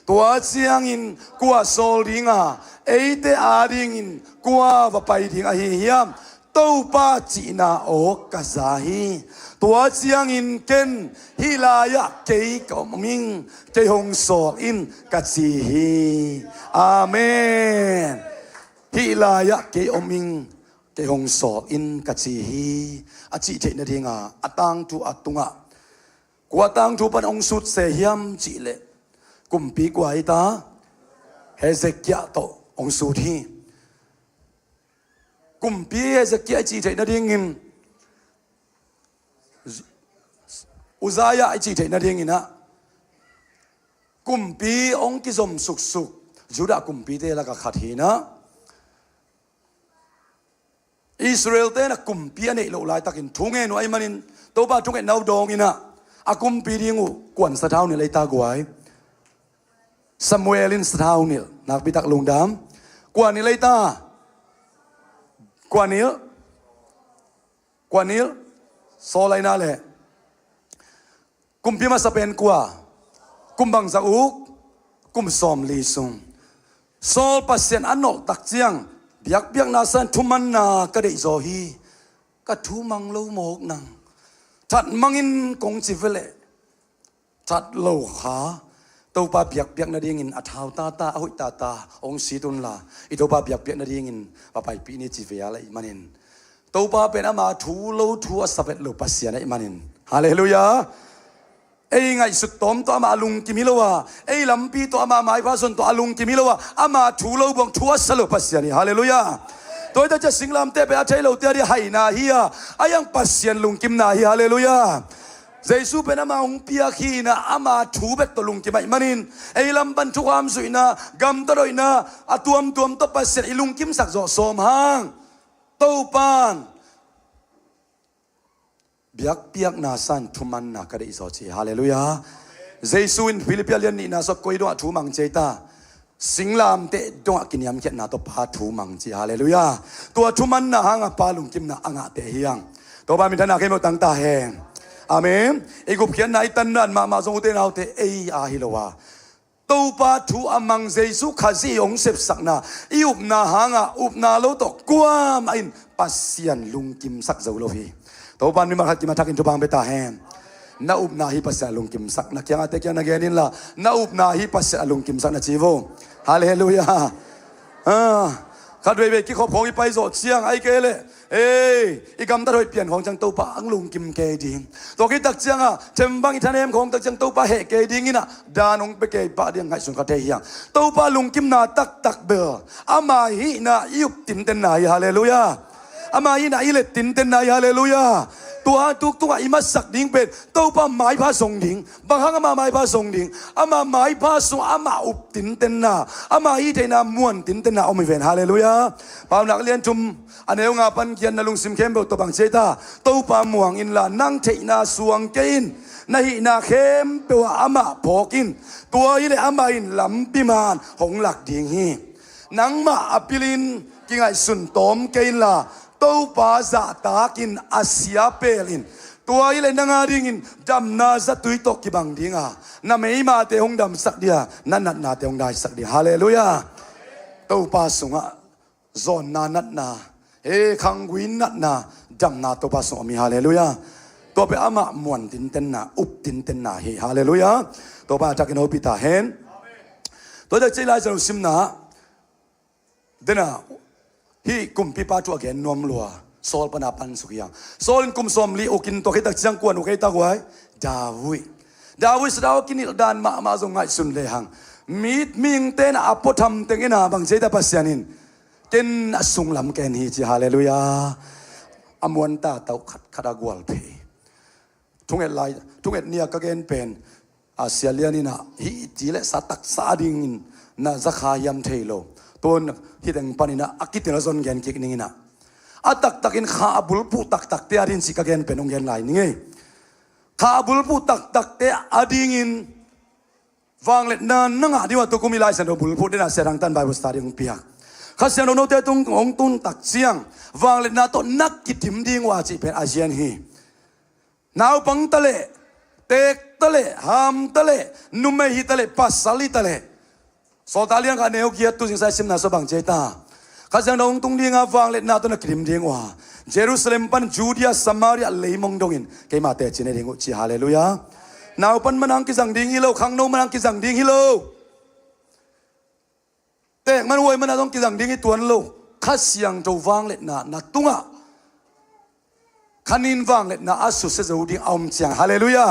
ตัวเจียงอินกัวโซลิงาเอเตอาดิงอินกัววไปดิงอาฮียาม tâu pa chỉ na o cả giá hi tua chiang in ken hi la ya kei ko ming kei hong so in ka chi hi amen hi la ya kei oming kei hong so in ka chi hi a chi the na dinga atang tu atunga kwa tang tu pan ong sut se hiam chi le kumpi kwa ita Hezekiah to ong sut hi kumpi Hezekiah chi the na dingin Uzaya chỉ thấy na riêng ina kumpi ông ki zom suk suk Juda kumpi te la ka khat hi na Israel te na kumpi ane lo lai takin thunge no ai manin to ba thunge nau dong ina a kumpi ringu kwan sa thau ni lai ta guai Samuelin sa thau ni nak bitak lungdam kwan ni lai ta kwan ni so lai na le kumpi ma sapen kwa kumbang za uk kum som li sung sol pasien anol tak chiang biak na san thuman na ka dei zo hi ka thu mang lo mok nang that mangin kong chi vele that lo kha to pa biak na ding in athau ta hoi ta ong si tun la I to pa biak na ding in pa pai pi ni chi ve ala I manin to pa pen ama thu lo thu asapet lo pasien ai manin hallelujah ei ngai sut tom to ama alung kimilowa ei lampi to ama mai pa son to alung kimilowa ama thulo bong thua salo pasiani hallelujah toy ta cha singlam te pe a thailo te ri haina hiya ayang pasian lung kim na hi hallelujah Jesu pe nama ong pia khi na ama thu bet to lung kim mai manin ei lam ban thu am suina gam to roina atuam to pasian ilung kim sak zo som hang to pan biak na san thuman na ka dei zo chi hallelujah Jesu in Philippian ni na so koi do thu mang cheita singlam te do kiniam khet na to pa thu mang chi hallelujah to thuman na hanga palung kim na anga te hiang to ba min thana ke mo tang ta heng amen igup khian na itan nan ma zong te nau te ei a hilowa to pa thu amang Jesu khazi ong sep sakna iup na hanga up na lo to kwam in pasian lung kim sak zo lo hi to ban mi ma khat ki ma thakin to bang beta hen na up na hi pasya lung kim sak na kya ate kya na genin la na up na hi pasya lung kim sak na chivo hallelujah khat ve ki khop khong I pai zo chiang ai ke le ei I gam ta roi pian khong chang to pa ang lung kim ke ding to ki tak chiang a chem bang I thanem khong tak chang to pa he ke ding ina danong pe ke pa ding ngai sun ka te hiang to pa lung kim na tak be ama hi na yup tin ten na hallelujah ama hi na ile tin ten na hallelujah tua imasak ding pen to pa mai pa song ding bang hang ama mai pa song ding ama mai pa so ama up tin ten na ama hi te na muan tin ten na om ven hallelujah pa nak lian tum aneu nga pan kian na lung sim kem to bang cheta to pa muang in la nang te na suang kein na hi na khem pe wa ama pokin tua ile ama in lampi man hong lak ding hi nang ma apilin kingai sun tom kein la to pa za takin asia pelin tua ile nanga ringin dam na za tui to ki bang dinga na mei ma te hong dam sak dia nan nat na te hong dai sak dia hallelujah to pa sunga zon na nat na e khang win nat na dam na to pa so mi hallelujah to pe ama muan tin ten na up tin ten na hi hallelujah to pa takin ho pita hen to da chilai zo sim na dena hi kumpi pa tu again nom lua sol panapan sukyang sol kum som li okin to kita chiang kwan okay ta wai Dawi sadaw kinil dan ma zong ngai sun le hang mit ming ten apotham tengena bang jeta pasyanin ken asung lam ken hi chi hallelujah amwan ta tau khada gwal phe tunget nia ka gen pen asialianina hi ti le satak sading na zakha yam thailo ton hideng panina akitina zon gen kik ningina atak takin kha abul pu tak te arin si ka gen penong gen lai ninge kha abul pu tak te adingin wanglet na nanga diwa to kumilai san bul pu dena serang tan bible study ng piak khasian no te tung ong tun tak chiang wanglet na to nak kitim ding wa chi pen asian hi naw pang tale tek tale ham tale nume hi tale pasali tale so talian ka neo kiat tu sing sai sim na so bang cheta khasian dong tung ding a wanglet na to na kitim ding wa เยรูซาเล็มปันจูเดียสมาเรียเลยมงดงอินเกมาเตจินเองอุจิฮาเลลูยานาวปันมันอังกิสังดิงฮิโลขังโนมันอังกิสังดิงฮิโลเตะมันวยมันต้องกิสังดิงฮิตัวนั้นโลข้าเสียงเจ้าวางเล็ดนาตุงะขันินวางเล็ดนาอาสุเสจอุดิงอมเจียงฮาเลลูยา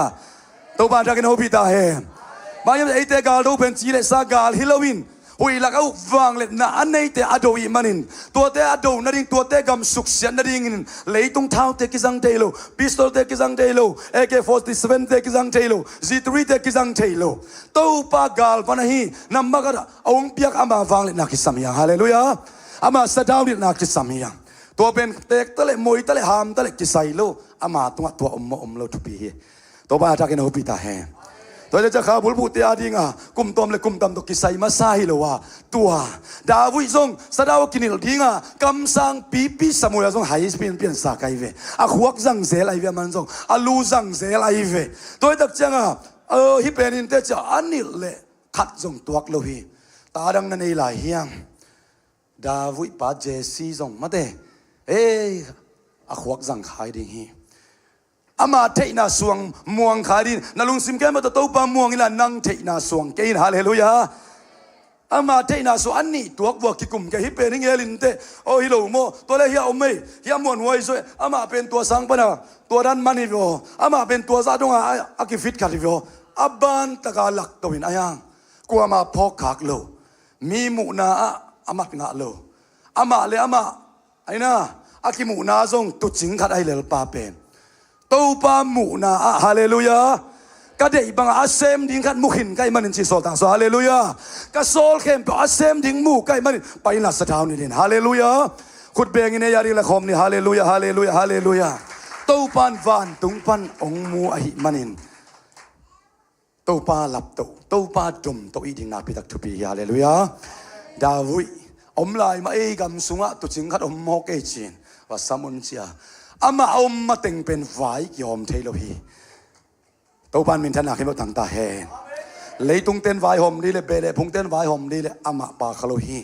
ตัวบ้านจะกินโฮพิตาเฮบางอย่างไอเตกาลดูเป็นจีเลสากาลฮิโลวินหุยลักเอาวางเล็ดนาอันนี้เตอโดอีมันินตัวเตอโดนั่นดิ่งตัวเตกำสุขเสียนนั่นดิ่งเลยตรงเท้าเตกิสังเทโลพิสตอลเตกิสังเทโลAK-47เตกิสังเทโล Z3 เตกิสังเทโลตัวปากาลปนฮีนัมมากระองเปียกอามาวางเล็ดนาคิสามียังฮาเลลูยาอามาสะดาวเล็ดนาคิสามียังตัวเป็นเตกตะเลมวยตะเลหามตะเลกิไซโลอามาตัวอมโลทุปีตัวบ้านจะกินโฮพิตาเฮตัวจะข้าบุลบุตรอาดิงกุมตอมเลยกุมตอมตกิไซมาซาฮิโลวาตัวดาวิซงสะดาวกินิลดิงกำสังปีสมุยซงหายสเปียนสากายเวอาขวักจังเซลไอเวมันซงอาลูจังเซลไอเวตัวตักจังฮิเป็นอินเตจอันนี้เลยขัดซงตัวกโลฮีตาดังนั่นเอลายเฮียงดาวิปาเจซีซงมาเตอาขวักจังขายดิงฮีอามาเทน่าสวงม่วงขาดินนาลุงซิมแกมาตัวปาม่วงอีละนังเทน่าสวงเกินฮาเลลูยาอามาเทน่าสวงอันนี้ตัววัวกิกุมแกฮิเปนิงเอลินเตโอฮิโลโมตัวเลเฮียอมไม่เฮียมวนไว้ซวยอามาเป็นตัวสังปนะตัวดันมันนี่โวอามาเป็นตัวซาดงอากิฟิตขาดิโวอับบันตะกาลักตัวอินอายังกูอามาพอกขากโลมีมุนาอามักงะโลอามาเลยอามาไอ้น่ะอากิมุนาซงตุจิงขัดไอเลลปาเป็นตัวปามูนาฮาเลลูยาก็ได้บางอาเซมดิ้งขัดมุขินใกล้มันจิโซตังโซฮาเลลูยาก็โซลเข้มก็อาเซมดิ้งมูใกล้มันไปนัสถาวนี่เด่นฮาเลลูยาขุดเบงอินเนียรีละคอมนี่ฮาเลลูยาฮาเลลูยาฮาเลลูยาตัวปันวันตุงปันองมูอหิมันินตัวปาหลับตัวปาดุมตัวอีดิ้งนาพิทักทุปีฮาเลลูยาดาวิอมลายมาเอกำสุงะตุจิงขัดอมโมกเอจินว่าสมุนเชียอามาอมมาเต็งเป็นไฟยอมเทโลฮีตัวปันมินทนาขึ้นมาตั้งตาเฮเลยตุงเต้นไฟหอมนี่เลยเบลพุงเต้นไฟหอมนี่เลยอามาปาคาโลฮี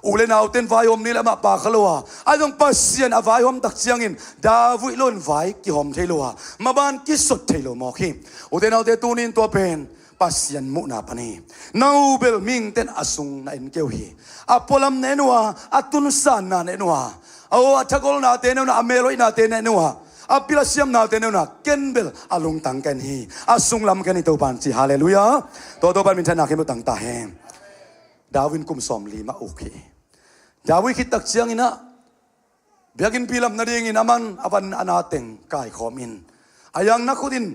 อุเลนเอาเต้นไฟหอมนี่เลยอามาปาคาโลฮะไอ้ต้องปัสเซียนอาไฟหอมตักเสียงอินดาวิล้นไฟกี่หอมเทโลฮะมาบ้านกี่สุดเทโลมอคีอุเต้นเอาเตตูนินตัวเป็นปัสเซียนมุนาปนีนาอูเบลมิงเต้นอาซุงนาอินเกวฮีอาโปลัมเนนัวอาตุนซานนาเนนัวเอาทักกอลนาเตนเอาอเมโลนาเตนนัวอาพิลาเซียมนาเตนเอาเกนเบลอาลุงตังกันฮีอาซุงลำกันนี่ตัวปันจีฮาเลลูยาตัวปันมินทนาขึ้นมาตั้งตาแหงดาวินกุมสอมลีมาโอเคดาวิคิดตักเชียงอินะเบียกินพิลามนาดีงินอามันอวันอนาเต็งกายขอมินอายังนักขุดิน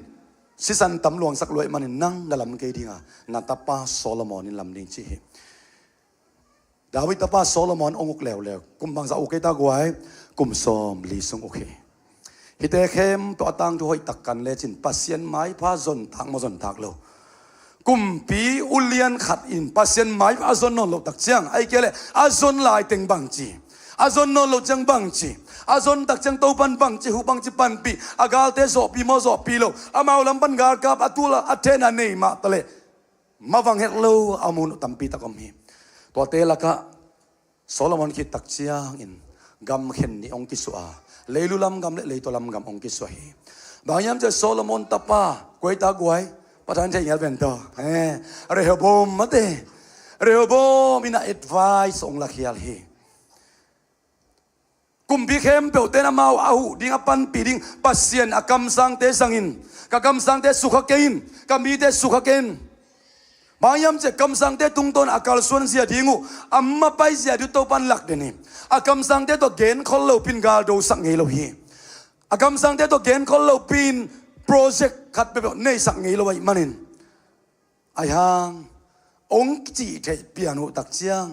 สิสันตำหลวงสักลอยมันนั่งดัลลำเกดิงานาตาปาโซโลมอนิลำดิงจีดาวิดตาปาโซโลมอนองค์แล้วกุมบางสาวโอเคตากวยกุมซอมลีซุงโอเคฮิตเตเข้มตัวตังทุยตักกันเลจินปัสเซียนไม้พาจนทางมาจนทากโลกุมปีอุเลียนขัดอินปัสเซียนไม้พาจนนนโลตักเชียงไอเกลอาจนลายเต็งบังจีอาจนนนโลจังบังจีอาจนตักจังโตปันบังจีหูบังจีปันปีอากาลเตโซปีโมโซปีโลอามาลัมปันกาลกับอัตุลาอัเทนันเนมาตะเลมาฟังเฮตโลอามุนตัมปีตะกอมฮีตัวเตละกะโซโลมอนคิดตักเชียงอินกำเข็นนี่องกิสวาเลยลุลำกำเลยตัวลำกำองกิสวาฮีบางยามจะโซโลมอนตะป้ากวยตากวยประธานใจเงี้ยเป็นตัวเรโฮโบมมาเตเรโฮโบมินาเอ็ดไวส์องลักยาลฮีกุมพิเข้มเปิลเตนมาเอาดิ้งอปันปีดิ้งปัสเซียนอากำสังเตสังอินกำสังเตสุขเกินกำมีเตสุขเกินบางยามจะกำสังเตตุงต้นอากาศส่วนเสียดิ้งูอัมมาไปเสียดุตัวปันหลักเดนี่อากำสังเตตัวเกณฑ์คนเราพินกาลดูสังเงโลฮีอากำสังเตตัวเกณฑ์คนเราพินโปรเจกต์ขัดไปแบบในสังเงโลไว้มันนินไอ้ห่างองค์จีเทเปียโนตักเชียง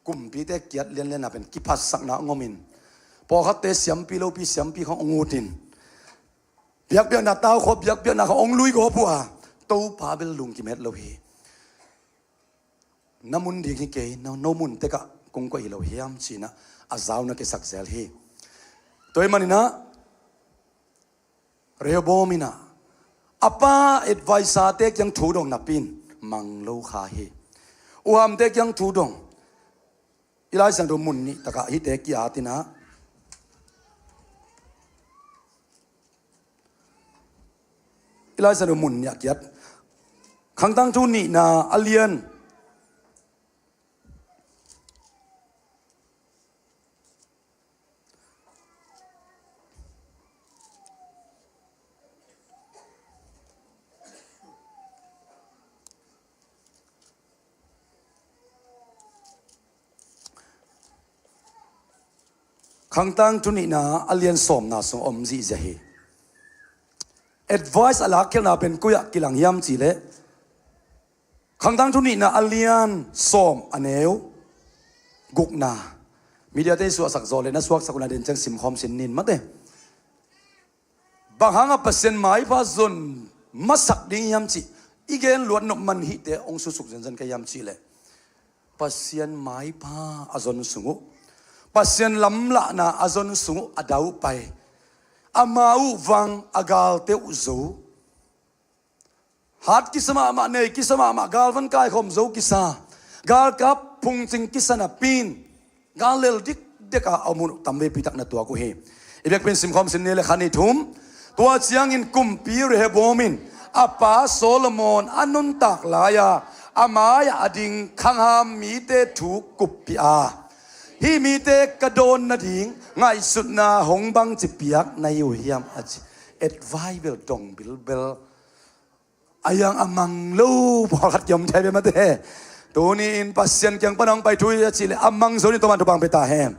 กุมพีเตเกียรเลียนน่ะเป็นกิพัสสักนางอมินพอเขาเตะเสียมปีโลปีเสียมปีขององค์ดินเบียกหน้าเต้าขบเบียกหน้าขององค์ลุยก็พัวตู้พาเบลลุงกิเม็ดโลฮีน้ำมุนดีนี่เกยน้ำมุนเตกะกงก็อีโลเฮียมชีนะอาซาวนักสักเซลฮีตัวมันนี่นะเรียบมินะอาป้าเอ็ดไวซ์เตกยังถูดงนับปินมังโลคาฮีอุฮามเตกยังถูดงอีไลสันโดมุนนี่ตะกะฮิเตกยาตินะ ilai sa mun ya kiat khang tang tu ni na alien khang tang tu ni na alien som na song om zi zahi advice ala kel na pen kuya kilang yam chi le khang tang tu ni na alien som aneu guk na media te su sak zole na suak sakuna den chang sim khom sin nin mate bang hanga pasen mai pa zon masak ding yam chi igen luat no man hi te ong su suk zen zen ka yam chi le pasien mai pa azon sungu pasien lamla na azon sungu adau pai amau wang agal te uzo hat kisama ma nei kisama ma gal van kai khom zo kisa gal kap phung ching kisana pin gal lel dik deka amun tambe pitak na tua ko he ibek pen sim khom sin ne le khani thum tua chiang in kumpi re bomin apa solomon anun tak laya amaya ading khangham mi te thu kupi a hi mi te kadon na ding ngai sut na hong bang chi piak na yu hiam achi advise bel dong bil bel ayang amang lo phakat yom thai be ma te tu ni in pasien kyang panang pai thui chi le amang zo ni to man to bang pe ta hem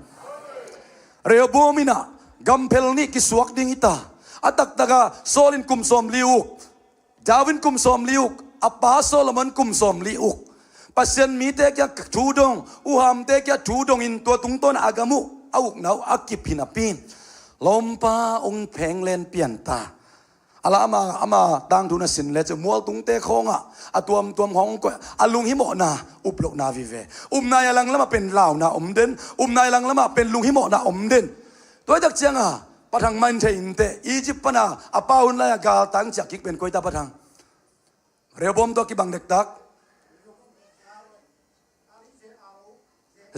reobomina gampel ni ki suak ding ita atak taga solin kum som liuk Davin kum som liuk apa solomon kum som liuk pasien mi te kya thu dong uham te kya thu dong in to tung ton agamu auk nau akip hinapin lompa ong pheng len pian ta ala ama dang thu na sin le che mual tung te khonga atuam tuam hong ko alung hi mo na uplok na vive na ya lang lama pen law na den na ya lang lama pen lung hi mo na den toy dak chianga patang man the in te Egypt pana apa un la ga tang chak kik pen koi ta patang rebom to ki bang dek tak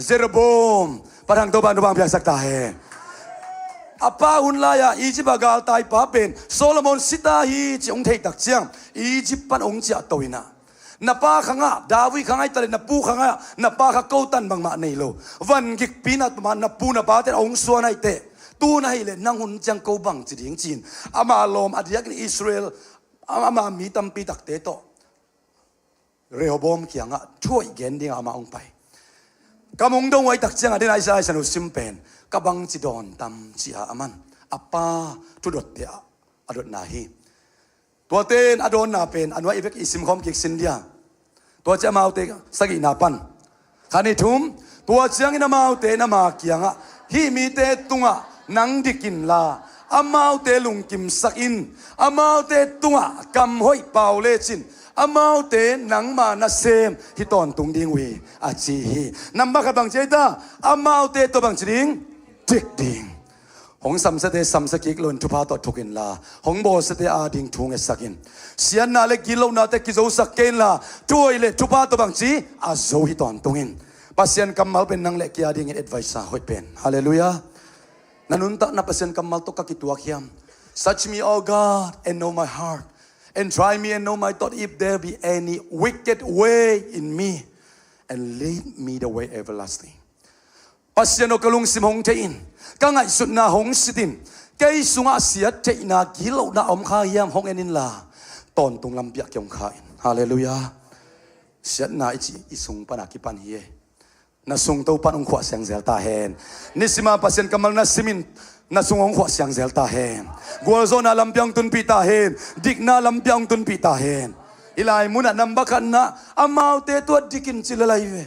Jeroboam patang to bang piak sak ta he apa un la ya Egypt ga tai pa pen Solomon sita hi chong thei tak chiang Egypt pan ong cha toina na pa khanga Dawi khanga tale na pu khanga na pa kha ko tan bang ma nei lo van gik pinat ma na pu na pa te ong suan ai te tu na hi le nang hun chang ko bang chi ding chin ama lom adiak ni Israel ama mi tam pi tak te to Rehoboam kianga thoi gen ding ama ong pai kamong dong wai tak chiang adin ai sai sanu simpen kabang chi don tam chi a aman apa tu dot te adot na hi to ten adon na pen anwa ibek isim khom kik sin dia to cha mau te sagi na pan khani thum to chiang ina mau te na ma kianga hi mi te tunga nang dikin la amau te lung kim sakin amau te tunga kam hoi pau le chin amau te nang ma na sem hi ton tung ding we a chi hi namba kha bang cheta amau te to bang chring tik ding hong sam sa te sam sa kik lon tu pa to thukin la hong bo sa te a ding thung e sakin sian na le kilo na te ki zo sak ken la tuoi le tu pa to bang chi a zo hi ton tungin pasien kamal pen nang le ki a ding advice sa hoi pen hallelujah nanunta na pasien kamal to kakituak hiam search me oh God and know my heart and try me and know my thought if there be any wicked way in me and lead me the way everlasting pasien o kalung simhong tein kangai sut na hong sitin kay sunga siat te na kilo na om kha hiam hong enin la ton tung lam piak kyong kha hallelujah siat na ichi isung pana kipan hi na sung to pan ong khwa sang zel ta hen nisima pasien kamal na simin na sung ong khwa sang zel ta hen gwalzo na lampiang tun pi ta hen dik na lampiang tun pi ta hen ilai muna nambakan na amau te to dikin chilalai ve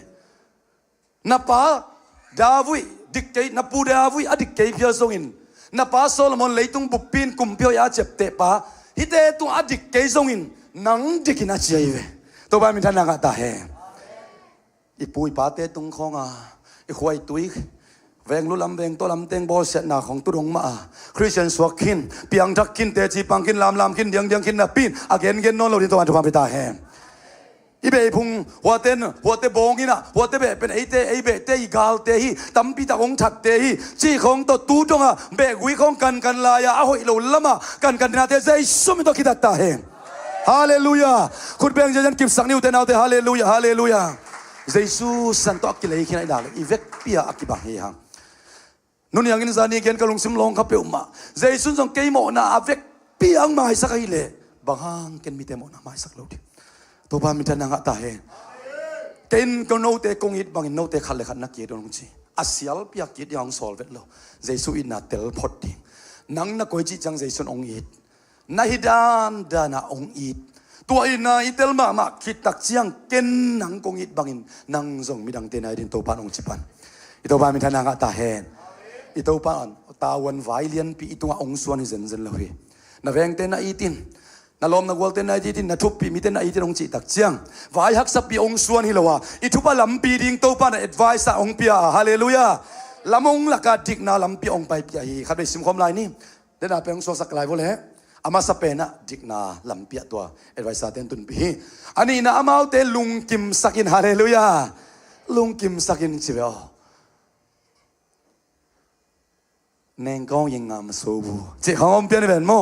na pa Dawi dikkei na pu Dawi adikkei phia zongin na pa Solomon leitung bupin kumpio ya chep te pa hite tu adikkei zongin nang dikina chiai ve to ba min thana ka ta he ipui pa te tung khonga i khwai tui veng lu lam veng to lam teng bo set na khong tu dong ma Christian swakin piang thak kin te chi pang kin lam kin diang kin na pin again gen non lo din to ban to pa ta he ibe phung huate bongina huate be pen eite eibe te gal te hi tampi ta ong that te hi chi khong to tu tonga be gui khong kan la ya a hoi lo lama kan na te jai sum to kidat ta he ฮาเลลูยาคุณเบงจะยันกิบสักนิ้วเตนเอาเตฮาเลลูยาฮาเลลูยาเยซูสันตอกกิเลขี้ไหนด่าเลยอีเวกเปียอักกิบังเฮียงนุ่นยังอินซานีเกนกะลุงซิมลงขับเปียวมาเยซูส่งเกยโมนาอเวกเปียงมาให้สักไอเล่บางฮังเกนมีเตโมนามาให้สักโลดิตัวบ้านมีแต่นางตาเฮเกนก็โนเตกงอิดบางอินโนเตขัดเลยขัดนักเกียรติองจีอาเซียลเปียกิดยังสอลเวทโลเยซูอินนาเตลพอดดินังนักกวยจิจังเยซูองอิดนาฮิดานดานาองอิดตัวอินาอิเตลมาคิดตักเจียงเกนนังกงอิดบางอินนังส่งมีดังเตนายดินตัวบ้านองจิปันอิตัวบ้านมีแต่นางตาเฮอิตัวบ้านตาวันไวเลียนปีอิตัวองส่วนที่เซนเลยนาเวงเตนอิตินนาลมนากวลเตนอิตินนาทุบปีมีเตนอิตินองจิตักเจียงไวฮักสับปีองส่วนฮิโลวาอิทุบลำปีดิ่งตัวบ้านเอ็ดไวส์องเปียฮาเลลูยาลำองลักดิกนาลำปีองไปปีฮีขัดไปสิมคมลายนี่เดนาเปียงโซสักลายโวเลยอามาสเปนะดิกนาลำปีตัวเอ็ดไวส์เตนตุนปีอันนี้นะอามาเตลุงกิมสักินฮาเลลูยาลุงกิมสักินสิเวลเนงก้องยังงามสูบูเจ้าของเปียนเป็นโม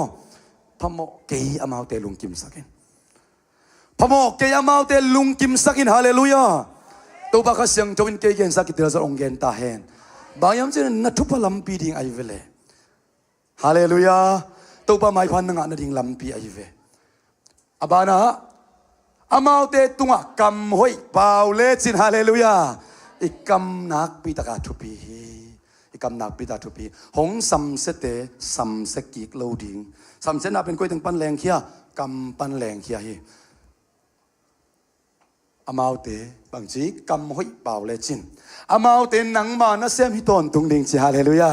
พโมเกยอามาเตลุงกิมสักินพโมเกยอามาเตลุงกิมสักินฮาเลลูยาตัวบักเสียงจวินเกยเกนสักินเดลซาองเกนตาเฮนบางยามเจนนัททุพลำปีดิ่งไอเวลฮาเลลูยาตัวบ้าไม่พันนังอันดิ่งลำปีไอเวอาบานะอามาเตตุงะกำห้อยเปล่าเลจินฮาเลลูยาอีกกำนักปีตะกาทุปีอีกกำนักปีตาทุปีหงสัมเสเตสัมเสกิกโลดิงสัมเสนาเป็นก้อยถึงปันแรงเขียกำปันแรงเขียฮีอามาเตบางทีกำห้อยเปล่าเลจินอามาเตนังมานะเซมฮิตอนตุงดิงจิฮาเลลูยา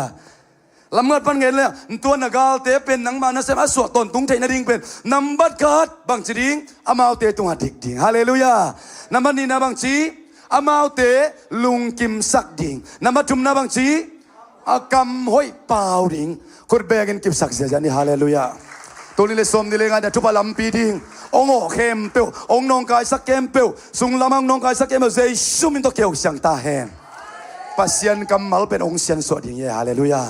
ละเมิดปันเงินเลยตัวนักกาลเตเป็นนังมานะเซมอสวดตนตุงเทนดิงเป็นนัมบัดกัดบางทีดิงอามาเตตุงหัดดิงฮาเลลูยานัมบัดนี้นะบางทีอามาเตลุงกิมสักดิงนัมบัดจุมนะบางทีอากำห้อยเปล่าดิงคุณเบกินกิมสักเสียจันนี่ฮาเลลูยาตัวนี้เลยสมนี่เลยงานแต่ทุบลำปีดิงองโอเข้มเปียวองนองกายสักเกมเปียวสุงละมังนองกายสักเกมเปียวเจสุมินตัวเกี่ยวเสียงตาแหงปัสยันกำมัลเป็นองเสียนสวดอย่างเงี้ยฮาเลลูยา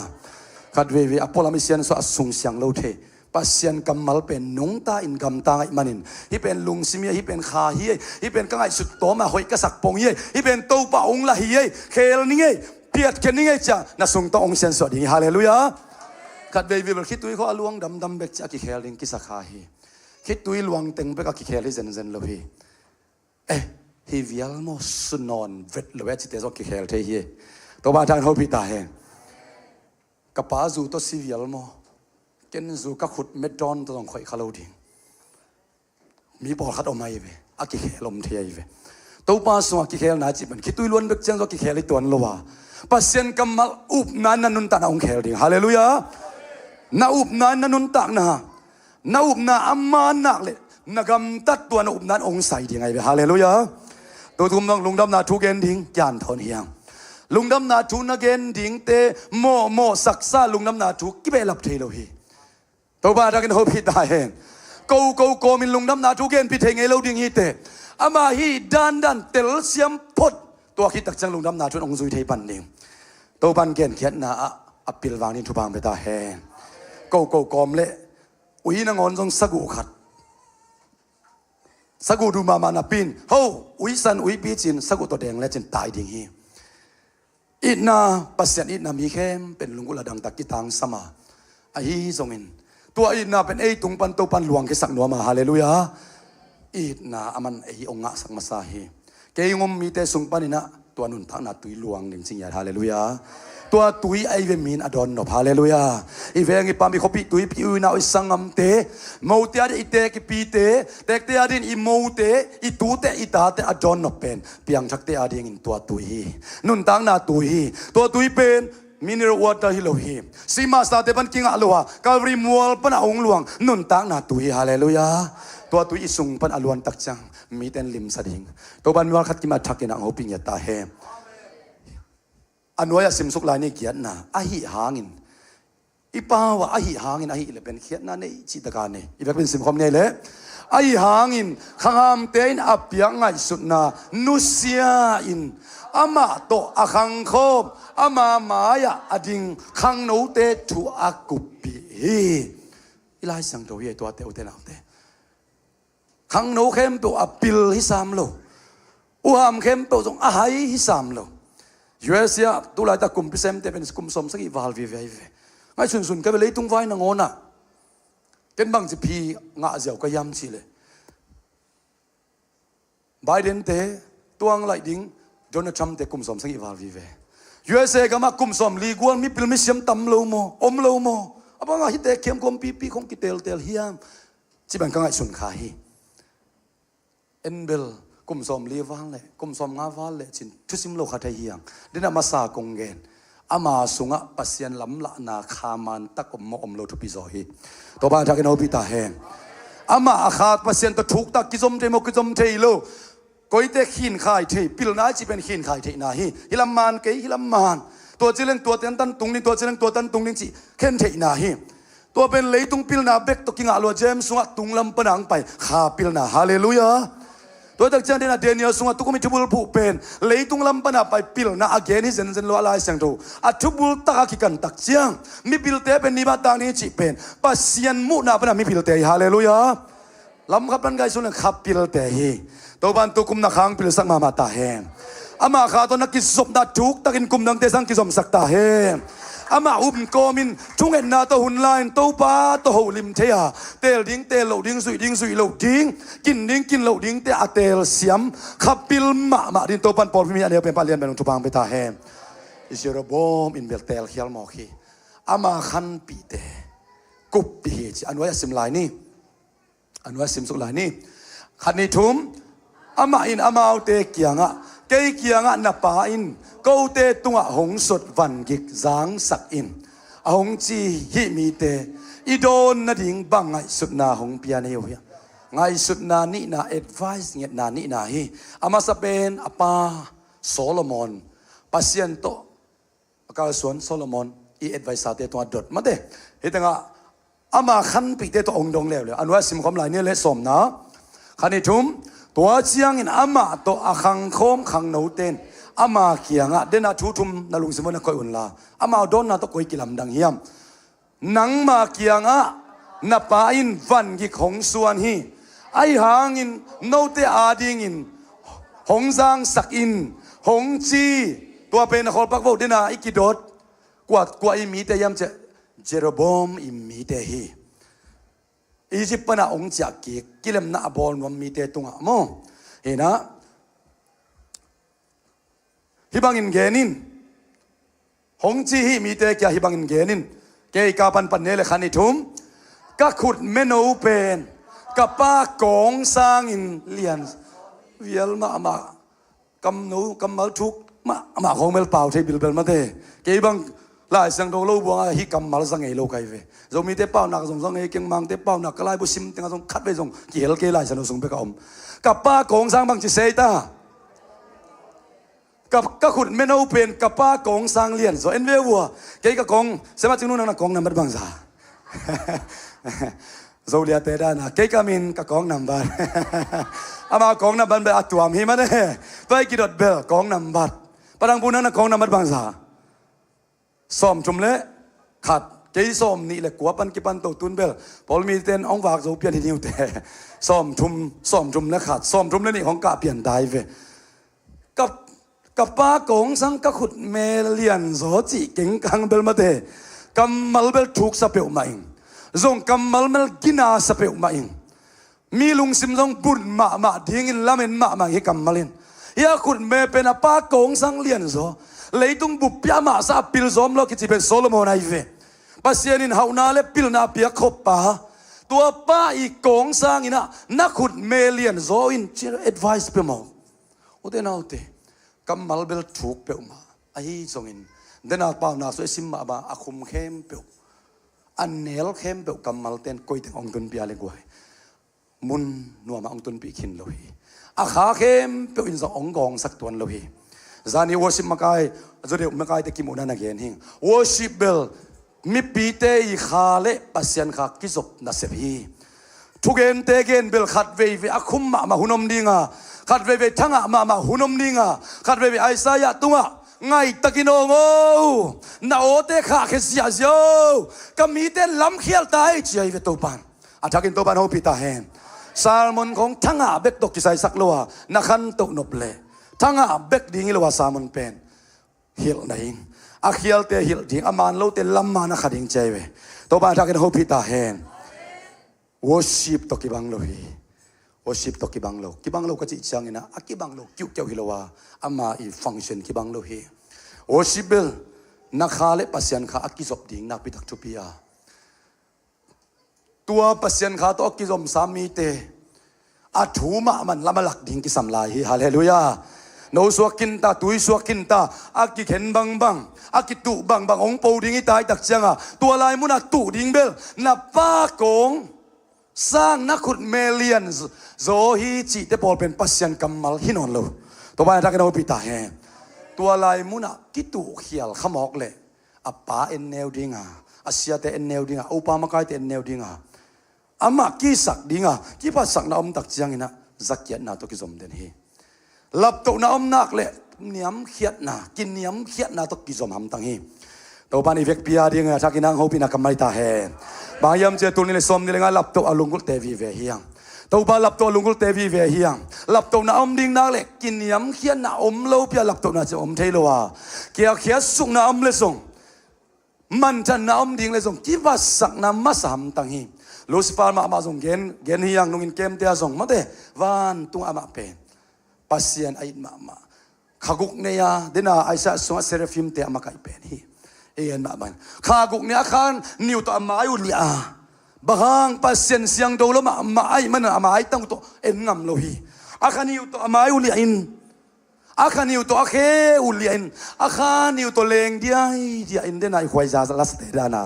ขัดเววีอพอลามิเสียนสวดสุงเสียงโลเทปัสยันกำมัลเป็นนงตาอินกำตาไอมันินที่เป็นลุงซิมีที่เป็นขาเฮียที่เป็นกังไอสุดโตมาหอยกระสักปงเฮียที่เป็นโตป่าองละเฮียเคลนี่ไงเปียดแค่นี้ไงจ้ะน่าสุงตาองเสียนสวดอย่างเงี้ยฮาเลลูยาขัดเววีคิดตัวเขาลวงดำเบกจากกิเคลิงกิสักขาเฮีคิดตัวลวงเต็งเบกกิเคลิเซนเลยฮีวิลโมสุนอนเวทเลเวจิเตซอกกิเคลเทียตัวบ้านทางเขาพิตาเฮกับป้าจูตัวซีวิลโมเกนจูก็ขุดเมดอนตัวต้องคอยคาร์โลดิงมีบอลคัดออกมาอีเวอากิเคลลมเทียอีเวตัวป้าสวงกิเคลน่าจิบันคิดตัวล้วนเบกเจนซอกกิเคลตัวนั้นละวะปัสเซนกัมมัลอุบนันนันนุนตานาองเคลดิงฮาเลลูยานาอุบนันนันนุนตากนะนาอุบนาอัมมานักเลยนากำตัดตัวนาอุบนันองใส่ดิงไงเวฮาเลลูยาตัวทุ่มน้องลุงดำนาทุเกนดิงจานทอนเฮียงลุงดำนาทุนักเกนดิงเตโมสักซาลุงดำนาทุกิเบลับเทโลฮีตัวบ้านรักกันเขาพิดได้เองโกมินลุงดำนาทุเกนพิดเทงเอโลดิงฮีเตอามาฮีดันเตลเซียมพดตัวคิดตักจังลุงดำนาทุนองซุยเทปันดิงตัวบันเกนเขียนนาอปิลวางนิทุบางเบตาเฮงโกมเละอุยนางอนจงสกุขัดสกุดูมานาปินเฮาอุยสันอุยปีจินสกุตัวแดงและจินตายดิ่งฮีอิดนาปัสยันอิดนามีเข้มเป็นลุงกุลาดังตักกิตังสมาไอฮีทรงอินตัวอิดนาเป็นไอตุงปันโตปันหลวงกิสักนัวมาฮาเลลูยาอิดนาอามันไอองะสักมาซาฮีเกยงมมีเตสุงปันินะตัวนุนทักนาตุยหลวงหนึ่งจริงอย่าฮาเลลูยาตัวตุยไอเวมินอดอนนบฮาเลลูยาอีเวงอีปามีขบิตุยพิวนาอิสังอัมเตโมเตอร์อิเตกิปีเตเด็กเตอดินอิโมเตอิตูเตอิตาเตอดอนนบเป็นเปียงชักเตอดินตัวตุยนุนตังนาตุยตัวตุยเป็นมินิรวัตฮิโลฮีซีมาสตาเตปันกิงอัลวะกาลริมัวลปันองหลวงนุนตังนาตุยฮาเลลูยาตัวตุยอิสุงปันอลวนตักจังมีเต็นลิมสดิงตัวบันวัลขัดกิมาทักกินังโฮปิงยตาเฮอันว่าสิมสุกลายนี่เกียรตินะอาหิหางินอีป้าว่าอาหิหางินอาหิเลยเป็นเขียนนั่นนี่จิตตการนี่อีแบบเป็นสิมคมเนี่ยเลยอาหิหางินข้ามเตนอับยังไงสุดนะนุเซียอินอามาโตอาคังโคมอามามายาอดิงคังโนเตทูอากุปีอีไลสังตัวเยตัวเตอุเตนาเต ขังโนเข้มเปียวปิลฮิสามโลอุหามเข้มเปียวจงอาหายฮิสามโลยูเอเซียตุลาตะกุมพิเศษแต่เป็นกุมสมสักอีวาลวิเวไม่สุนก็ไปเลยตุ้งไว้นางโอน่ะเป็นบางสิพีงะเจียวก็ย้ำชีเลยไบเดนเตตัวงไหลดิ้งโดนัลด์ทรัมป์เตกุมสมสักอีวาลวิเวยูเอสเอก็มากุมสมลีกวนมีปิลมิเซียมตำโลโมอมโลโมอ่ะบางอาฮิตเตเข้มกลมปีคงกิเตลเฮียมจีบังกังไอสุนขาฮีเอ็นเบลกุมสมลีวาลเลยกุมสมงาวาลเลยจินทุสิมโลขัดเฮียงเดินมาสากงเกนอามาสุงะปัสยันลำละนาคามันตะกมอมโลทุปิโซฮีตัวบ้านทักนเอาพิตาแหงอามาอาคาปัสยันตะทุกตะกิจมเทมกิจมเทโลก็อีเตขินขายเทปิลน่าจีเป็นขินขายเทนาฮีฮิลามันเกยฮิลามันตัวจีเลงตัวเต็นตันตุงนี่ตัวจีเลงตัวตันตุงนี่จีเข็นเทนาฮีตัวเป็นเลยตุงปิลนาเบกตกิงอาลัวเจมสุงะตุงลำปนังไปขาปิลนาฮาเลลูยาตัวตักเจนเดนาเดนิเอลสุงะตุกมิทุบุลผู้เป็นเลยตุงลำปนาไปปิลนาอเกนิเซนโลอะไรเสียงดูอัทุบุลตะกิกันตักเจียงมีปิลเตเป็นนิบาตานี่จีเป็นปัสยันมุนาปนามีปิลเตฮาเลลูยาลำขับนันไกสุนัขขับปิลเตฮีตัวบันตุกุมนักขังปิลสักมาตาแหงอามาขาตัวนักกิสมนัดทุกตะกินกุมนังเตสังกิสมสักตาแหงอามาอุบโกมินทุ่งเอ็นนาตัวหุ่นลายตัวป้าตัวหูลิมเทียเตลดิ้งเตลเหลาดิ้งสุยเหลาดิ้งกินดิ้งกินเหลาดิ้งเตอเตลเสียมขับปิลมาดินตัวปันปอลพิมีอันเดียวเป็นปาเลียนเป็นทุบางไปตาแหงอิเชอร์บอมอินเบลเตลเขียลมอคีอามาขันปีเตกุบปีเฮจิอันว่าสิมลายนี่อันว่าสิมสุลายนี่ขันนี้ทุ่มอามาอินอามาเอาเตเกียงะเกยเกียงะนับปาอินกูเตตุงะหงสดวันกิกจางสักอินหงจีฮิมีเตอีโดนนาดิ่งบังไงสุดนาหงเปียเนียวเฮียไงสุดนานี่นาเอ็ดไวส์เงียนานี่นาฮีอามาสเปนอาปาโซโลมอนปัสยันโตกาลสวนโซโลมอนอีเอ็ดไวส์าเตตัวดดมาเตเฮตังะอามาขันปีเตตัวองดงเลวเลยอันว่าสิมคมลายเนี่ยเลยสมนะขันนี้ทุ่มตัวเชียงอินอามาตัวอาคังโคมคังโนเตนอามาเกียงะเดน่าทุมนาลุงสมุนคอยอุ่นลาอามาโดนนาตัวคอยกิลำดังเฮียมนังมาเกียงะนับปาอินวันกิของส่วนฮีไอหางอินโนเตอาดิงอินหงซางสักอินหงจีตัวเป็นคนปักโวเดน่าอิกิโดดกว่าอิมีเตยมเจเจโรบอมอิมีเตฮีอียิปต์ปนาองค์จากกิเลมนาบอลวันมีเตตุงะโมเห็นนะฮิบังอินเกนินหงจีฮิมีเตแกฮิบังอินเกนินเกยกาปันปันเนเลขันนิทุมก็ขุดเมนูเป็นกับป้ากองสร้างอินเลียนเวียลมากำนูกำมัลทุกมาของเมลเป่าเทบิลเบลมาเตเกยบังลายสังโดโลบัวฮิกำมัลสังเอโลไกเวจงมีเตเป่าหนักสังเอเก่งมังเตเป่าหนักกลายบุชิมติงสังคัดไปจงเกี่ยวเกยลายสันสงไปกับอมกับป้ากองสร้างบังจิเซตากับก็ขุดเมนูเป็นกับป้ากองสร้างเลียนโซเอ็นเววัวเกยกับกองเสมาจึงนู้นนักกองนำบัดบังซาโซเลียเตดานะเกยกับมินกับกองนำบัดอามากองนำบัดแบบอัตวามฮิมันเน่ไปกิดดเบลกองนำบัดปรังปูนันกองนำบัดบังซาซ้อมจุ่มเละขัดเกยซ้อมนี่แหละกัวปันกิปันโตตุนเบลพอมีเต้นองฝากโซเปียนที่นิ้วแต่ซ้อมจุ่มและขัดซ้อมจุ่มและนี่ของกาเปลี่ยนได้เวกับป้ากงสังก็ขุดเมเลียนโซจิเก่งกังเบลมาเตกัมมัลเบลถูกสเปลมาอิงซงกัมมัลเมลกินาสเปลมาอิงมีลุงซิมซงบุญมาดิ้งอินลาเมนมาฮิกัมมัลินยาขุดเมเป็นป้ากงสังเลียนโซเลยตุงบุปยามาซาปิลซอมโลกิจิเป็นโซโลมอนไอเวปัสยานินฮาวนาเลปิลนาเปียขบปาตัวป้าอีกงสังอินะนักขุดเมเลียนโซอินเจอร์แอดไวส์เปมเอาโอเดนาโอเตกัมมัลเบลถูกเปล่ามาไอ้ทรงอินเดินอาป่าวนาสวยซิมมาอาคุมเข้มเปล่าอันเนลเข้มเปล่ากัมมัลเต้นกุยถึงองตุนปีอะไรกวยมุนนัวมาองตุนปีขินเลยอาขาเข้มเปล่าอินสองกองสักตัวเลยจานี่วอชิมมาไกจะเดี๋ยวมาไกตะกิมุนันเกียนหิงวอชิเบลมีปีเตอีขาเล่ปัสยันขากิจบนัสเบีทุกเอ็นเตเกนเบลขัดเวย์อาคุมมาหุนมดิงาขัดเวย์ทั้งมาหุนมดิงาขัดเวย์ไอซายะตุงะไงตะกินโง่นาโอเตขาเขสยาเซียวก็มีเตล้ำเขียลตายเจียเวตัวปันอาทักินตัวปันโฮปิตาเฮน ซาลมอนของทั้งอาเบกตกกิไซสักลัวนักขันตกนบเล่ทั้งอาเบกดิ่งลัวซาลมอนเป็นฮิลไหนอาเขียลเตฮิลดิ่งอามานโลเตลัมมานักขัดดิ่งใจเวตัวบ้านทักกันหูพิตาเฮนworship ตกิบังโลฮี worship ตกิบังโลกิบังโลก็จะอีกอย่างนะอากิบังโลคิวเกี่ยวฮิลวาอามาอีฟังก์ชันกิบังโลฮี worship เบลนักขาเลปัสยันขาอากิจบดิ่งนักพิทักษ์ทุพิยาตัวปัสยันขาตัวอากิจมสามีเตอาถูมามันละมาหลักดิ่งกิสัมลายฮาเลลูยาโนสวกินตาตุยสวกินตาอากิเข็นบังบังอากิตุบังบังองปูดิ่งอีตายตักเจียงอ่ะตัวลายมุนักตุดิ่งเบลนับป้ากงสร้างนักขุดเมเลียนโซฮีจิเตปอลเป็นปัสยันกัมมัลฮินอนโลตัวบ้านทักกันเอาปิตาเฮตัวลายมุนักกิตุเขียลขมอกเลยอาป้าเอ็นแนวดิ่งอ่ะอาเซียเตเอ็นแนวดิ่งอ่ะอุปามากายเตเอ็นแนวดิ่งอ่ะอามากีสักดิ่งอ่ะกีปัสสักนาอมตักเจียงอินะสักเกียรนาตัวกิจมเดนฮีหลับตัวนาอมนักเลยเนียมเขียดนากินเนียมเขียดนาตัวกิจมหำตังฮีตัวบ้านอีเวกพิยาดิ่งอ่ะทักกินังโฮปินักกัมมาลิตาเฮบางยามเจตุนี่เลยสมนี่เลยงั้นหลับตัวอลุงกุลเตวีเวเฮียงตัวบ้านหลับตัวลุงกุลเตวีเวเฮียงหลับตัวนาอมดิ่งนักเลยกินเนียมเขียดนาอมโลเปียหลับตัวนาจะอมเทโลวาเกี่ยวเขียดสุกนาอมเลยส่งมันจะนาอมดิ่งเลยส่งกีวัสสักนามาสามตังฮีลูซิฟาร์มาส่งเกนเฮียงนุ่งอินเกมเตียส่งมาเดวันตุงอามาเป็นปัสยันไอมาขากุกเนียเดน่าไอซ์ส่งเซเรฟิมเตะมาไกเป็นฮีเอ็นมาบันขากุกเนียขันนิวตัวอามาอยู่ลีอาบางปัสยันเสียงโดลมาไอมันอามาไอตั้งตัวเอ็นงำโลฮีอาขานิวตัวอามาอยู่ลีอินอาขานิวตัวอาเคอุลีอินอาขานิวตัวเลงเดียอินเดน่าควายจาลัสเตดานา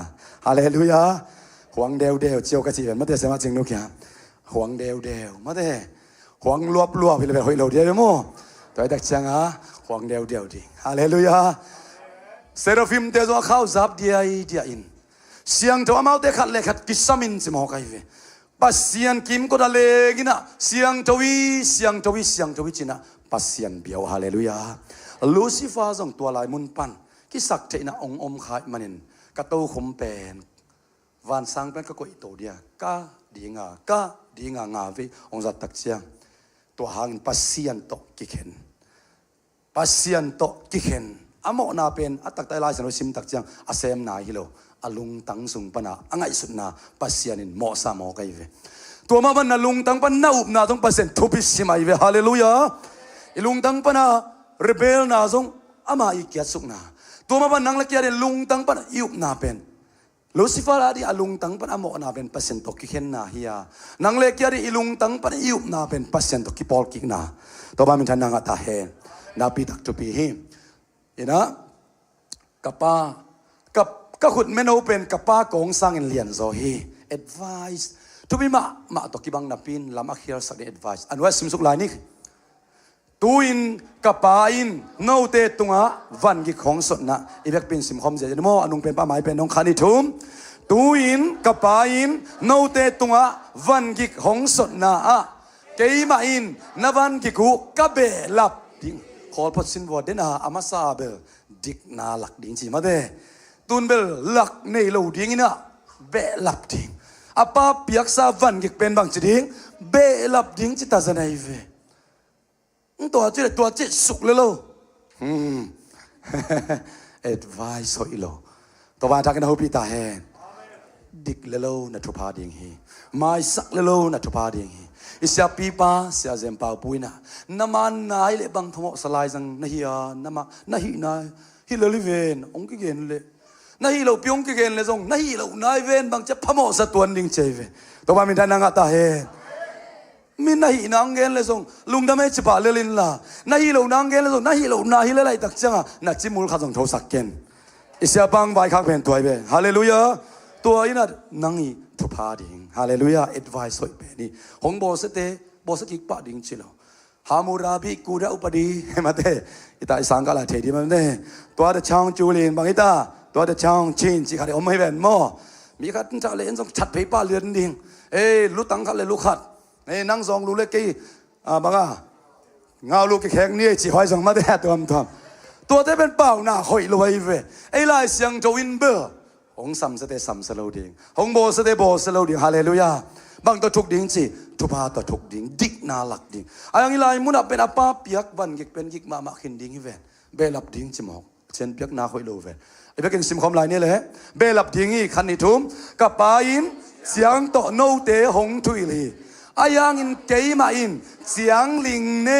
ฮาเลลูยาหวงเดวเจียวกระชีเป็นมาเตะเสมาจริงลูกยังหวงเดวมาเตะหวงรวบพี่เลยไปหอยเราเดียวมั้งตัวดักจังอ่ะหวงเดวดิฮาเลลูยาเซราฟิมเตะตัวเข้าซับเดียอินเสียงตัวมาเตะขัดเล็กขัดกิสามินสิมหอกไอเวปัสเซียนกิมก็ได้เล็กินะเสียงทวีจินะปัสเซียนเบียวฮาเลลูยาลูซิฟาส่งตัวลายมุนปันกิสักเจนะองขายมันกระโตขมเป็นวันสังเป็นก็อีโตเดียก้าดีงางาวิองจัดตักเชียงตัวหางปัสเซียนโตกิเข็นอโมนาเป็นอัตักไตลายสนุสิมตักเชียงอาเซมนาฮิโลอลุงตังสุงปนาอังไงสุดนาปัสเซียนินโมซาโมไกเวตัวมาบันนาลุงตังปนาอุบนาต้องเปอร์เซ็นต์ทุบิสิมาเวฮาเลลูยาลุงตังปนาเรเบลนาซงอามาอีกยัดสุกนาตัวมาบันนังละเกียร์ลุงตังปนายุบนาเป็นลูซิฟาร์ดีอลุงตังปนอโมนาเป็นเปอร์เซ็นต์ตกิเข็นนาเฮียนังเล็กยาดีลุงตังปนยุบนาเป็นเปอร์เซ็นต์ตกิปอลกิกนาตัวบ้านมิทันนางตาเฮนาปีตักจุปีฮิอินะกับป้าก็ขุดเมนูเป็นกับป้ากงสร้างเรียนโซฮี advice ทุบิมาตกิบังนาปินลำอักเฮียสักเด advice อันว่าสิมสุกลายนี่ตูอินกับป้าอินโนเตตุงะวันกิของสดนะอีเบกเป็นสิมคอมเจจโมอนุงเป็นป้าหมายเป็นน้องคานิทุมตูอินกับป้าอินโนเตตุงะวันกิของสดนะเกยมาอินนวันกิกูกับเบลับดิ้งขอพอสินวอดเดน่าอามาซาเบลดิกนาหลักดิ้งจีมาเดตุนเบลหลักในโลดิ้งนะเบลับดิ้งอาป้าเปียกซาวันกิเป็นบางจีดิ้งเบลับดิ้งจิตาเจนัยเวตัวจิตสุกเลยลูadvice หอยโลตัวบ้านทักกันหูปีตาเฮนดิกเลยลูนัทพาดิ่งฮีไม่สักเลยลูนัทพาดิ่งฮีอิสยาปีป้าเสียเซมป้าปุยนะน้ำมันนายเลยบางทมสลายจังนาฮีอาน้ำมันนาฮีนายฮีเลลิเวนองกิเกนเลยนาฮีเราพิองกิเกนเลยส่งนาฮีเรานายเวนบางจะพมสตวนดิ่งเจเวตัวบ้านมีท่านนางตาเฮนมินาฮีนางเกนเลยส่งลุงทำไมจะป่าเลลินล่ะนาฮีเรานางเกนเลยส่งนาฮีเรานาฮีเลยตักจังอ่ะนักจิมูลข้าส่งโทสักเกนอิสยาปังใบข้างเป็นตัวเบฮาเลลูยาตัวอินัดนางอีทุพาดิ่งฮาเลลูยา advice สวยเป็นนี่หงบอสเตบอสกิกป่าดิ่งชิโลฮามูราบิกูดาอุปดีมาเตอิตาอิสังกาลาเทดีมาเตตัวเดช่างจูลินบางอิตาตัวเดช่างชินจิขาเดอมให้เป็นหม้อมีขัดจะเล่นส่งฉัดไปป้าเรือนดิ่งลุตังขัดเลยลุขัดนั่งซองลูเล็กกี้บางเงาลูกแข็งนี่จีหอยส่งมาแต่ตัวที่เป็นเป่าหน้าหอยลอยเวไอ้ลายเสียงจะวินเบอร์หงสัมสเตสัมสโลดิ่งหงโบสเตโบสโลดิ่งฮาเลลูยาบางตัวทุกดิ่งจีท ทุพาตะทุกดิ่งดิกนาหลักดิ่งอายังอีไลมุนเป็นอาป้าเปียกวันกิกเป็นกิกมาขินดิ่งเวนเบลับดิ่งจิมอกเช่นเปียกนาคอยโลเวนไอ้เปียกสิมคอมไลนี่เลยเบลับดิ่งอีคันนิทุมกับปาอินเสียงโตโนเตหงทุยลีอายังอินเกยมาอินเสียงลิงเน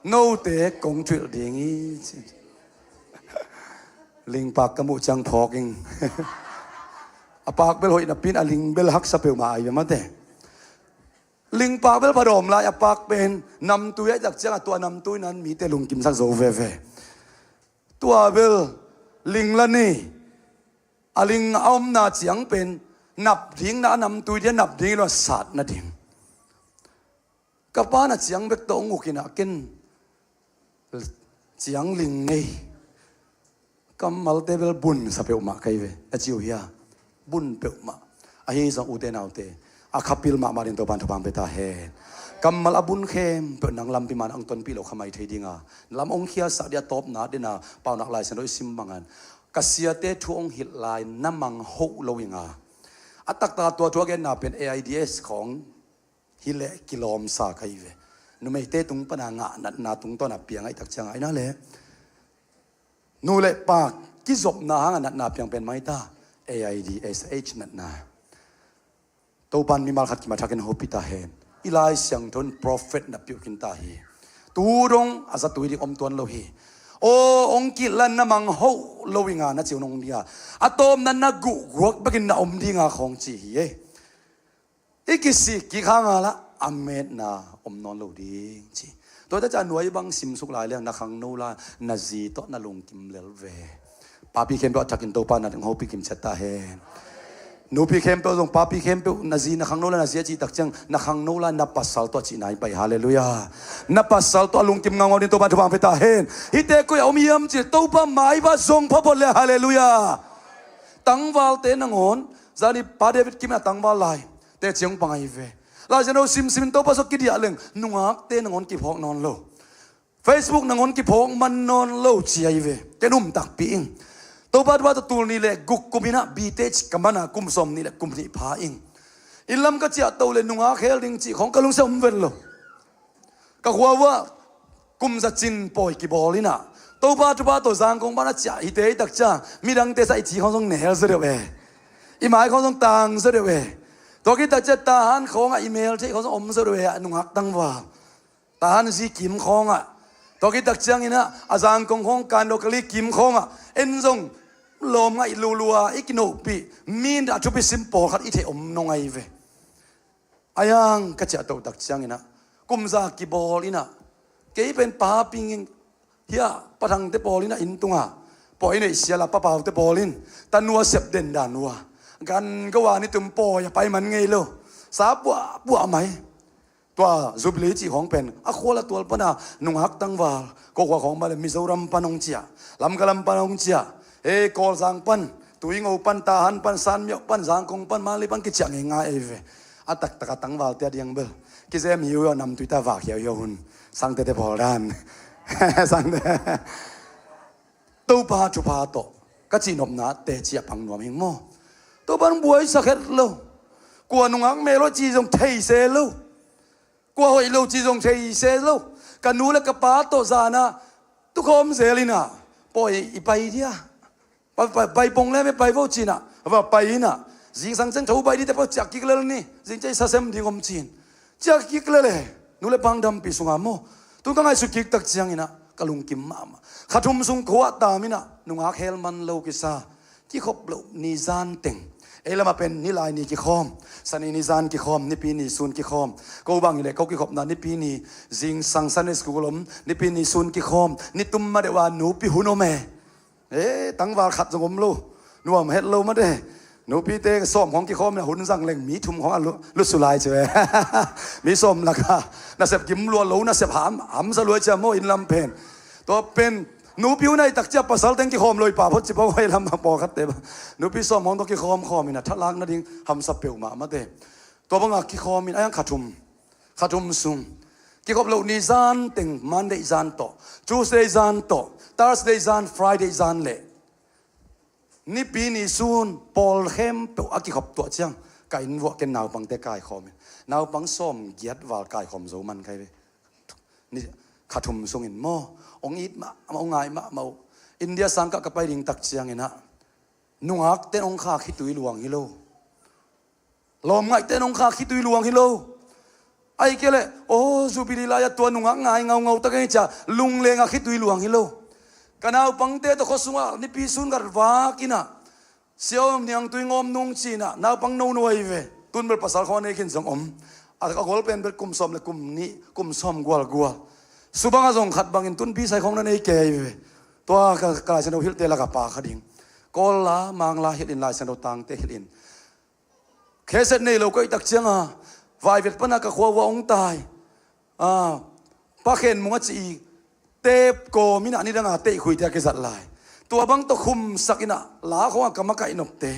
โนเตกงทุยดิ่งอีลิงปากกมูจังพอกอิงอาปากเบลหอยนับปินอลิงเบลฮักสเปลมาไอ้มาเตลิงปากเบลพะดมลายอาปากเป็นนำตัวจากเจ้าตัวนำตัวนั้นมีแต่ลุงกิมสักโซเวเวตัวเบลลิงละนี่อลิงเอาหน้าเสียงเป็นนับทิ้งนะนำตัวเดียนับทิ้งแล้วศาสตร์นะทิ้งกับป้าน่ะเสียงเบกโตงอุกินะกินเสียงลิงนี่กำมัลเตเบลบุญสเปลมาใครเวอจิวเฮียบุญเปลมาไอ้สังอุเตนเอาเตอาคาปิลมารินตัวบันทบางเปตาเฮกำมัลอบุญเข้มเป็นนางลำพิมานอังตนปีโลขมายเทดิงาลำองเคียสักเดียตบนาเดนาเป่านักลายเสนอซิมบังอันกษียเตทุองหิตลายน้ำมังโฮโลวิงาอัตตาตัวทัวเกนนาเป็น AIDS ของฮิเลกิโลมสาใครเวนุไม่เตตุงปนางะนาตุงต้นนับเปียงไอ้ตักจังไอ้นั่นแหละนูเล่ปากกิจบนาหางนัดนาเพียงเป็นไม้ตา AIDS นัดนาตัวปันมีมาขัดกิมาทักกันโฮปิตาเฮนอีไลเสียงทน prophet นับปิวกินตาฮีตูรงอาศัยตัวที่อมตัวนโลฮีโอองกิลันน้ำมังโฮโลวิงานะเจียวนงเดียอะตอมนั้นนะกุกวกบักินนะอมดีงาของจีเยอีกิสิกิข้างละอเมดนาอมนอนโลดีจีตัวจะหน่วยบังสิมสุกหลายเรื่องนักขังโนลานาจีโตนาลงกิมเลลเวปาปีเข้มตัวทักกินตัวปานัดงโฮปิกิมเชตาเฮนนูปีเข้มตัวตรงปาปีเข้มตัวนาจีนักขังโนลานาจีจีตักจังนักขังโนลานับปัสสัลตัวจีนายไปฮาเลลูยานับปัสสัลตัวลงกิมงางอดินตัวบันทบางเปตาเฮนฮิเตกุยเอามียมจีตัวปาไม้บาทรงพระบรเลยฮาเลลูยาตั้งวาลเตนังอนจานีปาเดวิดกิมนะตั้งวาลไลเตเจียงปังไอเวลาจะเราซิมตัวประสบกิริยาเรื่องนุ่งฮักเตนังอนกิพอกนอนโลFacebook นังอนกิพงมันนอนโลจีไอเวเจนุ่มตักปีอิงตัวบัดว่าตัวนี่แหละกุกกุมินะบีเตจกัมนากุมสมนี่แหละกุมนี่พาอิงอิลลัมก็จะตัวเลยนุ่งอาเฮลิงจีของกะลุงเสมเวลโลก็หัวว่ากุมจะจินปอยกิบอลินะตัวบัดว่าตัวสังคมบ้านจ่าอิเตตักจ่ามีดังเตใส่จีของทรงเนลเสด็จเวอีหมายของทรงตังเสด็จเวตัวกิตักจะตาหันของอีเมลที่ของทรงอมเสด็จเวนุ่งฮักตั้งว่าตาหันซีกิมของตัวกิตักจังอินะอาจารย์ของการโลกลิกิมของเอ็นซงลมไงลัวอีกินโนปีมีนอาชุบิสิมโปขัดอีเทอมนงไงเวอายังก็จะตัวตักจังอินะกุมซากิบอลินะเกี่ยเป็นป้าปิงเฮียปะทังเตบอลินะอินตุงะปอยเนี่ยเสียละป้าเปาเตบอลินตันนัวเสพเด่นดานัวกันก็ว่านี่ตุ่มปอยไปมันไงโลสาบัวไหมตัวจุบลีจีของเป็นอะขวละตัวปนานุ่งฮักตั้งวาลก็ว่าของมาเลยมิโซรัมปนงเจียลำกะลำปนงเจียกอลสังปันตุยงเอาปันตาหันปันสันเมียปันสังคงปันมาลีปันกิจยังง่ายเอเวอะตักตั้งวาลเตียดียงเบลกิเซมีอยู่นำตุยตาวากเหี่ยวหุ่นสังเตเตพอลานสังเตตัวปาจุปาโตก็จีนอมนาเตจีปังนวมหิงโมตัวปันบวยสักเฮ็ดโลกลัวนุ่งฮักเมโลจีจงเทเซโลกว่าหอยโลจีจงเทเซโลกันนูและกระป๋าโตซานะทุกคนเสรีนะปล่อยไปเดียไปปงแล้วไม่ไปพวกจีน่ะว่าไปน่ะจิงสังเซนถูไปดีแต่พอจากกิกเลยนี่จิงใจซาเซมดีกว่าจีนจากกิกเลยนูและพังดำปีสุงามโมทุกครั้งไอ้สุกิกตักเจียงอินะกะลุงกิมมาขัดทุมสุงขวดตามินะนุ่งอาเฮลมันโลกิซาที่ขบโลนิซานเต็งแล้วมาเป็นนิลายนี่กิคอมสันนิซานกิคอมนิปีนี่ซุนกิคอมก็บางอย่างเลยเขากิคอมนั้นนิปีนี่จิงสังสันนิสกุลมนิปีนี่ซุนกิคอมนิตุมมาเดวานูปีหุโนเมตั้งวาขัดสงมโลนัวมเฮ็ดโลมาเดนูปีเตส้มของกิคอมเนี่ยหุ่นสั่งเล่งมีทุมของลุสุไลเฉยมีส้มราคาน่าเสพกิมลัวโลน่าเสพหำสลวยเจโมอินลำเพนตัวเป็นนูพิวในตักเจ้าภาษาเต็งกิคอมลอยป่าพอจิบเอาไว้ลำมาปอคัดเตบนูพิส้มของตัวกิคอมมินะทัดล้างนั่นเองหำสเปลมาเตตัวบังอากิคอมินอายังขัดทุมซุงกิคอมเรานิซานเต็งมันเดย์ซานโตจูสเดย์ซานโตทาร์สเดย์ซานฟรายเดย์ซานเล่นี่ปีนี้ซุนปอลเฮมเปอากิคอมตัวเจียง cái in vợ cái nào bằng tay cài khom nào bằng xóm giết vào cài khom dấu man cái về ni khát thùng sung in mo ông ít mà ông ngài mà mau India sang các cái đình tắc chiang ina nung ác tên ông khá khi tui luang hi lo lom ngai tên ông khá khi tui luang hi lo ai kia lệ ô Jubilee ya tua nung ác ngai ngau ngau ta cái cha lung le nga khi tui luang hi lo kanao pang te to khosunga ni pi sun gar wa kina siom niang tui ngom nung china naw pang no noi ve tun bel pasal khone kin jong a ka gol pen bel kum som le kum ni kum som gwal gwal subanga jong khat bangin tun bi sai khong na nei ke ve to ka chano hil te la ka pa khading kol la mang la hil in lai chano tang te hil in kheset nei lo koi tak changa vai vet pana ka khwa wa ong tai pa khen munga chi tep ko mina ni danga te khui te ke zat lai tua bang to khum sakina la kho ka ma kai nop te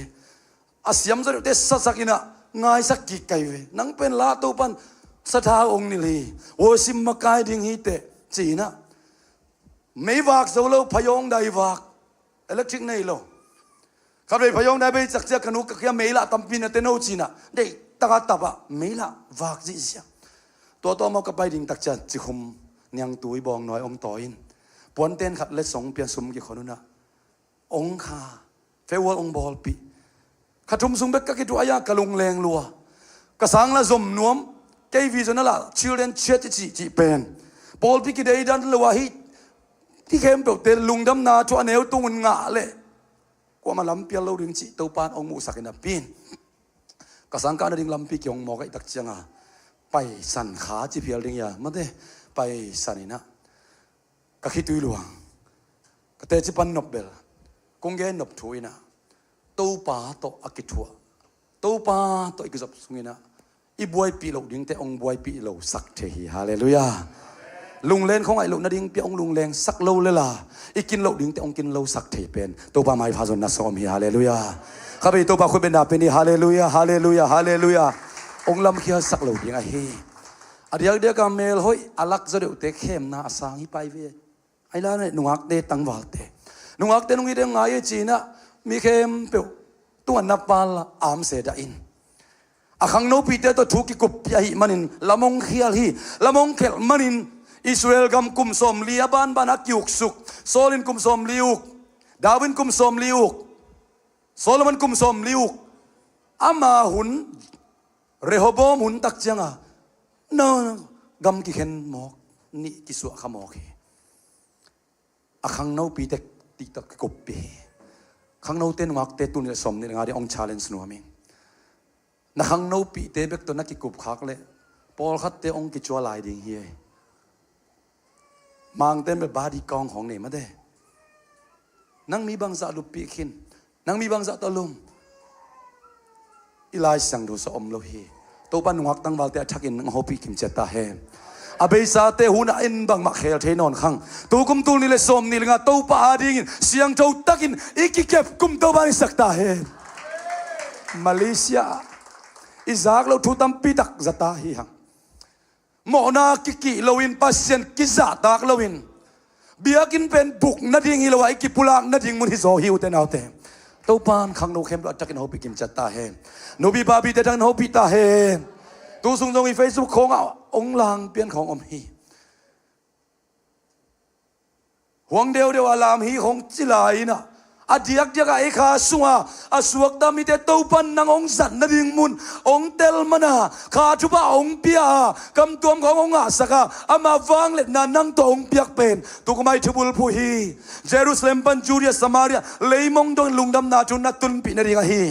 asiam zo te sa sakina ngai sak ki kai ve nang pen la to pan sa tha ong ni li o sim ma kai ding hi te chi na mấy vạc dấu lâu phayong đầy vạc electric này lo các bạn phayong đầy bây chắc cái nút cái mấy lạ tầm pin tên đâu chi nè để ta tập à mấy lạ vạc gì gì to mau cái bài đình tắc chân chỉ không nhang túi bong nói ông tỏi bốn tên khát lết sống biển sum cái con nè ông kha phê wall ông ball pi khát trúng sung bếc các cái đuôi ya cái lùng leng lùa cái sáng là zoom nuông cái video nó là children chat chỉ pen ball pi cái đấy đan lùa hitที่เข้มเปลวเตลุงดำนาชัวเนวตุงงะเลยกว่ามาลำเปียเราดึงจิตตัวปานองมูสักนับปีนกษัตริย์การดึงลำปีเกี่ยงมอกไอ้ตักจังอ่ะไปสันขาจีเพียลดึงยามาเด้ไปสันนี่นะก็คิดตุยหลวงก็เตจิปันนบเบลกงเกนนบถุยนะตัวปาโตอากิทัวตัวปาโตอีกจับสุงินะอีบวยปีเราดึงแต่องบวยปีเราสักเทหีฮาเลลูยาลุงเล่นของไอ้ลุงนาดิ้งเปียองลุงแรงสักโลเลยล่ะอีกินโลดิ้งแต่องกินโลสักเทเป็นตัวปาไม้พาจนนัสอมฮีฮาเลลูยาข้าพเจ้าตัวปาคุณเป็นดาเป็นนี่ฮาเลลูยาฮาเลลูยาฮาเลลูยาองลำเคียสักโลดิ้งไอ้เฮอเดียกเดียกกับเมลห้อยอลักจะเดือดเตะเข้มนาสางฮิไปเวไอ้ล่ะเนี่ยนุ่งอักเตะตั้งวาลเตะนุ่งอักเตะนุ่งอีเดงไงจีน่ะมีเข้มเปียวตัวนับปาลอามเสดอินอาขังโนปีเตตัวทุกข์กุบยาหิมันินละมงเขียลฮีละมงเขลมันินอิสราเอลกำกุมสมเลียบ้านบ้านอักยุกสุกโซลินกุมสมลิวกดาวินกุมสมลิวกโซโลมอนกุมสมลิวกอามาหุนเรโฮโบมหุนตักจังอ่ะนกำกิเข็นหมอกนี่กิสวะขมอกเฮอาขังโนปีเตติตะกุบเปขังโนเตนวักเตตุนสมนี่งาเดองชาเลนส์นัวมิงนักขังโนปีเตเบกตัวนักกิกุบคักเลยปอลคัดเตองกิจัวลายดิ่งเฮมังเต็มเป็นบาดีกองของเนี่ยมาได้นั่งมีบางสัตว์ลุปีขินนั่งมีบางสัตว์ตะลุมอีไลสังดูสอมโลหีตัวปันหักตั้งวาลเตะทักอินนั่งฮอปีขิมเจตาเฮอาเบยซาเตหุนอินบางมักเฮลเทนอนขังตัวกุมตูนี่เลยสมนี่เลยงาตัวปาดิ่งเสียงเจ้าตักินอีกเก็บกุมตัวบานิสักตาเฮมาเลเซียอิซักเราทุตัมปีตักจัตตาฮีหังหมอนากิกิลวินปัสเซนกิซาตากลวินเบียกินเป็นบุกนาดิ่งฮิลวายกิปุลากนาดิ่งมุนิโซฮิวเตนเอาเตตัวปานขังโนเข้มเราจักกินฮอปิกิมจัตตาเฮโนบีบาบีเตทันฮอปิตาเฮตัวสุงจงอีเฟซบุ๊กของเอาองลางเปลี่ยนของอมฮีห่วงเดียวอลามฮีของจิลายนะอาเดียกไอ้ข้าสัวอาสวกตามิเตตัวปันนางองสันนาดิ่งมุนองเตลมานาข้าทุบะองเปียกำตัวขององอาสกาอามาฟังเล็ดนานังตัวองเปียกเป็นตุกไม่ทุบุลผู้ฮีเยรูซาเล็มปันจูเรียสมาเรียเลยมองดงลุงดำนาจุนนักตุนปีนาดิ่งฮี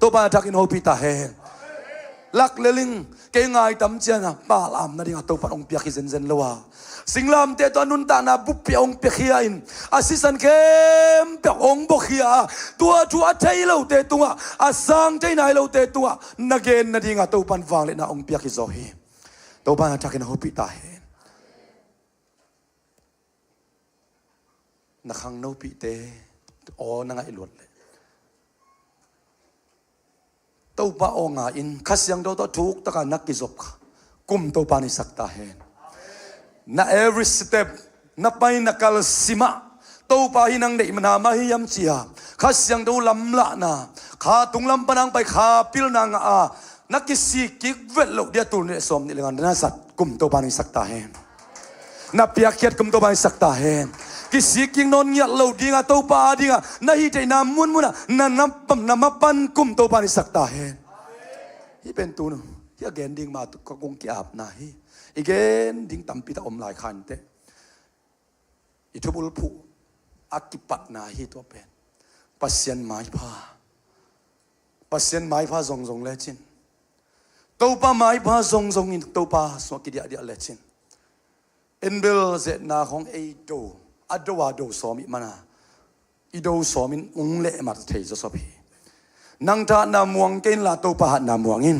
ตัวปาทักอินโฮปิตาเฮลักเลลิงเกงไงตำเจียนะปาลามนาดิ่งตัวปันองเปียกฮิเซนเซนละวะสิงลามเตตัวนุนตานาบุปเปียองเปียขีอินอาศิสันเข้มเปียองบกขีอาตัวใจเราเตตัวอาสังใจนายเราเตตัวนักเกนนาดิ่งตัวปันฟังเลยนะองเปียกิโซฮีตัวปันทักอินโฮปิตาเฮนักขังโนปิเตโอนังไอหลวดเลยตัวปะองาอินขัดยังตัวทุกตะการนักกิจบกุมตัวปานิสักตาเฮna every step na pai na kal sima to pa hinang dei mana ma hiyam chia khasyang do lam la na ขาตุงลำปนังไปขาปิลนางนักกิสีกิกเวลโลเดียตุนเนี่ยสมนี่เลยกันน่าสัตกุมตัวปานิสักตาเฮนนับเปียกเขียดกุมตัวปานิสักตาเฮนกิสีกิงนนเงียโลดีงาตัวปาดีงานาฮิใจนามุนมุนะนับปั๊มนับปันกุมตัวปานิสักตาเฮนที่เป็นตัวนึงที่เกณฑ์ดิ่งมาตุกกงกีอาบนาฮีอีเกณฑ์ดิ่งตั้มปีตาอมลายขันเตอิทุบุลผู้อากิปัตนาฮีตัวเป็นปัสยันไม้ผ้าปัสยันไม้ผ้าทรงเลจินตัวป้าไม้ผ้าทรงอินตัวป้าสวกิเดียเลจินเอ็นเบลเจนาของไอโดอัดวาโดสอมิมานาอีโดสอมินองเละมาเทจะสบีนังท่านามวงเกณฑ์ลาตัวป้านามวงอิน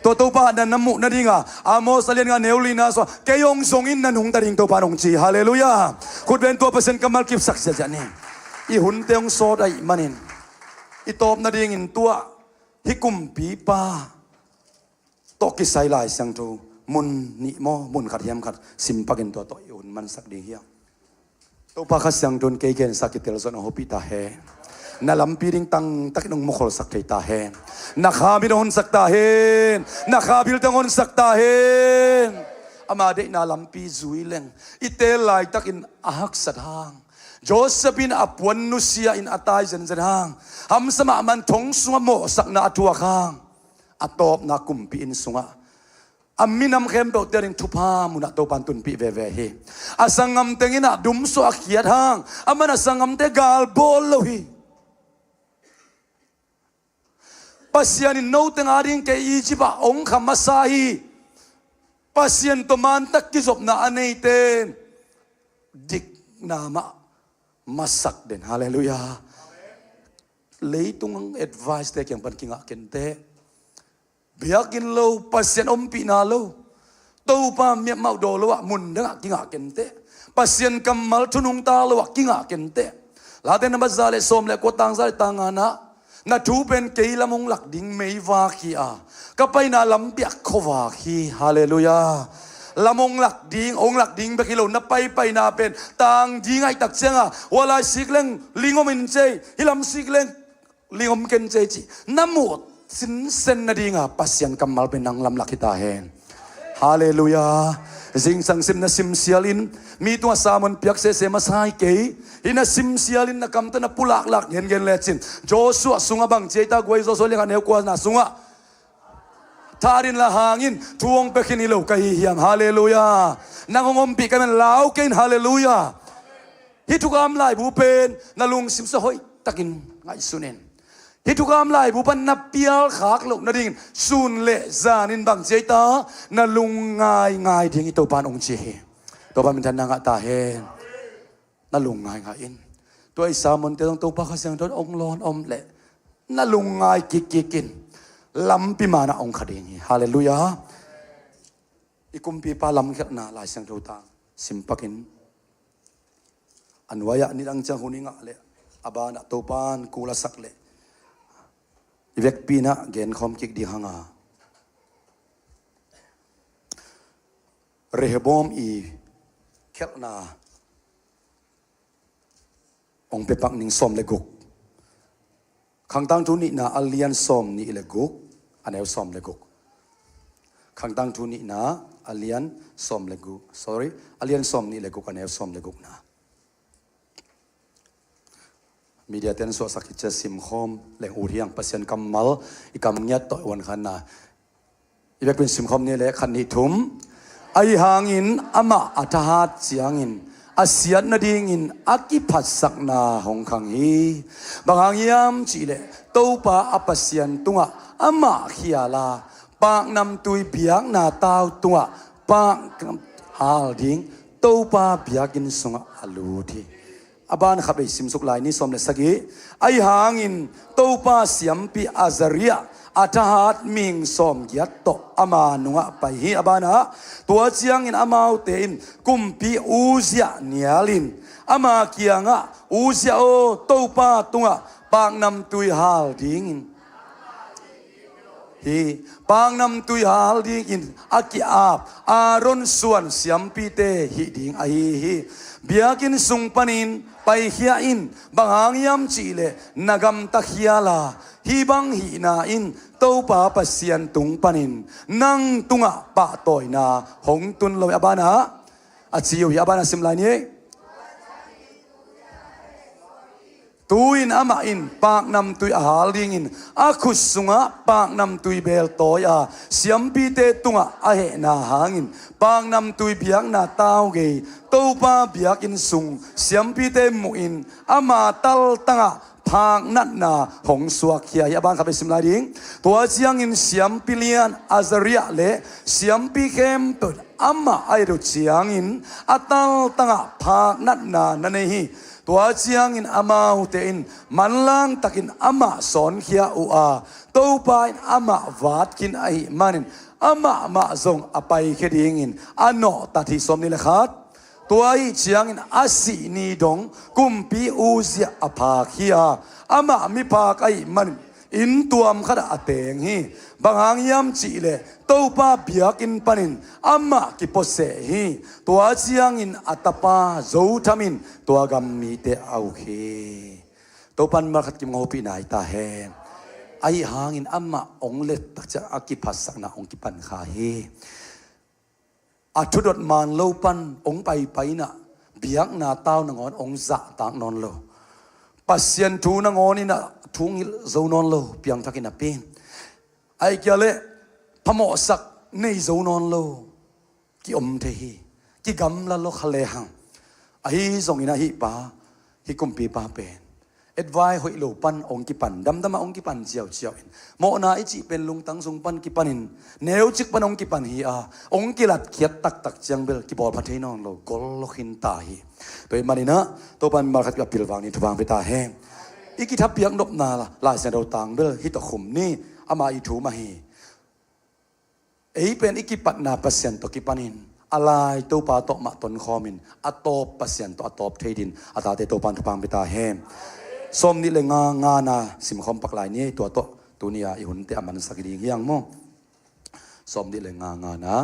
ตัวป้านันน้ำมุนั่นดิงอามอสเลียนงานเนวลีนาสวเกยองทรงอินนันหงตาดิงตัวป้านงจีฮาเลลูยาคุณเป็นตัวเปอร์เซ็นต์กำมัลกิบสักเสียจันนี่อีหุ่นเตียงโซดไอมันินอีตบนาดิงอินตัวฮิกุมปีป้าตกิไซไลสังทูมุนนิโมมุนขัดเฮียมขัดสิมปักินตัวอีหุ่นมันสักดีเฮียตัวป้าขัดสังทูนเกยเกนสักกิเตลซอนโฮปิตาเฮนาลำปีริงตังตักนงมุขลสักเทตาเฮนนักขาบินหนสักตาเฮนนักขาบิลตังหนสักตาเฮนอามาเดนาลำปีจุยเลงอิเตลไลตักอินอาฮักสัดหางโจเซฟินอปวนนุเซียอินอัตายเซนเซนหางฮัมสมามันทงสุงโมสักนาทัวข้างอัตอบนักุมปีอินสุงะอามินำเข้มเปเตอริงทุพามุนัตโตปันตุนปีเวเวเฮอาสังงมเตงินะดุมสุอักเขียดหางอามันอาสังงมเตกาลโบลโลฮีpasien in no tengaring ke ijiba ong khamasahi pasien to man tak kizop na aneiten dik nama masak den haleluya leitung ang advice te kyang pankinga kente biakin lo pasien ompi na lo to pa mi mau do lo mun da kinga kente pasien kamal tunung ta lo kinga kente laten na bazale som le kotang zale tangana na tuเป็นเกลมงหลักดิ่งไม่วาคีอาก็ไปนาลำเบียกขวาคีฮาเลลูยาละมงหลักดิ่งองหลักดิ่งไปกิโลนับไปนาเป็นต่างดิ่งไอตักเสียงอ่ะว่าลายสิกเลงลิงอมินเจฮิลำสิกเลงลิงอมเกนเจจีน้ำหมดสินเซนนาดิ่งอ่ะปัสยันกำมัลเป็นนางลำหลักฮิตาเฮนฮาเลลูยาสิงสังสิมนะสิมเซียลินมีตัวสามันเปียกเสมาสายเกยอินะสิมเซียลินนะกำตันนะปุลักลักเห็นเงินเลจินโจสัวสุงะบังเจตากวยโจสัวเลี้ยงเนวกวนะสุงะทารินละหางินทวงเปกินิโลกะฮิยามฮาเลลูยานางงมปีกันลาวเกนฮาเลลูยาฮิทุกามลายบูเป็นนาลุงสิมสะหอยตักินไงสุเนนฮิทุกามลายบุปันนับเปียลขากลกนาดิ่งสุนเละจานินบังเจตานาลุงง่ายดิ่งตัวปานองเจตัวปานเป็นทันนางตาเฮนนาลุงง่ายอินตัวไอ้สามันเตต้องตัวปาขเสียงตัวองร้อนอมเละนาลุงง่ายกินลำปีมานะองขดิ่งฮาเลลูยาอีกุมปีปาลำแค่นาลายเสียงตัวตาสิมปักินอันวายะนี่ดังจังหุนิงะเละอาบานะตัวปานกูละสักเละเวกปีนะเกณฑ์คอมกิกดีฮังอาเรฮบอมอีเคลนาองเปปักนิงซอมเลกุกขังตั้งทุนินาอัลเลียนซอมนี่เลกุกอันเอลซอมเลกุกขังตั้งทุนินาอัลเลียนซอมเลกุก sorry อัลเลียนซอมนี่เลกุกอันเอลซอมเลกุกนะมีเดียเต็นส่วนสักจะสิมคอมแหล่งอุทิยังเปอร์เซ็นต์กำมัลอีกำเงียต่อยวันขันนาอีแบบเป็นสิมคอมนี่แหละขันหิทุมไอหางอินอามาอัฐหัดเสียงอินอาเซียนนาดิงินอากิพัดสักนาหงขังฮีบางหางยามจีเลตัวป้าอปัสยันตุงะอามาขียาลาปากนำตุยเบียกนาตาวตุงะปากฮาลดิงตัวป้าเบียกินสุงะอาลูทีอาบานขับไปสิมสุกลายนี่สมเลสกีไอหางอินตัวป้าเสียมปีอาซาริยาอาทหารมิงสมยัตโตอามานุงะไปฮีอาบานะตัวเจียงอินอามาอุเตอินกุมปีอูเซียเนียลินอามาเกียงะอูเซียโอตัวป้าตุงะปางนำตุยฮาลดิงอินฮีปางนำตุยฮาลดิงอินอากิอาบอารอนส่วนเสียมปีเตฮีดิงไอฮีเบียกินสุงปนิน ไปเฮียอินบางหางยำจีเลนากำตะเฮียลาฮีบังฮีนาอินเต้าป่าปัสเซียนตุงปันินนั่งตุงะปะต่อยนาหงตุนลอยอบานะอาจิโยอบานะสิมลายนี้ตุยนอามาอินปากนำตุยอาหาลิงอินอาคุสุงะปากนำตุยเบลตอยอาเสียมปีเตตุงะอาเหนาหางอินปากนำตุยเบียกนาตาวเกยเต้าป่าเบียกอินสุงเสียมปีเตมุอินอามาตัลตังะพางนัดนาหงสวกเขียบางขับไปสิมลายดิ้งตัวเจียงอินเสียมปิเลียนอาซาริยเลเสียมปีเข้มตุดอามาไอรุเจียงอินอาตัลตังะพางนัดนานั่นเองตัวเจียงอินอามาอุเตอินมันล่างตักินอามาสอนเขียอุอาตัวไปอามาวาดกินไอมันอินอามาซงอไปเคดิงอินอันโนตัดที่สมนี่แหละครับตัวไอเจียงอินอาศินีดงกุมปีอูเซียอภาคียอามามีภาคไอมันอินตัวมขดาเตงฮีบางหางยำจีเลตัวป้าเบียกินปันินอามากิปเสฮีตัวเจียงอินอัตปาโจทามินตัวกำมีเตเอาเคตัวปันมาขัดกิมงอปีไหนตาแหงไอหางอินอามาองเล็ดตักจะอากิปัสสักนาองกิปันขาเฮอัทุดดมานโลปันองไปนะเบียกนาเต้านงอนองจะตากนอนโลปัสเซียนทูนงอนี่นะทุ่งโจนอนโลเปียงทักินาเป็นไอเกลเลพมอสักในโจนอนโลกิอมเทฮีกิกำละโลขเลหังไอส่งอินาฮิปาฮิกุมปีปาเป็นเอ็ดไวหอยโลปันองกิปันดำมาองกิปันเจียวอินโมนาอิจิเป็นลุงตังสุงปันกิปันินเนวจิกปันองกิปันฮีอาองกิลัดเขียดตักเจียงเบลกิบอลพัทเทนองโลกอลโลขินตาฮีตัวมันนี่นะตัวปันมาขัดกับปิลวางนี่ทวางไปตาแห้งอีกิทับเปียกนบนาละลายเสนเราต่างเบลฮิตขุมนี่อามาอิทูมาฮีเป็นอีกิปัตนาเปอร์เซ็นต์ตัวกิปันินอะไรตัวปาโตมาตนคอมินอัตโตเปอร์เซ็นต์ตัวอัตโตเทดินอัตตาเตตัวปันทวางไปตาแห้งสมนี่เลยงานาสิมคอมปักลายนี้ตัวนี้อีหุ่นเตะมันสักดีอย่างมั้งสมนี่เลยงานา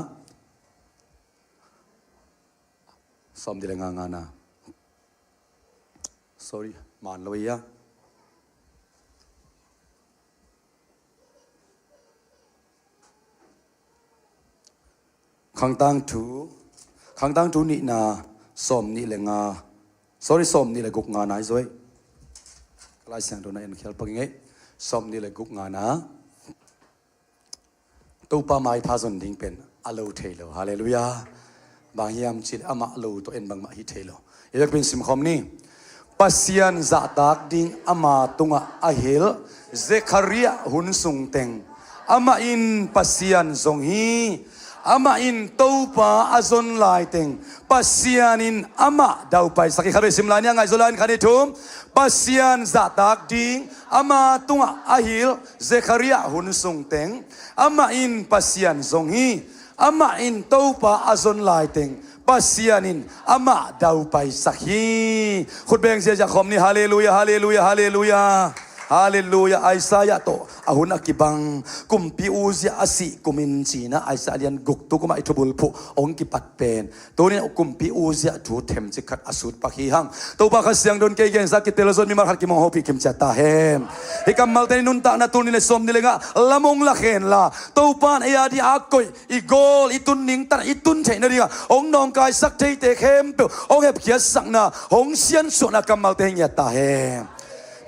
สมนี่เลยงานา sorry มันเลยอะขังตั้งทูนี่นาสมนี่เลยงา sorry สมนี่เลยกุกงาไหนซวยลายเสียงตัวนั้นเขียนปังไงสมนี่เลยกุกงานะตัวป้าไม้พาสนดิ้งเป็นอโลเทโลฮาเลลูยาบางยามจิตอามาโลตัวเอ็นบางมาฮิเทโลยังเป็นสิมคอมนี่ปัสยันจัตตักดิ้งอามาตุงะอาเฮลเซคาริยาหุนสุงเต็งอามาอินปัสยันทรงฮีอามาอินตัวป้าอาซนลายเต็งปัสยันินอามาดาวไปสักครั้งสิมลานี่ไงโซลานคันนี้ทุ่มปัสยันจัตตักดิ้งอามาตุงะอาเฮลเซคาริยาหุนสุงเต็งอามาอินปัสยันทรงฮีอามาอินตัวป้าอาซนลายเต็งปัสยานินอามาดาวไปสักฮีขุดเบงเสียจากคมนี้ฮาเลลูยาฮาเลลูยาฮาเลลูยาฮาเลลูยาไอซายะโตอาหุนอากิบังกุมพิอูซิอาสิกุมินจีนะไอซาเลียนกุกตุกุมาอิทุบุลพุองกิปัดเป็นตัวนี้กุมพิอูซิอาถูเทมจิกัดอสุดปักฮีหังตัวปักเสียงโดนเกย์สักกิเตลซอนมีมาร์ฮักกิมองโฮปิคิมจัตตาเฮมฮิกัมมัลเตนุนตานาตุนิเลสอมนิเลงะละมงละเข็นละตัวปานเอียดีอากุยอีโกลอีตุนนิงตันอีตุนเทนนี่กะองนองกายสักเทเตเข้มเปองเฮบเขียสักนาองเซียนส่วนอากัมมัลเตเงียตาเฮม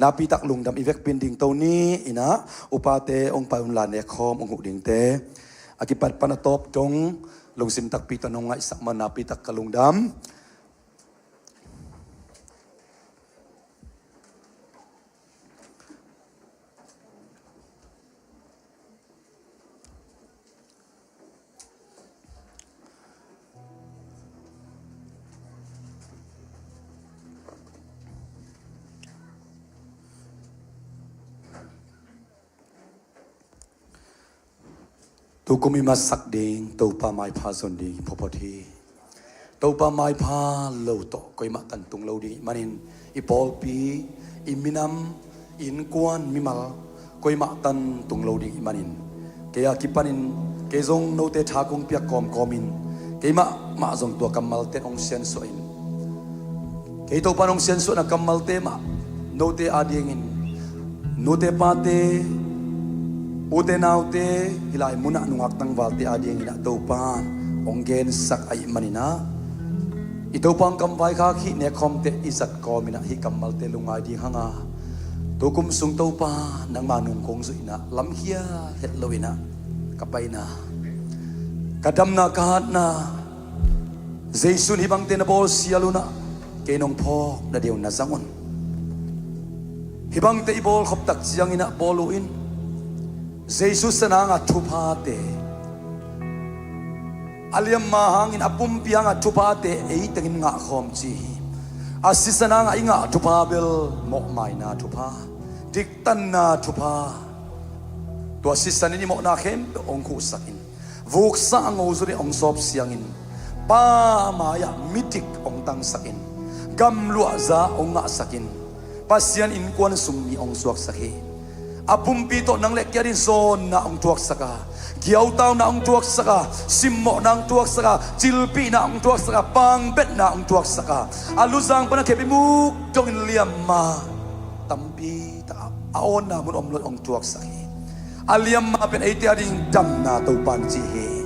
นาปีตักลุงดำอีเวกเป็นดิ่งตัวนี้อินะอุปาเตองไปอุลานเนคอมองหุดิ่งเตอากิปัดปนตบจงลุงสิมตักปีตนงไงสักมานาปีตักกลุงดำตัวกุมิมาสักดิ่งตัวป้าไม้พาสนดิ่งพอพอทีตัวป้าไม้พาโลโตก็อิมาตันตุงโลดิ่งมันอินอีปอลปีอิมินัมอินกวนมิมาก็อิมาตันตุงโลดิ่งมันอินเกียกิปันินเกยงโนเตทากงเปียกกอมกอมินเกยมาจงตัวกัมมัลเตองเซียนสวยอิน kay ito panong senso na kamal tema no te adingin no te pate ute naute hilay muna nung aktang valte adingin na ito pa onggen sak ay manina ito pang kambay kaki ne komte isat komina hi kamal te lungay di hanga tukum sung ito pa nang manung kong suina lamhia hetlowina kapay na kadam na kahat na Jaisun hibang tinabol siya luna Kenong po na diyo nazangon Hibang te ibol koptak siyang ina boluin Jesus sana nga tupate Aliyam mahangin apumpiya nga tupate Ay tangin nga komchi Asisa na nga inga tupabil Mokmay na tupa Diktan na tupa Tu asisa nini mok na kempe Ong kusakin Vuksa ang uzuri ong sop siyangin Pamaya mitik ong tang sakin Gamlua za ong nga sakin Pasyan inkuan summi ong suwak saki Apumpito nang lekya din son na ong tuwak saka Giyaw na ong tuwak saka Simmo na ong tuwak saka Chilpi na ong tuwak saka Pangbet na ong tuwak saka Aluzang pa na kebimuk Dongin liyam ma Tampi ta aon na mun omlot ong tuwak saki Aliyam ma pen ay tiading dam na taupan chihe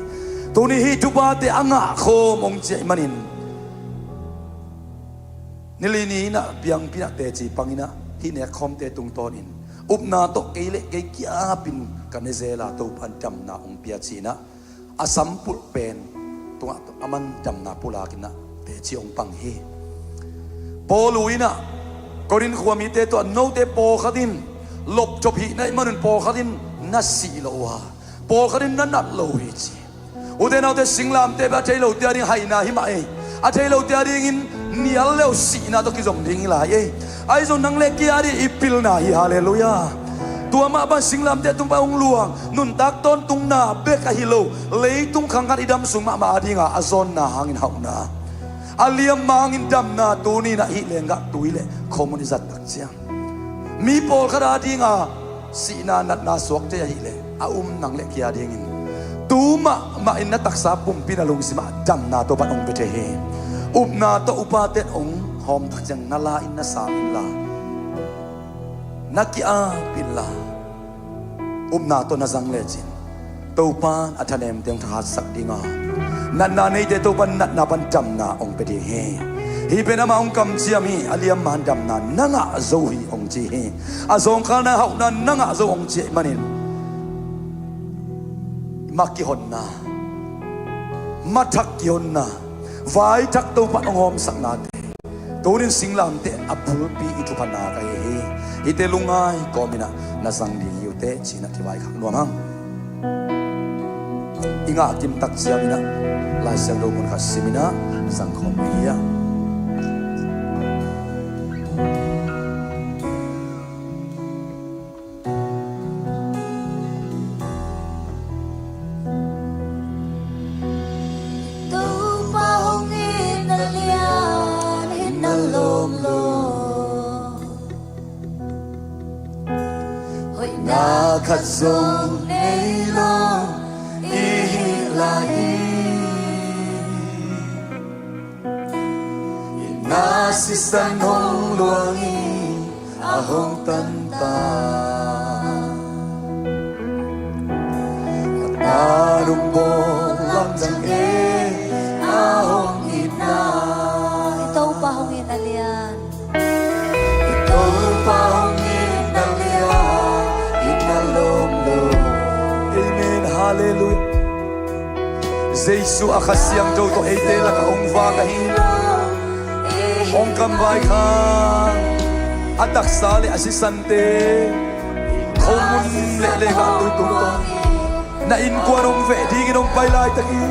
Tuni hitubate anga ko mong jay manin Nilini na biyang pinateci pangina Hinekom te tung tonin Upna to kaile kay kiapin Kanezela to pandam na ong piatsina Asampul pen Tunga to aman dam na pulakin na Teci ong panghi Poluina Korin kuwamite to no te po kadin Lop chopi na imanun po kadin Nasilawa Po kadin na natlowichi Uden au te singlam te ba te lo te ring hai na hi mai a te lo te ring in nial leo si na to ki jong ding la ye ai zo nang le ki ari ipil na hi haleluya tua ma ba singlam te tung ba ong luang nun tak ton tung na be ka hi lo le tung khang kan idam sung ma ma dinga azon na hangin hau na aliam mangin dam na tu ni na hi lenga tuile komunizat tak chiang mi pol khara dinga si na nat na sok te hi le a nang le ki ari ngin Tuma main na taksa pumpi na lung sima dam na to panong betehe na to upaten ong hom takjang nalain na sa amin la nakiapin la na to nazang legin topan atanem teng thasak dinga nananay de topan nat na pandam na ong betehe hibe na maong kam chiami aliam mandam na nanga zohi ong chihe azong kana hau na nanga zo ong chi manin Makihon na Matakyon na Vai tak to pa ng hom sak nate Tunin singlam te apulpi itu pa na kay ite lungay komina nasang liyo te china tiwai kak nuamang Inga kim tak siya mina Lasang do mun kasimina sang komiya Nakazong nelo ihilahi Inasisan hong luangi ahong tanta Katarumbo lamdang ahong ina Ito pa hong inalian Ito pa hong Amen, hallelujah Jesu akasyang daw to ete la ka ong vakahin Ong kambay ka Atak sali asisante Komun lele ka tutungtong Na inkwan ong ve di ginong paylay taki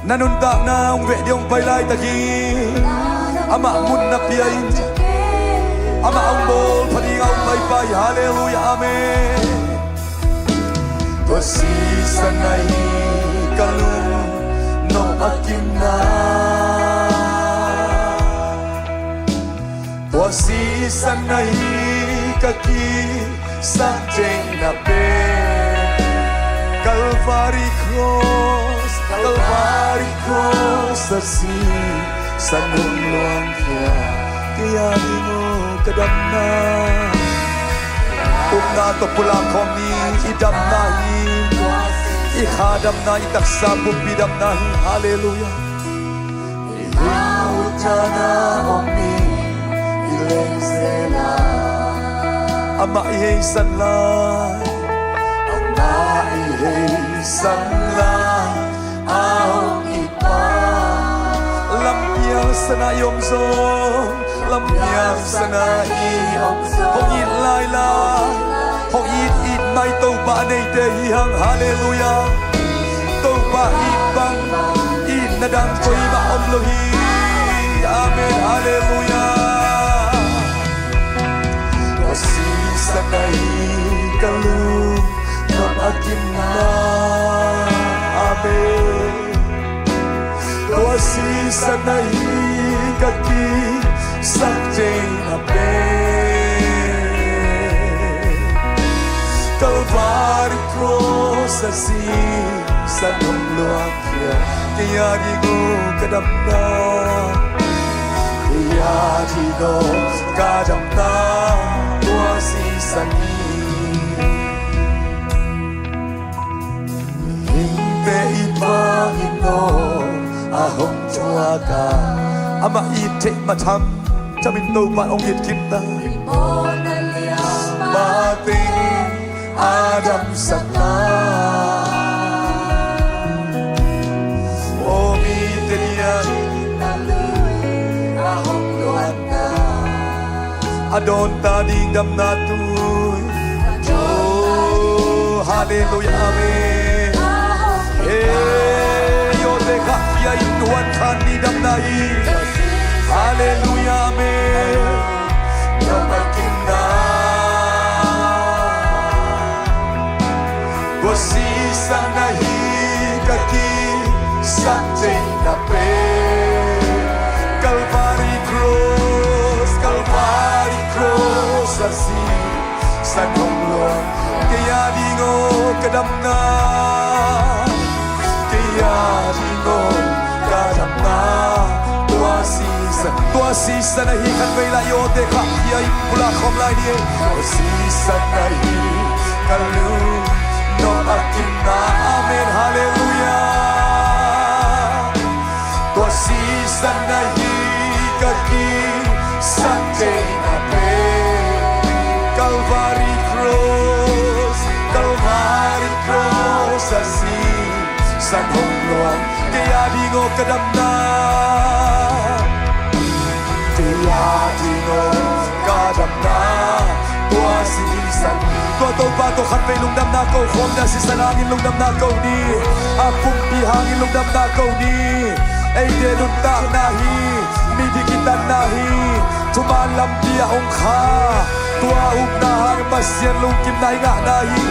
Nanundak na ong ve di ong paylay taki Ama mun na piyain Ama ang bol paningaw paypay hallelujah amen Tosisa na ikalung no akim na Tosisa na ikaki sanjeng na pe Calvary cross asi sanung luang kia kaya di mo kadamna Ukna to pula komi idam nahi ikhadam na itaksa bubidam nahi hallelujah Ihautana omi ileng sela Ama ihey sanlay Ama ihey sanlay Ahong ipa Lampiang sana yong zong Lampiang sana iyong zong Hong it lai lai Hong it may tâu ba nay te hihang hallelujah Tâu ba it bang It na dang ko'y maom lohi Amen hallelujah Sanay kalung ng akin na Amen Doasi sanay kaki sakjay na Calvary cross asi sa nungluang kaya di ko kadamna Kaya di ko kadamna Sani Himpe ipangino ahong chuaka Ama ite matam Jaminto ba ong itkita Mating Adam Sata Omi terian Ahong luanda Adon tading dam natu Hallelujah, amen. Hey, yo dekha ya Tuhan kami dam nahi. Hallelujah, amen. Yo makinda. Gosisa nahi kaki sakjay na pe. Calvary cross asi sa nungluang Kaya di ko kadamna Kaya di ko kadamna Tua sisa na hikan may layo Deka yay pula kom lai niye Tua sisa na hikalung No akin na amen hallelujah Tua sisa na hikaki sakjay na pe Calvary cross asi sa nungluang kaya di ko kadamna kaya di ko kadamna tua sinisan tua to ba to khat may lungdam na ko khom na si salangin lungdam na ko ni apong bihangin lungdam na ko ni ay denun ta nahi midikitan nahi tumalam dia ong kha tua na hang pasyan lungkim nahi nga nahi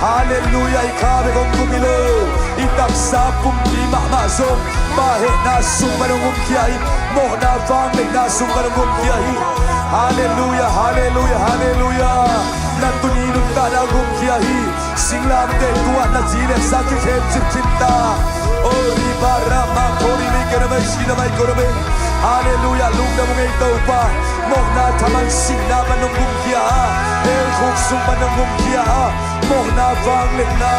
Hallelujah, ikaw ay kong kumilo Itaksa pumpi makmasok Bahe na sumanungong kiyay Mo na family na sumanungong kiyay Hallelujah, hallelujah, hallelujah Nantuninong ka na kong kiyay Singlam de tuwa na zile sa kikem cinta Oh, ribara makori may karamay sinamay karamay Hallelujah, lungda mong itaw pa Mo na taman sinaman ng kumkiya El kong sumpan ng kumkiya Mo na vanglit na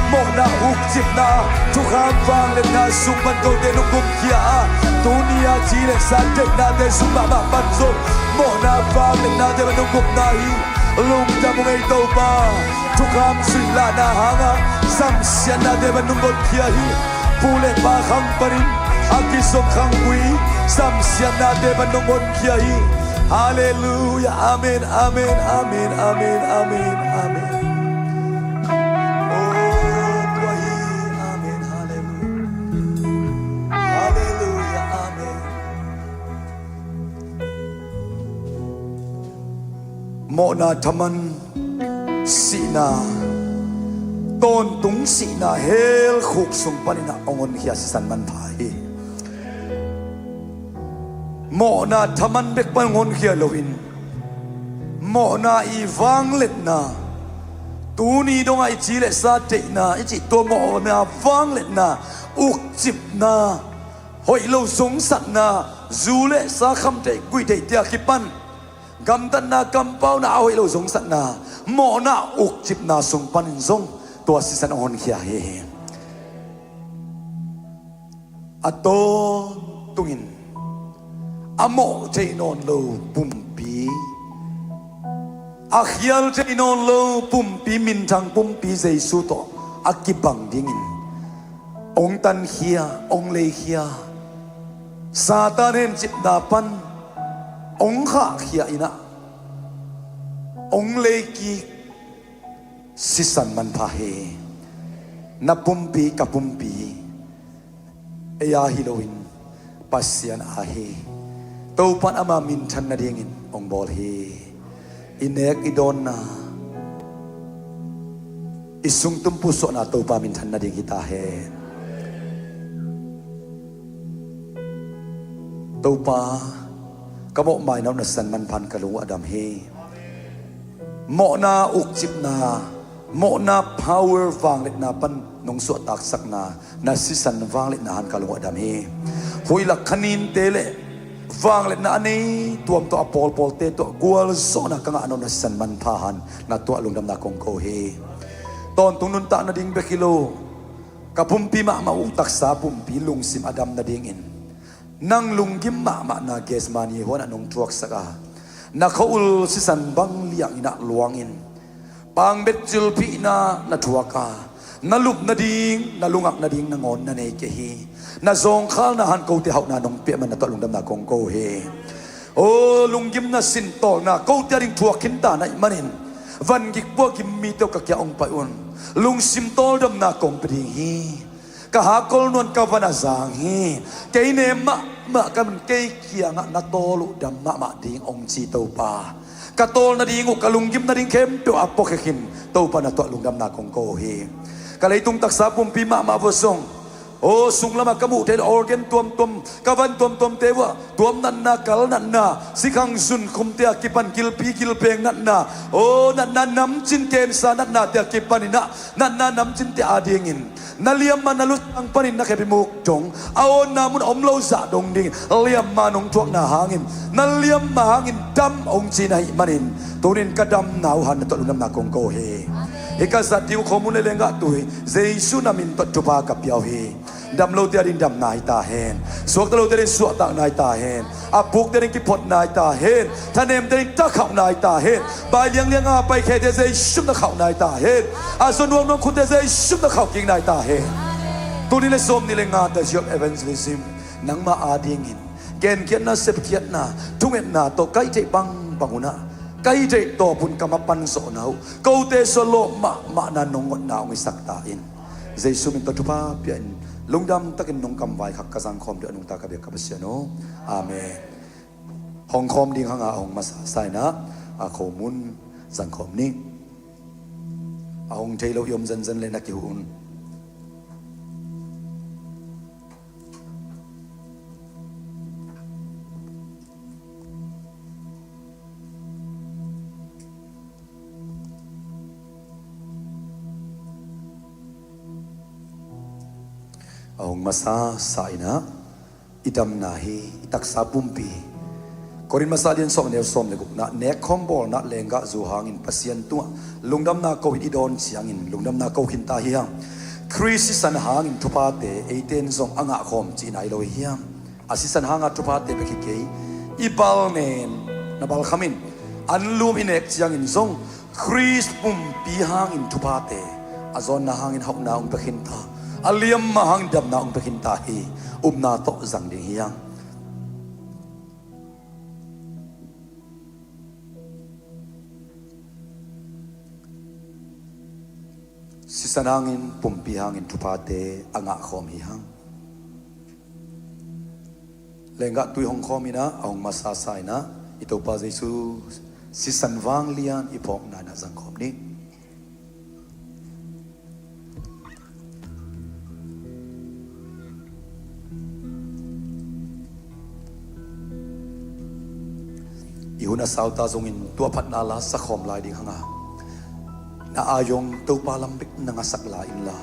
Mo na hukjip na Tuhan vanglit na sumpan ko din ng kumkiya Dunia jilek sa dek na din sumama pansok Mo na vanglit na din ng kumnahi Lungda mong itaw pa Tuhan sila na hanga Samsyan na din ng kumkiya Pule pa kang pa rin Akisok kang bui Samsyan na din ng kumkiya Hallelujah, amen, amen, amen, amen, amen, amen. Oh, Tuhan, amen, hallelujah, hallelujah, amen. Mo na taman sina, ton tung sina hel khuk sung panina ongon hiya san man thai. Mo na taman bek pangon kia lowin Mo na ivang let na Tuni dong ay chile sa te na Ichi to mo na vang let na Uk chip na Hoi lo sung sat na dù lệ sa khăm tệ quy tệ tia kipan gam tan na gam pau na awai lo zong sat na mo na uk chip na sung pan zong tua si san on khia he ato tungin amo chei non lo pumpi akhial chei non lo pumpi min thang pumpi Jesu to akibang dingin ong tan khia ong le khia Satanen chip na pan ong kha khia ina ong le ki sisan man pha he na pumpi ka pumpi eya hiloin pasian a he to pan ama min than na dingin ong bol he inek idon na isung tumpu so na to pa min than na ding kita he to pa kamo mai na san man pan kalung adam he mo na uk chip na mo na power wang let na pan nong so tak sak na sisan wang let na han kalung adam he hui la khanin tele wang let na ani tuam to apol pol te to gwal so na kanga ano na san man phahan na to lung dam na kong ko he ton tung nun ta na ding be kilo kapumpi ma ma uk tak sa pumpi lung sim adam na ding in nang lunggim ma na ges mani hon anong tuak saka na khaul sisan bang liang ina luangin pang bet jil pi na tuaka na lup na ding na lungak na ding na ngon na nei ke hi na zong khal na han ko te hau na nong pe man na to lungdam na kong ko he o lunggim na sin to na ko te ring tuakin ta na manin van gik po kim mi to ka kya ong pa un lung sim tol dam na kong pe ding hi kahakol non kavana zang hi kay ne ma kan kay kia nga natolo dam ma ding ong chi to pa katol na ding kalunggim na ding kem to apokhin to pa na to lungdam na kong ko hi kalay tung taksa pumpi ma vosong o sung lama kamu te organ tuam kavan tuam tewa tuam nan na kal nan na sikhang sun kum te akipan kilpi kilpeng nan na o nan na nam chin ken sa nan na te akipanina nan na nam chin te adingin naliam manalut ang panin na kepimuk jong aon namun omlo za dong ding liam manong tuak na hangin naliam mahangin dam ong chinai manin tunin kadam nauhan na tolunam na kong ko he ikasat tiu komune lenga tui Jesu namin tot tupa kapyaw he dam lo te rin dam nai ta hen suak te lo te rin suak ta nai ta hen apuk te rin kipot nai ta hen tanem te rin ta khau nai ta hen bai liang a pai khe te Jesu na khau nai ta hen ason wong nong khu te Jesu na khau king nai ta hen tu ni le som ni le nga ta job evangelism nang ma adingin ken kiat na sep kiat na tungen na to kai te bang banguna kai te to pun kamapan so nau ko te solo ma na nongot na ong sakta in Jesu min to tupa pian lungdam takin nong kam vai khak kasang khom de anung ta ka be ka basiano amen hong khom ding hanga hong masa sai na a khomun sang khom ni a hong thailo yom zan le na ki hun Aung masa saina idam nahi itak sabumpi korin masalian som ne som le gupna ne khombol na lenga zu hangin pasien tu lungdam na ko idon chiangin lungdam na ko hinta hiang krisi san hangin thupate 18 zong anga khom chi nai lo hiang asisan hanga thupate bekike ibal nen na bal khamin anlum inek chiangin zong kris pumpi hangin thupate azon na hangin hauna ong bekhinta aliam mahang dam na ong pekinta hi na to zang ding hiang sisanangin pumpi hangin thupate anga khom hi hang lenga tui hong khomina ong masa saina ito pa Jesu sisan wang lian ipok na zang khom ni ihuna sauta zongin tua phat na la sakhom lai ding hanga na ayong to pa lambik na nga sakla in la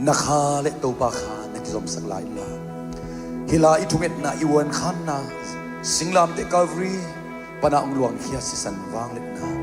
na kha le to pa kha na kizom sakla in la hila itunget na iwan khan na singlam te Calvary pana ang luang hiya si san wang let na